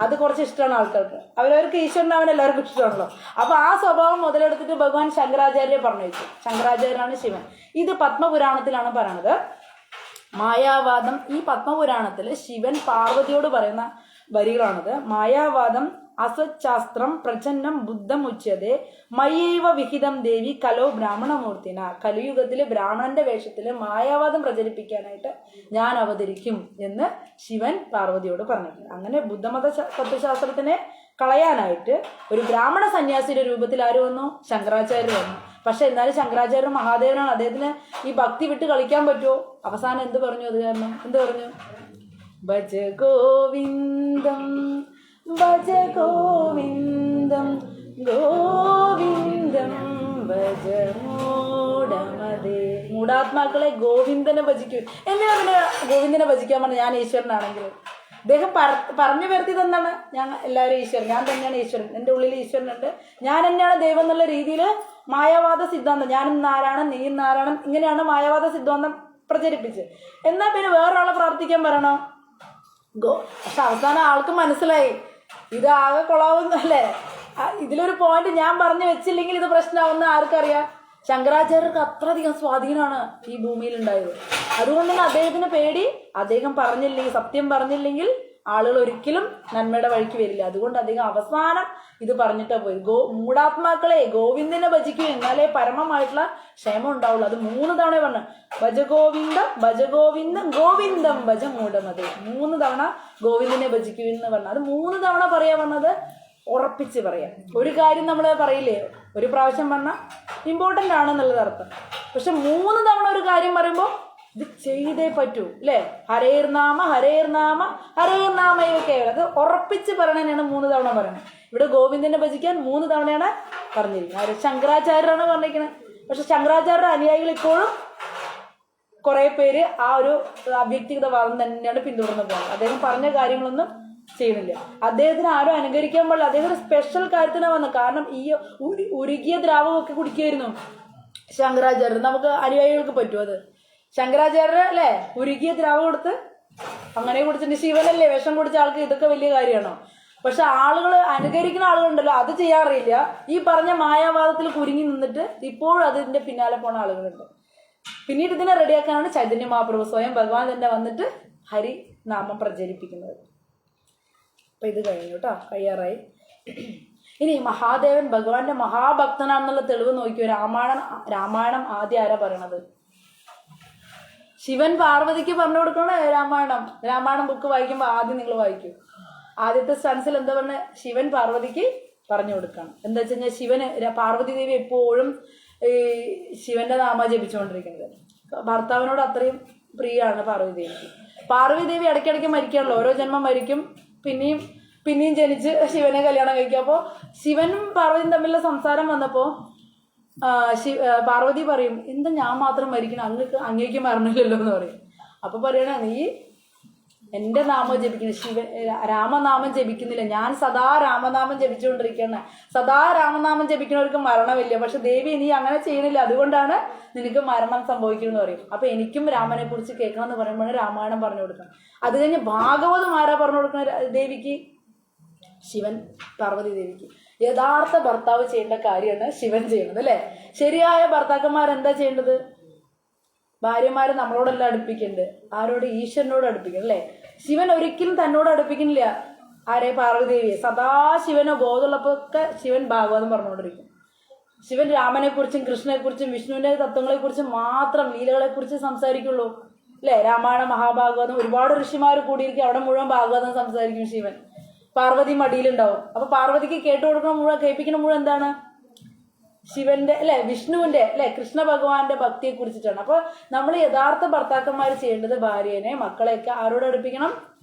അത് കുറച്ച് ഇഷ്ടമാണ് ആൾക്കാർക്ക്, അവരവർക്ക് ഈശ്വരനാവൻ എല്ലാവർക്കും ഇഷ്ടമാണല്ലോ. അപ്പൊ ആ സ്വഭാവം മുതലെടുത്തിട്ട് ഭഗവാൻ ശങ്കരാചാര്യരെ പറഞ്ഞു വെച്ചു. ശങ്കരാചാര്യനാണ് ശിവൻ. ഇത് പത്മപുരാണത്തിലാണ് പറയണത്, മായാവാദം. ഈ പത്മപുരാണത്തില് ശിവൻ പാർവതിയോട് പറയുന്ന വരികളാണത്. മായാവാദം അസച്ചാസ്ത്രം പ്രചന്നം ബുദ്ധം ഉച്യതേ മയ്യൈവ വിഹിതം ദേവി കലോ ബ്രാഹ്മണമൂർത്തിന. കലിയുഗത്തില് ബ്രാഹ്മണന്റെ വേഷത്തില് മായാവാദം പ്രചരിപ്പിക്കാനായിട്ട് ഞാൻ അവതരിക്കും എന്ന് ശിവൻ പാർവതിയോട് പറഞ്ഞിട്ടുണ്ട്. അങ്ങനെ ബുദ്ധമത തത്വശാസ്ത്രത്തിനെ കളയാനായിട്ട് ഒരു ബ്രാഹ്മണ സന്യാസിയുടെ രൂപത്തിൽ ആര് വന്നു, ശങ്കരാചാര്യർ വന്നു. പക്ഷെ എന്നാലും ശങ്കരാചാര്യർ മഹാദേവനാണ്, അദ്ദേഹത്തിന് ഈ ഭക്തി വിട്ട് കളിക്കാൻ പറ്റുമോ? അവസാനം എന്ത് പറഞ്ഞു, അത് കാരണം എന്ത് പറഞ്ഞു, ഭജ ഗോവിന്ദം ഭജ ഗോവിന്ദം ഗോവിന്ദം ഭജ മൂഢമതേ. മൂഢാത്മാക്കളെ ഗോവിന്ദനെ ഭജിക്കൂ. എന്തിനാ പിന്നെ ഗോവിന്ദനെ ഭജിക്കാൻ പറഞ്ഞ, ഞാൻ ഈശ്വരനാണെങ്കിൽ? അദ്ദേഹം പറഞ്ഞു വരുത്തിയത് എന്താണ്, ഞാൻ എല്ലാവരും ഈശ്വരൻ, ഞാൻ തന്നെയാണ് ഈശ്വരൻ, എൻ്റെ ഉള്ളിൽ ഈശ്വരനുണ്ട്, ഞാൻ തന്നെയാണ് ദൈവം എന്നുള്ള രീതിയിൽ മായാവാദ സിദ്ധാന്തം, ഞാനും നാരായണൻ നീയും നാരായണൻ, ഇങ്ങനെയാണ് മായാവാദ സിദ്ധാന്തം പ്രചരിപ്പിച്ച്. എന്നാൽ പിന്നെ വേറൊരാളെ പ്രാർത്ഥിക്കാൻ പറയണോ? പക്ഷെ അവസാനം ആൾക്ക് മനസ്സിലായി ഇത് ആകെ കൊളാവുന്നല്ലേ. ഇതിലൊരു പോയിന്റ് ഞാൻ പറഞ്ഞു വെച്ചില്ലെങ്കിൽ ഇത് പ്രശ്നമാവുന്ന ആർക്കറിയാം? ശങ്കരാചാര്യർക്ക് അത്രയധികം സ്വാധീനമാണ് ഈ ഭൂമിയിൽ ഉണ്ടായത്. അതുകൊണ്ട് തന്നെ അദ്ദേഹത്തിന് പേടി, അദ്ദേഹം പറഞ്ഞില്ലെങ്കിൽ, സത്യം പറഞ്ഞില്ലെങ്കിൽ ആളുകൾ ഒരിക്കലും നന്മയുടെ വഴിക്ക് വരില്ല. അതുകൊണ്ട് അദ്ദേഹം അവസാനം ഇത് പറഞ്ഞിട്ടാ പോയി, മൂഢാത്മാക്കളെ ഗോവിന്ദനെ ഭജിക്കൂ, എന്നാലേ പരമമായിട്ടുള്ള ക്ഷേമം ഉണ്ടാവുള്ളൂ. അത് 3 തവണ പറഞ്ഞു, ഭജ ഗോവിന്ദം ഭജ ഗോവിന്ദം ഗോവിന്ദം ഭജ മൂഢമതേ. 3 തവണ ഗോവിന്ദനെ ഭജിക്കൂ എന്ന് പറഞ്ഞു. അത് 3 തവണ പറയാ പറഞ്ഞത് ഉറപ്പിച്ച് പറയാം. ഒരു കാര്യം നമ്മൾ പറയില്ലേ, ഒരു പ്രാവശ്യം പറഞ്ഞാൽ ഇമ്പോർട്ടൻ്റ് ആണെന്നുള്ളത് അർത്ഥം. പക്ഷെ 3 തവണ ഒരു കാര്യം പറയുമ്പോൾ ഇത് ചെയ്തേ പറ്റൂ, അല്ലേ? ഹരേർനാമ ഹരേർനാമ ഹരേർനാമയോ കേവലം. അത് ഉറപ്പിച്ച് പറയണതാണ് 3 തവണ പറയണത്. ഇവിടെ ഗോവിന്ദനെ ഭജിക്കാൻ 3 തവണയാണ് പറഞ്ഞിരിക്കുന്നത്. ശങ്കരാചാര്യരാണ് പറഞ്ഞിരിക്കുന്നത്. പക്ഷെ ശങ്കരാചാര്യരുടെ അനുയായികൾ ഇപ്പോഴും കുറെ പേര് ആ ഒരു അവ്യക്തിഗത വാദം തന്നെയാണ് പിന്തുടർന്ന് പോകുന്നത്. അദ്ദേഹം പറഞ്ഞ കാര്യങ്ങളൊന്നും ചെയ്യുന്നില്ല. അദ്ദേഹത്തിന് ആരും അനുകരിക്കാൻ പാടില്ല. അദ്ദേഹം ഒരു സ്പെഷ്യൽ കാര്യത്തിനാണ് വന്നത്. കാരണം ഈ ഉരുകിയ ദ്രാവകമൊക്കെ കുടിക്കുമായിരുന്നു ശങ്കരാചാര്യർ. നമുക്ക് അനുയായികൾക്ക് പറ്റും അത്. ശങ്കരാചാര്യർ അല്ലേ ഉരുകിയ ദ്രാവകം കൊടുത്ത് അങ്ങനെ കുടിച്ചിട്ട്, ശിവനല്ലേ വിഷം കുടിച്ച ആൾക്ക് ഇതൊക്കെ വലിയ കാര്യമാണോ? പക്ഷെ ആളുകൾ അനുകരിക്കുന്ന ആളുകളുണ്ടല്ലോ അത് ചെയ്യാറില്ല. ഈ പറഞ്ഞ മായാവാദത്തിൽ കുരുങ്ങി നിന്നിട്ട് ഇപ്പോഴും അതിന്റെ പിന്നാലെ പോണ ആളുകളുണ്ട്. പിന്നീട് ഇതിനെ റെഡിയാക്കാനാണ് ചൈതന്യ മഹാപ്രഭു സ്വയം ഭഗവാൻ തന്നെ വന്നിട്ട് ഹരി നാമം പ്രചരിപ്പിക്കുന്നത്. അപ്പൊ ഇത് കഴിഞ്ഞു കേട്ടോ, കഴിയാറായി. ഇനി മഹാദേവൻ ഭഗവാന്റെ മഹാഭക്തനാണെന്നുള്ള തെളിവ് നോക്കിയോ. രാമായണം ആദ്യം ആരാ പറയണത്? ശിവൻ പാർവതിക്ക് പറഞ്ഞു കൊടുക്കണ രാമായണം ബുക്ക് വായിക്കുമ്പോൾ ആദ്യം നിങ്ങൾ വായിക്കൂ. ആദ്യത്തെ സ്റ്റൻസിൽ എന്താ പറഞ്ഞ, ശിവൻ പാർവതിക്ക് പറഞ്ഞു കൊടുക്കണം. എന്താ വെച്ച് കഴിഞ്ഞാൽ ശിവന് പാർവതി ദേവി എപ്പോഴും ഈ ശിവന്റെ നാമ ജപിച്ചുകൊണ്ടിരിക്കുന്നത്. ഭർത്താവിനോട് അത്രയും പ്രിയമാണ് പാർവതി ദേവിക്ക്. പാർവതി ദേവി ഇടയ്ക്കിടയ്ക്ക് മരിക്കാണല്ലോ, ഓരോ ജന്മം മരിക്കും, പിന്നെയും ജനിച്ച് ശിവനെ കല്യാണം കഴിക്കും. അപ്പോൾ ശിവനും പാർവതിയും തമ്മിലുള്ള സംസാരം വന്നപ്പോൾ പാർവതി പറയും, എന്താ ഞാൻ മാത്രം മരിക്കണം, അങ്ങേക്ക് മരണമില്ലല്ലോ എന്ന് പറയും. അപ്പൊ പറയണ, നീ എന്റെ നാമം ജപിക്കണം, രാമനാമം ജപിക്കുന്നില്ല, ഞാൻ സദാ രാമനാമം ജപിച്ചുകൊണ്ടിരിക്കണ. സദാ രാമനാമം ജപിക്കുന്നവർക്ക് മരണമില്ല, പക്ഷെ ദേവി നീ അങ്ങനെ ചെയ്യണില്ല, അതുകൊണ്ടാണ് നിനക്ക് മരണം സംഭവിക്കുമെന്ന് പറയും. അപ്പൊ എനിക്കും രാമനെ കുറിച്ച് കേൾക്കണം എന്ന് പറയുമ്പോഴാണ് രാമായണം പറഞ്ഞു കൊടുക്കണം. അത് കഴിഞ്ഞ് ഭാഗവതം ആരാ പറഞ്ഞു കൊടുക്കുന്ന ദേവിക്ക്? ശിവൻ പാർവതി ദേവിക്ക്. യഥാർത്ഥ ഭർത്താവ് ചെയ്യേണ്ട കാര്യമാണ് ശിവൻ ചെയ്യുന്നത് അല്ലെ. ശരിയായ ഭർത്താക്കന്മാർ എന്താ ചെയ്യേണ്ടത്? ഭാര്യമാര് നമ്മളോടല്ല അടുപ്പിക്കേണ്ടത്, ആരോട്? ഈശ്വരനോട് അടുപ്പിക്കണം അല്ലെ. ശിവൻ ഒരിക്കലും തന്നോട് അടുപ്പിക്കുന്നില്ല. ആരെ? പാർവതി ദേവിയെ. സദാ ശിവനോ ബോധമുള്ളപ്പോഴൊക്കെ ശിവൻ ഭാഗവതം പറഞ്ഞുകൊണ്ടിരിക്കും. ശിവൻ രാമനെ കുറിച്ചും കൃഷ്ണനെ കുറിച്ചും വിഷ്ണുവിന്റെ തത്വങ്ങളെ കുറിച്ചും മാത്രം, ലീലകളെ കുറിച്ച് സംസാരിക്കുള്ളൂ അല്ലെ. രാമായണ മഹാഭാഗവതം ഒരുപാട് ഋഷിമാർ കൂടിയിരിക്കും, അവിടെ മുഴുവൻ ഭാഗവതം സംസാരിക്കും ശിവൻ. പാർവതി മടിയിലുണ്ടാവും. അപ്പൊ പാർവതിക്ക് കേട്ടുകൊടുക്കണ മുഴുവൻ, കേൾപ്പിക്കണ മുഴുവൻ എന്താണ്? ശിവന്റെ അല്ലെ, വിഷ്ണുവിന്റെ അല്ലെ, കൃഷ്ണ ഭഗവാന്റെ ഭക്തിയെ കുറിച്ചിട്ടാണ്. അപ്പൊ നമ്മൾ യഥാർത്ഥ ഭർത്താക്കന്മാർ ചെയ്യേണ്ടത് ഭാര്യനെ മക്കളെയൊക്കെ ആരോട് അടുപ്പിക്കണം?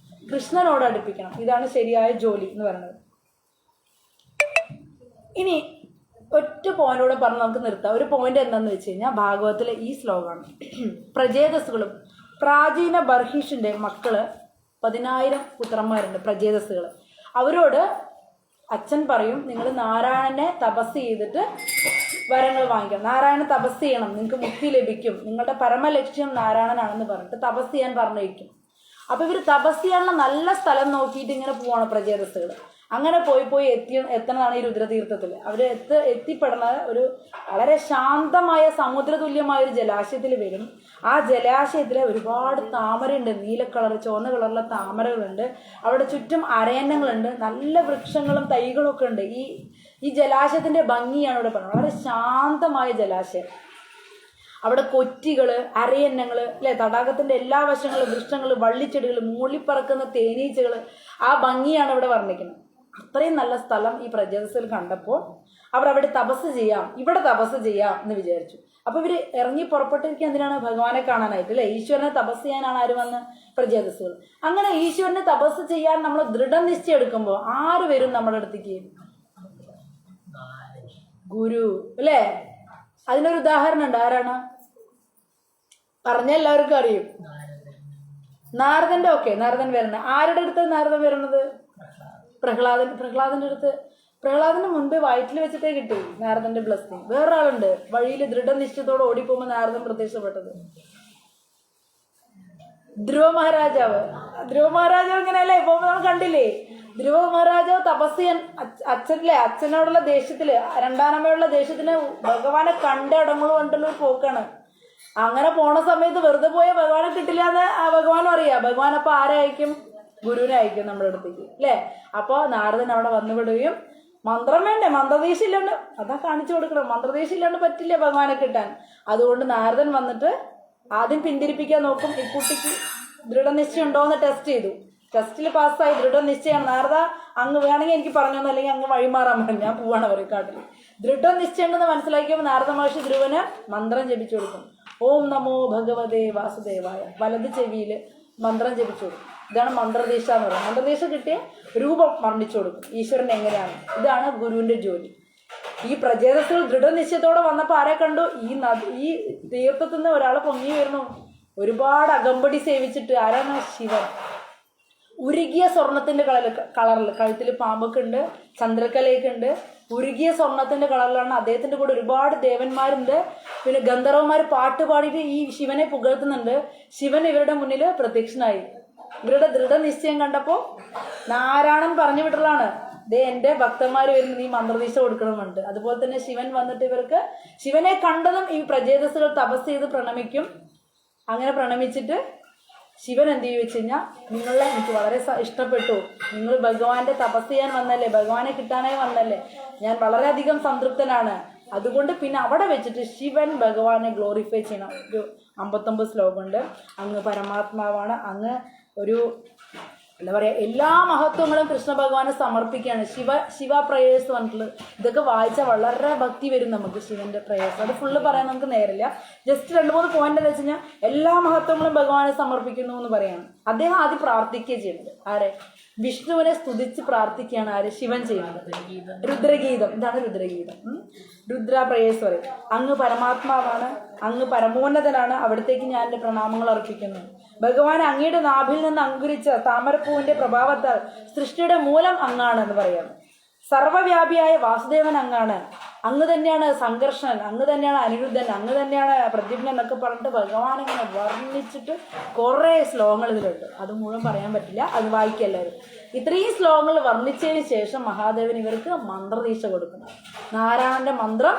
കൃഷ്ണനോട് അടുപ്പിക്കണം. ഇതാണ് ശരിയായ ജോലി എന്ന് പറയുന്നത്. ഇനി ഒറ്റ പോയിന്റോടെ പറഞ്ഞ് നമുക്ക് നിർത്താം. ഒരു പോയിന്റ് എന്താന്ന് വെച്ച് കഴിഞ്ഞാൽ ഭാഗവതത്തിലെ ഈ ശ്ലോകമാണ്. പ്രജേതസ്സുകളും പ്രാചീന ബർഹിഷിന്റെ മക്കള് 10,000 പുത്രന്മാരുണ്ട്, പ്രജേതസ്സുകൾ. അവരോട് അച്ഛൻ പറയും, നിങ്ങൾ നാരായണനെ തപസ് ചെയ്തിട്ട് വരങ്ങൾ വാങ്ങിക്കണം, നാരായണൻ തപസ് ചെയ്യണം, നിങ്ങൾക്ക് മുക്തി ലഭിക്കും, നിങ്ങളുടെ പരമലക്ഷ്യം നാരായണനാണെന്ന് പറഞ്ഞിട്ട് തപസ് ചെയ്യാൻ പറഞ്ഞിരിക്കും. അപ്പൊ ഇവർ തപസ് ചെയ്യാനുള്ള നല്ല സ്ഥലം നോക്കിയിട്ട് ഇങ്ങനെ പോവാണ് പ്രജേതസ്സുകൾ. അങ്ങനെ പോയി എത്തണതാണ് ഈ രുദ്രതീർത്ഥത്തിൽ. അവര് എത്തിപ്പെടുന്ന ഒരു വളരെ ശാന്തമായ സമുദ്രതുല്യമായ ഒരു ജലാശയത്തിൽ വരും. ആ ജലാശയത്തിൽ ഒരുപാട് താമരയുണ്ട്, നീല കളർ ചുവന്ന കളറിലെ താമരകളുണ്ട്. അവിടെ ചുറ്റും അരയന്നങ്ങളുണ്ട്, നല്ല വൃക്ഷങ്ങളും തൈകളും ഒക്കെ ഉണ്ട്. ഈ ജലാശയത്തിന്റെ ഭംഗിയാണ് ഇവിടെ പറയുന്നത്. വളരെ ശാന്തമായ ജലാശയം. അവിടെ കൊറ്റികള്, അരയന്നങ്ങള് അല്ലെ, തടാകത്തിന്റെ എല്ലാ വശങ്ങളും വൃക്ഷങ്ങള്, വള്ളിച്ചെടികള്, മൂളിപ്പറക്കുന്ന തേനീച്ചകള്, ആ ഭംഗിയാണ് ഇവിടെ വർണ്ണിക്കുന്നത്. അത്രയും നല്ല സ്ഥലം ഈ പ്രജേതസ്സിൽ കണ്ടപ്പോൾ അവർ അവിടെ തപസ് ചെയ്യാം, ഇവിടെ തപസ് ചെയ്യാം എന്ന് വിചാരിച്ചു. അപ്പൊ ഇവര് ഇറങ്ങി പുറപ്പെട്ടിരിക്കുക എന്തിനാണ്? ഭഗവാനെ കാണാനായിട്ട് അല്ലെ. ഈശ്വരനെ തപസ് ചെയ്യാനാണ് ആര് വന്ന്? പ്രജേതസ്സുകൾ. അങ്ങനെ ഈശ്വരനെ തപസ് ചെയ്യാൻ നമ്മൾ ദൃഢനിശ്ചയം എടുക്കുമ്പോൾ ആര് വരും നമ്മുടെ അടുത്തേക്ക്? ഗുരു അല്ലെ. അതിനൊരു ഉദാഹരണം ഉണ്ട്. ആരാണ്? പറഞ്ഞ എല്ലാവർക്കും അറിയും. നാരദന്റെ. നാരദൻ വരുന്നത് ആരുടെ അടുത്ത്? നാരദൻ വരുന്നത് പ്രഹ്ലാദന്റെ അടുത്ത്. പ്രഹ്ലാദന് മുൻപേ വയറ്റിൽ വെച്ചിട്ടേ കിട്ടി നാരദന്റെ ബ്ലെസ്സിങ്. വേറൊരാളുണ്ട് വഴിയിൽ ദൃഢനിശ്ചയത്തോടെ ഓടിപ്പോകുമ്പോൾ നാരദൻ പ്രത്യക്ഷപ്പെട്ടത്. ധ്രുവ മഹാരാജാവ് ഇങ്ങനെയല്ലേ പോകുമ്പോൾ നമ്മൾ കണ്ടില്ലേ? ധ്രുവ മഹാരാജാവ് തപസ് ചെയ്യാൻ അച്ഛനോടുള്ള ദേഷ്യത്തില്, രണ്ടാനമ്മയുള്ള ദേഷ്യത്തിന് ഭഗവാനെ കണ്ടടങ്ങളും കണ്ടുള്ള ഒരു പോക്കാണ്. അങ്ങനെ പോണ സമയത്ത് വെറുതെ പോയ ഭഗവാനെ കിട്ടില്ല എന്ന് ഭഗവാനും അറിയാം. ഭഗവാൻ അപ്പൊ ആരെ അയക്കും? ഗുരുവിനെ അയക്കും നമ്മുടെ അടുത്തേക്ക് അല്ലെ. അപ്പൊ നാരദൻ അവിടെ വന്നുവിടുകയും, മന്ത്രം വേണ്ടേ, മന്ത്രദേശം ഇല്ലാണ്ട് അതാ കാണിച്ചു കൊടുക്കണം. മന്ത്രദേശം ഇല്ലാണ്ട് പറ്റില്ല ഭഗവാനെ കിട്ടാൻ. അതുകൊണ്ട് നാരദൻ വന്നിട്ട് ആദ്യം പിന്തിരിപ്പിക്കാൻ നോക്കും. ഈ കുട്ടിക്ക് ദൃഢനിശ്ചയം ഉണ്ടോന്ന് ടെസ്റ്റ് ചെയ്തു. ടെസ്റ്റിൽ പാസ്സായി, ദൃഢനിശ്ചയമാണ്. നാരദ അങ്ങ് വേണമെങ്കിൽ എനിക്ക് പറഞ്ഞു, അല്ലെങ്കിൽ അങ്ങ് വഴിമാറാൻ പറഞ്ഞു, ഞാൻ പോവാണ് പറയും കാട്ടിൽ. ദൃഢനിശ്ചയം ഉണ്ടെന്ന് മനസ്സിലാക്കിയപ്പോൾ നാരദ മഹർഷി ധ്രുവന് മന്ത്രം ജപിച്ചു കൊടുക്കും. ഓം നമോ ഭഗവതേ വാസുദേവായ. വലത് ചെവിയിൽ മന്ത്രം ജപിച്ചു കൊടുക്കും. ഇതാണ് മന്ത്രദീക്ഷ എന്ന് പറയുന്നത്. മന്ത്രദീക്ഷ കിട്ടിയ രൂപം വർണ്ണിച്ചു കൊടുക്കും ഈശ്വരൻ എങ്ങനെയാണ്. ഇതാണ് ഗുരുവിന്റെ ജോലി. ഈ പ്രജേതസ്സുകൾ ദൃഢനിശ്ചയത്തോടെ വന്നപ്പോൾ ആരെ കണ്ടു? ഈ തീർത്ഥത്തിൽ നിന്ന് ഒരാൾ പൊങ്ങി വരുന്നു, ഒരുപാട് അകമ്പടി സേവിച്ചിട്ട്. ആരാണ്? ശിവൻ. ഉരുകിയ സ്വർണത്തിന്റെ കളറിൽ, കഴുത്തിൽ പാമ്പൊക്കെ ഉണ്ട്, ചന്ദ്രക്കലയൊക്കെ ഉണ്ട്. ഉരുകിയ സ്വർണത്തിന്റെ കളറിലാണ്. അദ്ദേഹത്തിന്റെ കൂടെ ഒരുപാട് ദേവന്മാരുണ്ട്. പിന്നെ ഗന്ധർവന്മാർ പാട്ട് പാടിയിട്ട് ഈ ശിവനെ പുകഴ്ത്തുന്നുണ്ട്. ശിവൻ ഇവരുടെ മുന്നിൽ പ്രത്യക്ഷനായി. ഇവരുടെ ദൃഢനിശ്ചയം കണ്ടപ്പോൾ നാരായണൻ പറഞ്ഞു വിട്ടുള്ളതാണ്, ദേ എൻ്റെ ഭക്തന്മാർ വരുന്ന നീ മന്ത്രദീക്ഷ കൊടുക്കണമെന്നുണ്ട്. അതുപോലെ തന്നെ ശിവൻ വന്നിട്ട് ഇവർക്ക് ശിവനെ കണ്ടതും ഈ പ്രജേതസ്സുകൾ തപസ് ചെയ്ത് പ്രണമിക്കും. അങ്ങനെ പ്രണമിച്ചിട്ട് ശിവൻ എന്ത് ചെയ്യും വെച്ച് കഴിഞ്ഞാൽ, നിങ്ങളെ എനിക്ക് വളരെ ഇഷ്ടപ്പെട്ടു, നിങ്ങൾ ഭഗവാന്റെ തപസ് ചെയ്യാൻ വന്നല്ലേ, ഭഗവാനെ കിട്ടാനായി വന്നല്ലേ, ഞാൻ വളരെയധികം സംതൃപ്തനാണ്. അതുകൊണ്ട് പിന്നെ അവിടെ വെച്ചിട്ട് ശിവൻ ഭഗവാനെ ഗ്ലോറിഫൈ ചെയ്യണം. ഒരു 59 ശ്ലോകമുണ്ട്. അങ്ങ് പരമാത്മാവാണ്, അങ്ങ് ഒരു എന്താ പറയുക, എല്ലാ മഹത്വങ്ങളും കൃഷ്ണ ഭഗവാനെ സമർപ്പിക്കുകയാണ്. ശിവ പ്രയേഴ്സ് പറഞ്ഞിട്ടുള്ളത് ഇതൊക്കെ വായിച്ചാൽ വളരെ ഭക്തി വരും നമുക്ക് ശിവന്റെ പ്രയേഴ്സ്. അത് ഫുള്ള് പറയാൻ നമുക്ക് നേരില്ല. ജസ്റ്റ് 2-3 പോയിന്റ് എന്ന് വെച്ച് കഴിഞ്ഞാൽ എല്ലാ മഹത്വങ്ങളും ഭഗവാനെ സമർപ്പിക്കുന്നു എന്ന് പറയാണ്. അദ്ദേഹം ആദ്യം പ്രാർത്ഥിക്കുകയും ചെയ്യുന്നത് ആരെ, വിഷ്ണുവിനെ സ്തുതിച്ച് പ്രാർത്ഥിക്കുകയാണ് ആര്, ശിവൻ ചെയ്യുന്നത്. രുദ്രഗീതം, ഇതാണ് രുദ്രഗീതം. രുദ്ര പ്രയേഴ്സ് പറയും. അങ്ങ് പരമാത്മാവാണ്, അങ്ങ് പരമോന്നതനാണ്, അവിടത്തേക്ക് ഞാൻ എൻ്റെ പ്രണാമങ്ങൾ അർപ്പിക്കുന്നു. ഭഗവാൻ അങ്ങയുടെ നാഭിൽ നിന്ന് അങ്കുരിച്ച താമരപ്പൂവിന്റെ പ്രഭാവത്താൽ സൃഷ്ടിയുടെ മൂലം അങ്ങാണെന്ന് പറയാം. സർവ്വവ്യാപിയായ വാസുദേവൻ അങ്ങാണ്, അങ്ങ് തന്നെയാണ് സംഘർഷണൻ, അങ്ങ് തന്നെയാണ് അനിരുദ്ധൻ, അങ്ങ് തന്നെയാണ് പ്രദ്യുമ്നൻ എന്നൊക്കെ പറഞ്ഞിട്ട് ഭഗവാൻ ഇങ്ങനെ വർണ്ണിച്ചിട്ട് കുറേ ശ്ലോകങ്ങൾ ഇതിലുണ്ട്. അത് മുഴുവൻ പറയാൻ പറ്റില്ല, അത് വായിക്കുക എല്ലാവരും. ഇത്രയും ശ്ലോകങ്ങൾ വർണ്ണിച്ചതിന് ശേഷം മഹാദേവൻ ഇവർക്ക് മന്ത്രദീക്ഷ കൊടുക്കും. നാരായണന്റെ മന്ത്രം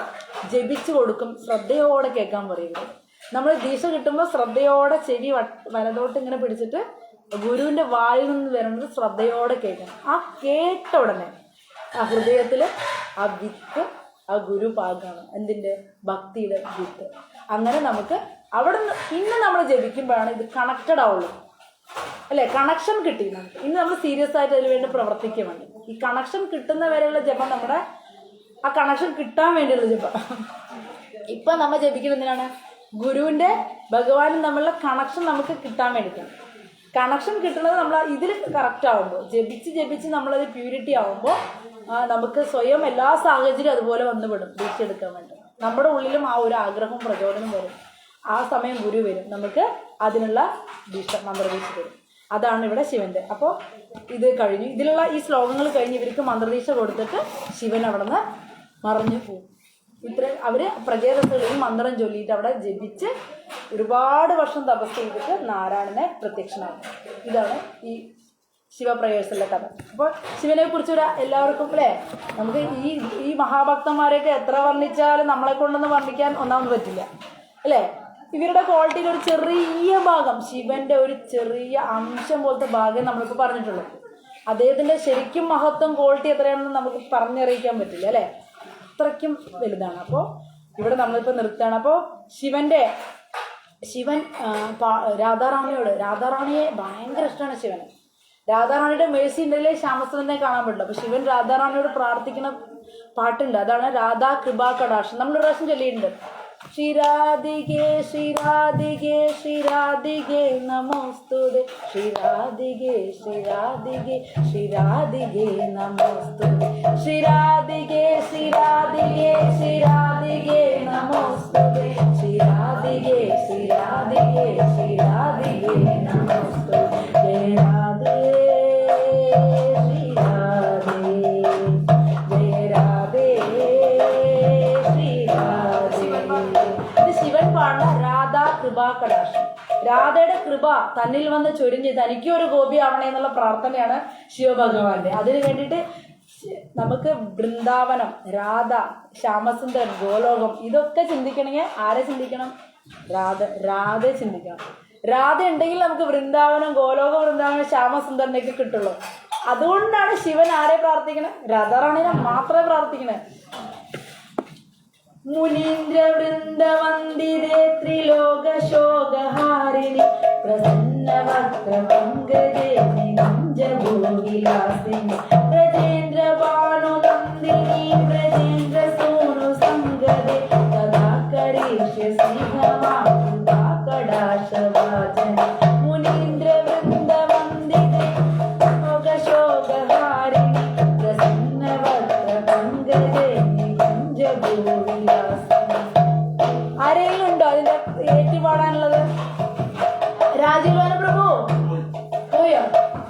ജപിച്ചു കൊടുക്കും. ശ്രദ്ധയോടെ കേൾക്കാൻ പറയുന്നത്. നമ്മൾ ദീക്ഷ കിട്ടുമ്പോൾ ശ്രദ്ധയോടെ ചെവി വലതോട്ട് ഇങ്ങനെ പിടിച്ചിട്ട് ഗുരുവിന്റെ വായിൽ നിന്ന് വരുന്നത് ശ്രദ്ധയോടെ കേൾക്കണം. ആ കേട്ട ഉടനെ ആ ഹൃദയത്തിൽ ആ വിത്ത്, ആ ഗുരു പാകാണ് എന്തിൻ്റെ, ഭക്തിയുടെ വിത്ത്. അങ്ങനെ നമുക്ക് അവിടെ നിന്ന് പിന്നെ നമ്മൾ ജപിക്കുമ്പോഴാണ് ഇത് കണക്റ്റഡ് ആവുള്ളൂ, അല്ലേ? കണക്ഷൻ കിട്ടി നമുക്ക്. ഇന്ന് നമ്മൾ സീരിയസ് ആയിട്ട് അതിന് വേണ്ടി പ്രവർത്തിക്കാൻ വേണ്ടി ഈ കണക്ഷൻ കിട്ടുന്ന വരെയുള്ള ജപം, നമ്മുടെ ആ കണക്ഷൻ കിട്ടാൻ വേണ്ടിയുള്ള ജപം. ഇപ്പം നമ്മൾ ജപിക്കുന്നത് എന്തിനാണ്, ഗുരുവിൻ്റെ ഭഗവാനും തമ്മിലുള്ള കണക്ഷൻ നമുക്ക് കിട്ടാൻ വേണ്ടിയിട്ടാണ്. കണക്ഷൻ കിട്ടുന്നത് നമ്മൾ ഇതിൽ കറക്റ്റ് ആവുമ്പോൾ, ജപിച്ച് നമ്മളത് പ്യൂരിറ്റി ആവുമ്പോൾ നമുക്ക് സ്വയം എല്ലാ സാഹചര്യവും അതുപോലെ വന്നുപെടും. ദീക്ഷ എടുക്കാൻ വേണ്ടി നമ്മുടെ ഉള്ളിലും ആ ഒരു ആഗ്രഹവും പ്രചോദനം വരും. ആ സമയം ഗുരു വരും, നമുക്ക് അതിനുള്ള മന്ത്രദീക്ഷ തരും. അതാണ് ഇവിടെ ശിവന്റെ. അപ്പോൾ ഇത് കഴിഞ്ഞു, ഇതിലുള്ള ഈ ശ്ലോകങ്ങൾ കഴിഞ്ഞ് ഇവർക്ക് മന്ത്രദീക്ഷ കൊടുത്തിട്ട് ശിവൻ അവിടെ നിന്ന് മറഞ്ഞു പോകും. അവര് പ്രജേതസ്സുകൾ ഈ മന്ത്രം ചൊല്ലിയിട്ട് അവിടെ ജപിച്ച് ഒരുപാട് വർഷം തപസ് ചെയ്തിട്ട് നാരായണനെ പ്രത്യക്ഷനാകും. ഇതാണ് ഈ ശിവപ്രയേഴ്സിലെ കഥ. അപ്പോൾ ശിവനെ കുറിച്ച് എല്ലാവർക്കും അല്ലേ, നമുക്ക് ഈ മഹാഭക്തന്മാരെയൊക്കെ എത്ര വർണ്ണിച്ചാലും നമ്മളെ കൊണ്ടൊന്നും വർണ്ണിക്കാൻ ഒന്നാമത് പറ്റില്ല, അല്ലേ? ഇവരുടെ ക്വാളിറ്റിയിൽ ഒരു ചെറിയ ഭാഗം, ശിവന്റെ ഒരു ചെറിയ അംശം പോലത്തെ ഭാഗം നമ്മളിപ്പോൾ പറഞ്ഞിട്ടുള്ളൂ. അദ്ദേഹത്തിന്റെ ശരിക്കും മഹത്വം ക്വാളിറ്റി എത്രയാണെന്ന് നമുക്ക് പറഞ്ഞറിയിക്കാൻ പറ്റില്ല, അല്ലേ? അത്രയ്ക്കും വലുതാണ്. അപ്പോൾ ഇവിടെ നമ്മളിപ്പോൾ നിർത്തുകയാണ്. അപ്പോൾ ശിവൻ രാധാറാണിയെ ഭയങ്കര ഇഷ്ടമാണ് ശിവന്. രാധാറാണിയുടെ മേഴ്സി ഉണ്ടല്ലേ ശ്യാമസുന്ദരനെ കാണാൻ പറ്റില്ല. അപ്പോൾ ശിവൻ രാധാറാണിയോട് പ്രാർത്ഥിക്കുന്ന പാട്ടുണ്ട്, അതാണ് രാധാ കൃപാ കടാക്ഷം. നമ്മളൊരു പ്രാവശ്യം ചൊല്ലിയിട്ടുണ്ട്. ശ്രീരാധികേ ശ്രീരാധികേ ശ്രീരാധികേ നമോസ്തുതേ, ശ്രീരാധികേ ശ്രീരാധികേ ശ്രീരാധികേ നമോസ്തുതേ, ശ്രീരാധികേ ശ്രീരാധികേ ശ്രീരാധികേ നമോസ്തുതേ, ശ്രീരാധികേ ശ്രീരാധികേ ശ്രീരാധികേ നമോസ്തുതേ, ജയ രാധേ ശ്രീരാധേ, ജയ രാധേ ശ്രീരാധേ. ഇത് ശിവൻ പാടുന്ന രാധാ കൃപാ കടാക്ഷം. രാധയുടെ കൃപ തന്നിൽ വന്ന് ചൊരിഞ്ഞ് തനിക്കും ഒരു ഗോപിയാവണേ എന്നുള്ള പ്രാർത്ഥനയാണ് ശിവഭഗവാന്റെ. അതിനു വേണ്ടിയിട്ട് നമുക്ക് വൃന്ദാവനം, രാധ, ശ്യാമസുന്ദരൻ, ഗോലോകം ഇതൊക്കെ ചിന്തിക്കണമെങ്കിൽ ആരെ ചിന്തിക്കണം? രാധയെ ചിന്തിക്കണം. രാധ ഉണ്ടെങ്കിൽ നമുക്ക് വൃന്ദാവനം, ഗോലോക വൃന്ദാവനം, ശ്യാമസുന്ദരനൊക്കെ കിട്ടുള്ളൂ. അതുകൊണ്ടാണ് ശിവൻ ആരെ പ്രാർത്ഥിക്കണേ? രാധാറാണിനെ മാത്രമേ പ്രാർത്ഥിക്കണേ. മുനീന്ദ്ര വൃന്ദവന്ദിതേ ത്രിലോകശോകഹാരിണി പ്രസന്ന വക്രപങ്കജേ നികുഞ്ജഭോഗിലാസിനി പ്രജേന്ദ്ര ഭാനുനന്ദിനി പ്രജേന്ദ്ര സോനു സംഗദേ തഥാ കരീഷ്യ സിംഹമാ കടാശവാചനി മുനീന്ദ്ര വൃന്ദവന്ദിതേ ലോകശോകഹാരിണി പ്രസന്ന വക്രപങ്കജേ ആരെങ്കിലും ഉണ്ടോ അതിന്റെ ഏറ്റുപാടാനുള്ളത്? രാജീവാന പ്രഭു പോയോ?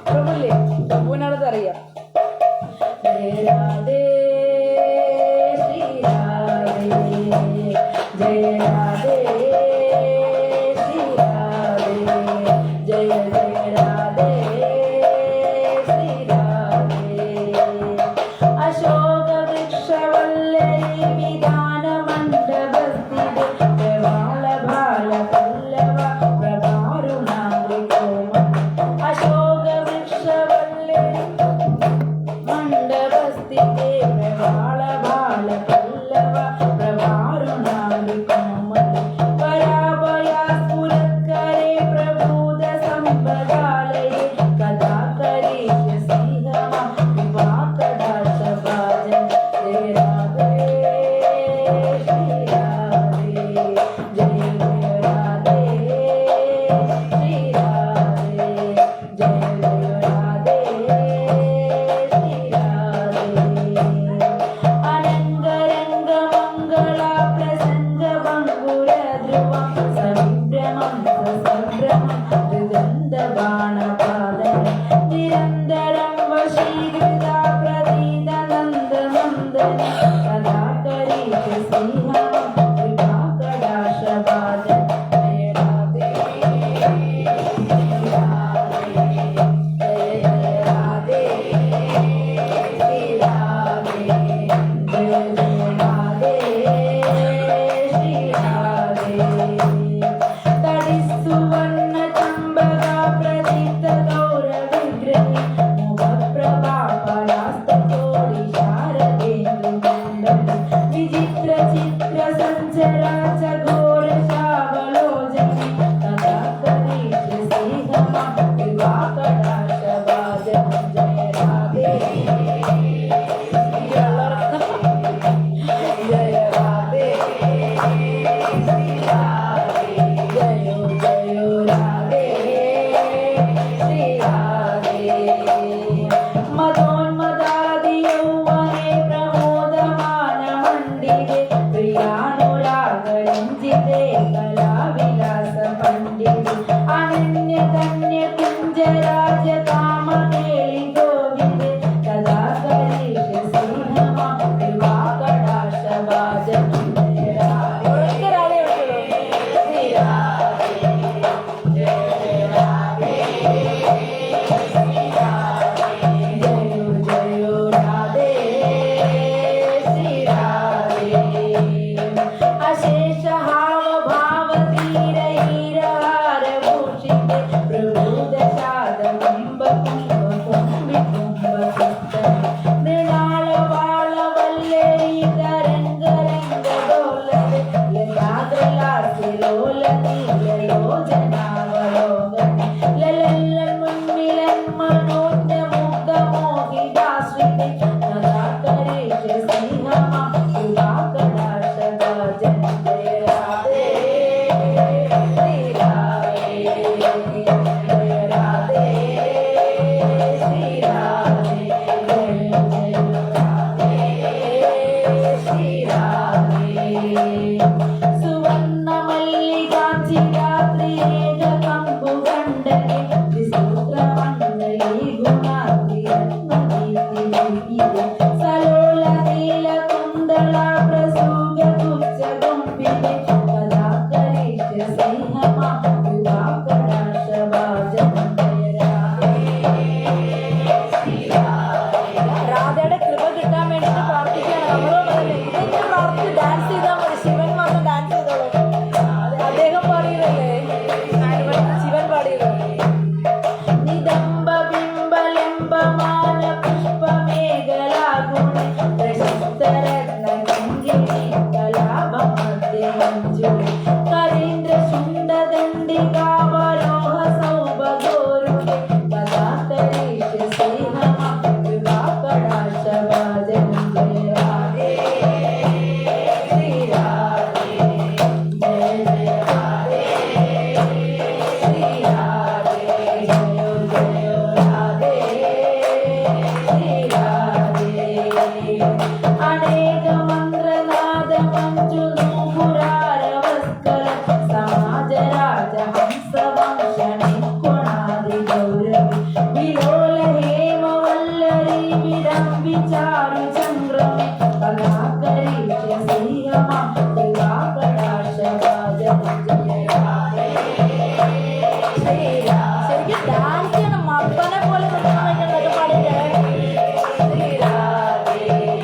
പ്രഭുല്ലേ? പ്രഭുവിനടുത്ത് അറിയാം. ജയ രാധേ ശ്രീരാധേ, ജയ രാധേ ശ്രീരാധേ, ജയ ജയ രാധേ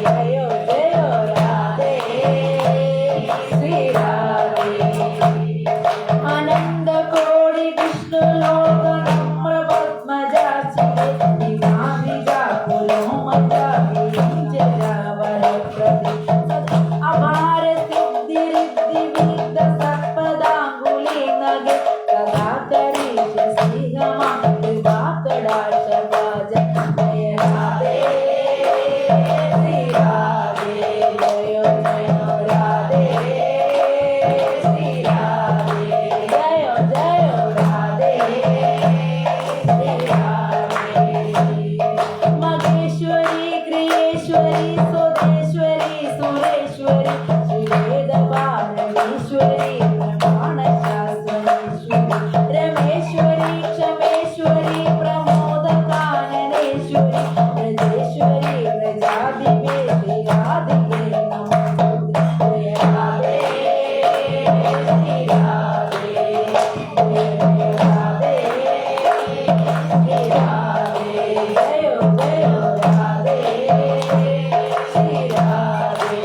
ജയോ ജയോ സുരേശ്വരി ശ്രീവേദപാരണീശ്വരി പ്രമാണശാസ്ത്രേശ്വരി രമേശ്വരി ക്ഷമേശ്വരി പ്രമോദകാനനേശ്വരി വ്രജേശ്വരി വ്രജാധിപേ ശ്രീരാധികേ നമോസ്തുതേ രാധേ ശ്രീരാധേ രാധേ ശ്രീരാധേ ജയോ ജയോ രാധേ ശ്രീരാധേ.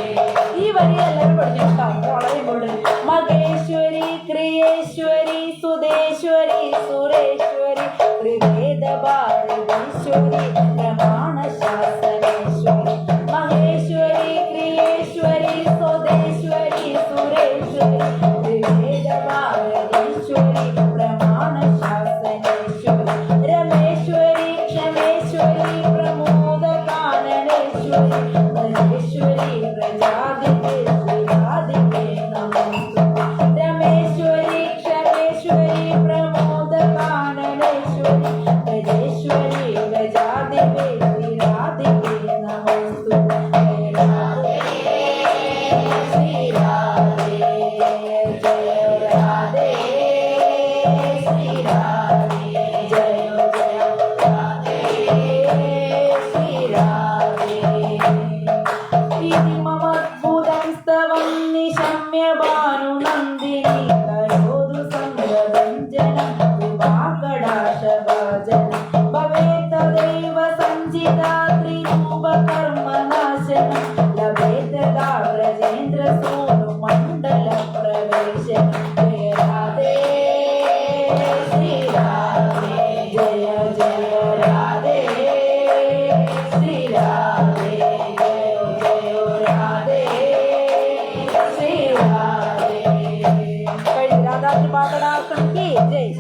ഈ വരി എല്ലാവരും പഠിച്ചിട്ടുണ്ടാവും വളരെ ഇമ്പോർട്ടൻറ്റ്. മഹേശ്വരി ക്രിയേശ്വരി സുദേശ്വരി സുരേശ്വരി ത്രിവേദഭാരതീശ്വരി പ്രമാണശാസനേശ്വരി മഹേശ്വരി ക്രിയേശ്വരി സുദേശ്വരി സുരേശ്വരി ത്രിവേദഭാരതീശ്വരി പ്രമാണശാസനേശ്വരി രമേശ്വരി ക്ഷമേശ്വരി പ്രമോദകാനനേശ്വരി വ്രജേശ്വരി വ്രജാധിപേ ശ്രീരാധികേ നമോസ്തുതേ രമേശ്വരി ക്ഷമേശ്വരി പ്രമോദകാനനേശ്വരി വ്രജേശ്വരി വ്രജാധിപേ ശ്രീരാധികേ നമോസ്തുതേ രാധേ ശ്രീരാധേ ജയ രാധേ ശ്രീരാധേ ജയ ജയ രാധേ ശ്രീരാധേ. ഇതി മമദ്ഭുതം സ്തവം നിശമ്യ ഭാനുനന്ദിനി കരോതു സംഗഭഞ്ജനം കൃപാകടാശഭാജനം ഭവേത്തദൈവ സഞ്ചിതാ ത്രിരൂപകർമ്മനാശനം ലഭേതദാ വ്രജേന്ദ്രസൂനു മണ്ഡലപ്രവേശനം ജയ രാധേ ശ്രീരാധേ ജയ ജയ രാധേ ശ്രീരാധേ ജയ ജയ രാധേ ശ്രീരാധേ. കഴിഞ്ഞു. രാധാ കൃപാകടാക്ഷം കി ജയ്.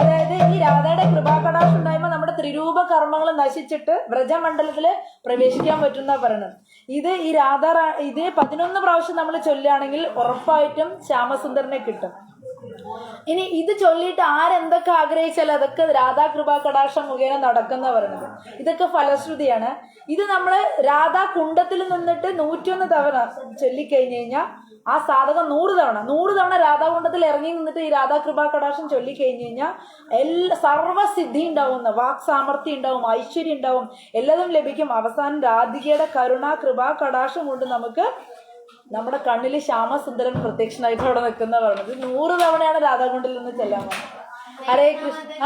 അതായത് ഈ രാധയുടെ കൃപാകടാക്ഷം ഉണ്ടാകുമ്പോൾ നമ്മുടെ ത്രിരൂപ കർമ്മങ്ങൾ നശിച്ചിട്ട് വ്രജമണ്ഡലത്തില് പ്രവേശിക്കാൻ പറ്റുന്ന പറയണത്. ഇത് ഈ ഇത് 11 പ്രാവശ്യം നമ്മൾ ചൊല്ലുകയാണെങ്കിൽ ഉറപ്പായിട്ടും ശ്യാമസുന്ദരനെ കിട്ടും. ഇനി ഇത് ചൊല്ലിയിട്ട് ആരെന്തൊക്കെ ആഗ്രഹിച്ചാലും അതൊക്കെ രാധാ കൃപാ കടാക്ഷം മുഖേന നടക്കുന്ന പറയുന്നത്. ഇതൊക്കെ ഫലശ്രുതിയാണ്. ഇത് നമ്മൾ രാധാ കുണ്ടത്തിൽ നിന്നിട്ട് 101 തവണ ചൊല്ലിക്കഴിഞ്ഞു കഴിഞ്ഞാൽ ആ സാധകം 100 തവണ രാധാകുണ്ടത്തിൽ ഇറങ്ങി നിന്നിട്ട് ഈ രാധാ കൃപാ കടാക്ഷം ചൊല്ലിക്കഴിഞ്ഞു കഴിഞ്ഞാൽ സർവ്വസിദ്ധി ഉണ്ടാവും, വാക് സാമർഥ്യം ഉണ്ടാവും, ഐശ്വര്യം ഉണ്ടാവും, എല്ലാതും ലഭിക്കും. അവസാനം രാധികയുടെ കരുണാ കൃപാ കടാക്ഷം കൊണ്ട് നമുക്ക് നമ്മുടെ കണ്ണിൽ ശ്യാമസുന്ദരൻ പ്രത്യക്ഷനായിട്ട് അവിടെ നിൽക്കുന്ന പറഞ്ഞത്. 100 തവണയാണ് രാധാകുണ്ടിൽ നിന്ന് ചെല്ലാൻ പറഞ്ഞത്. ഹരേ കൃഷ്ണ.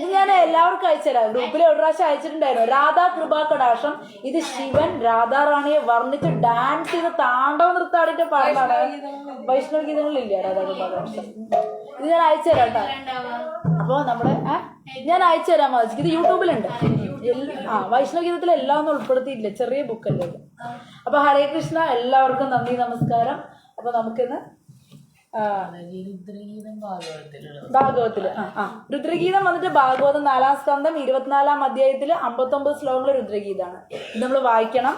ഇത് ഞാൻ എല്ലാവർക്കും അയച്ചുതരാം. ഗ്രൂപ്പിൽ ഒരു പ്രാവശ്യം അയച്ചിട്ടുണ്ടായിരുന്നു. രാധാ കൃപാ കടാക്ഷം. ഇത് ശിവൻ രാധാറാണിയെ വർണ്ണിച്ച് ഡാൻസ് ചെയ്ത് താണ്ഡവ നൃത്താടിയിട്ട് പാടുന്നതാണ്. വൈഷ്ണവ ഗീതങ്ങളിലില്ല രാധാ കൃപാ കടാക്ഷം. ഇത് ഞാൻ അയച്ചുതരാം കേട്ടോ. അപ്പൊ നമ്മുടെ ഞാൻ അയച്ചുതരാം. ഇത് യൂട്യൂബിലുണ്ട്. വൈഷ്ണവ ഗീതത്തിൽ എല്ലാം ഒന്നും ഉൾപ്പെടുത്തിയിട്ടില്ല, ചെറിയ ബുക്കല്ലേ ഇത്. അപ്പൊ ഹരേ കൃഷ്ണ. എല്ലാവർക്കും നന്ദി, നമസ്കാരം. അപ്പൊ നമുക്കിന്ന് ഭാഗവത്തില് രുദ്രഗീതം വന്നിട്ട് ഭാഗവതം 4-ാം സ്കന്ധം 24-ാം അധ്യായത്തില് 59 ശ്ലോകങ്ങൾ രുദ്രഗീതാണ്. ഇത് നമ്മൾ വായിക്കണം.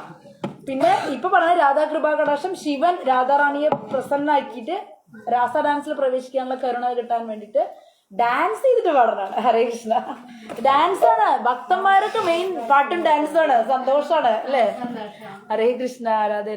പിന്നെ ഇപ്പൊ പറഞ്ഞ രാധാ കൃപാ കടാക്ഷം ശിവൻ രാധാറാണിയെ പ്രസന്നാക്കിയിട്ട് രാസ ഡാൻസിൽ പ്രവേശിക്കാനുള്ള കരുണ കിട്ടാൻ വേണ്ടിയിട്ട് ഡാൻസ് ചെയ്തിട്ട് പാടണാണ്. ഹരേ കൃഷ്ണ. ഡാൻസാണ് ഭക്തന്മാരൊക്കെ മെയിൻ പാട്ടും ഡാൻസാണ്. സന്തോഷാണ് അല്ലേ? ഹരേ കൃഷ്ണ. രാധേ.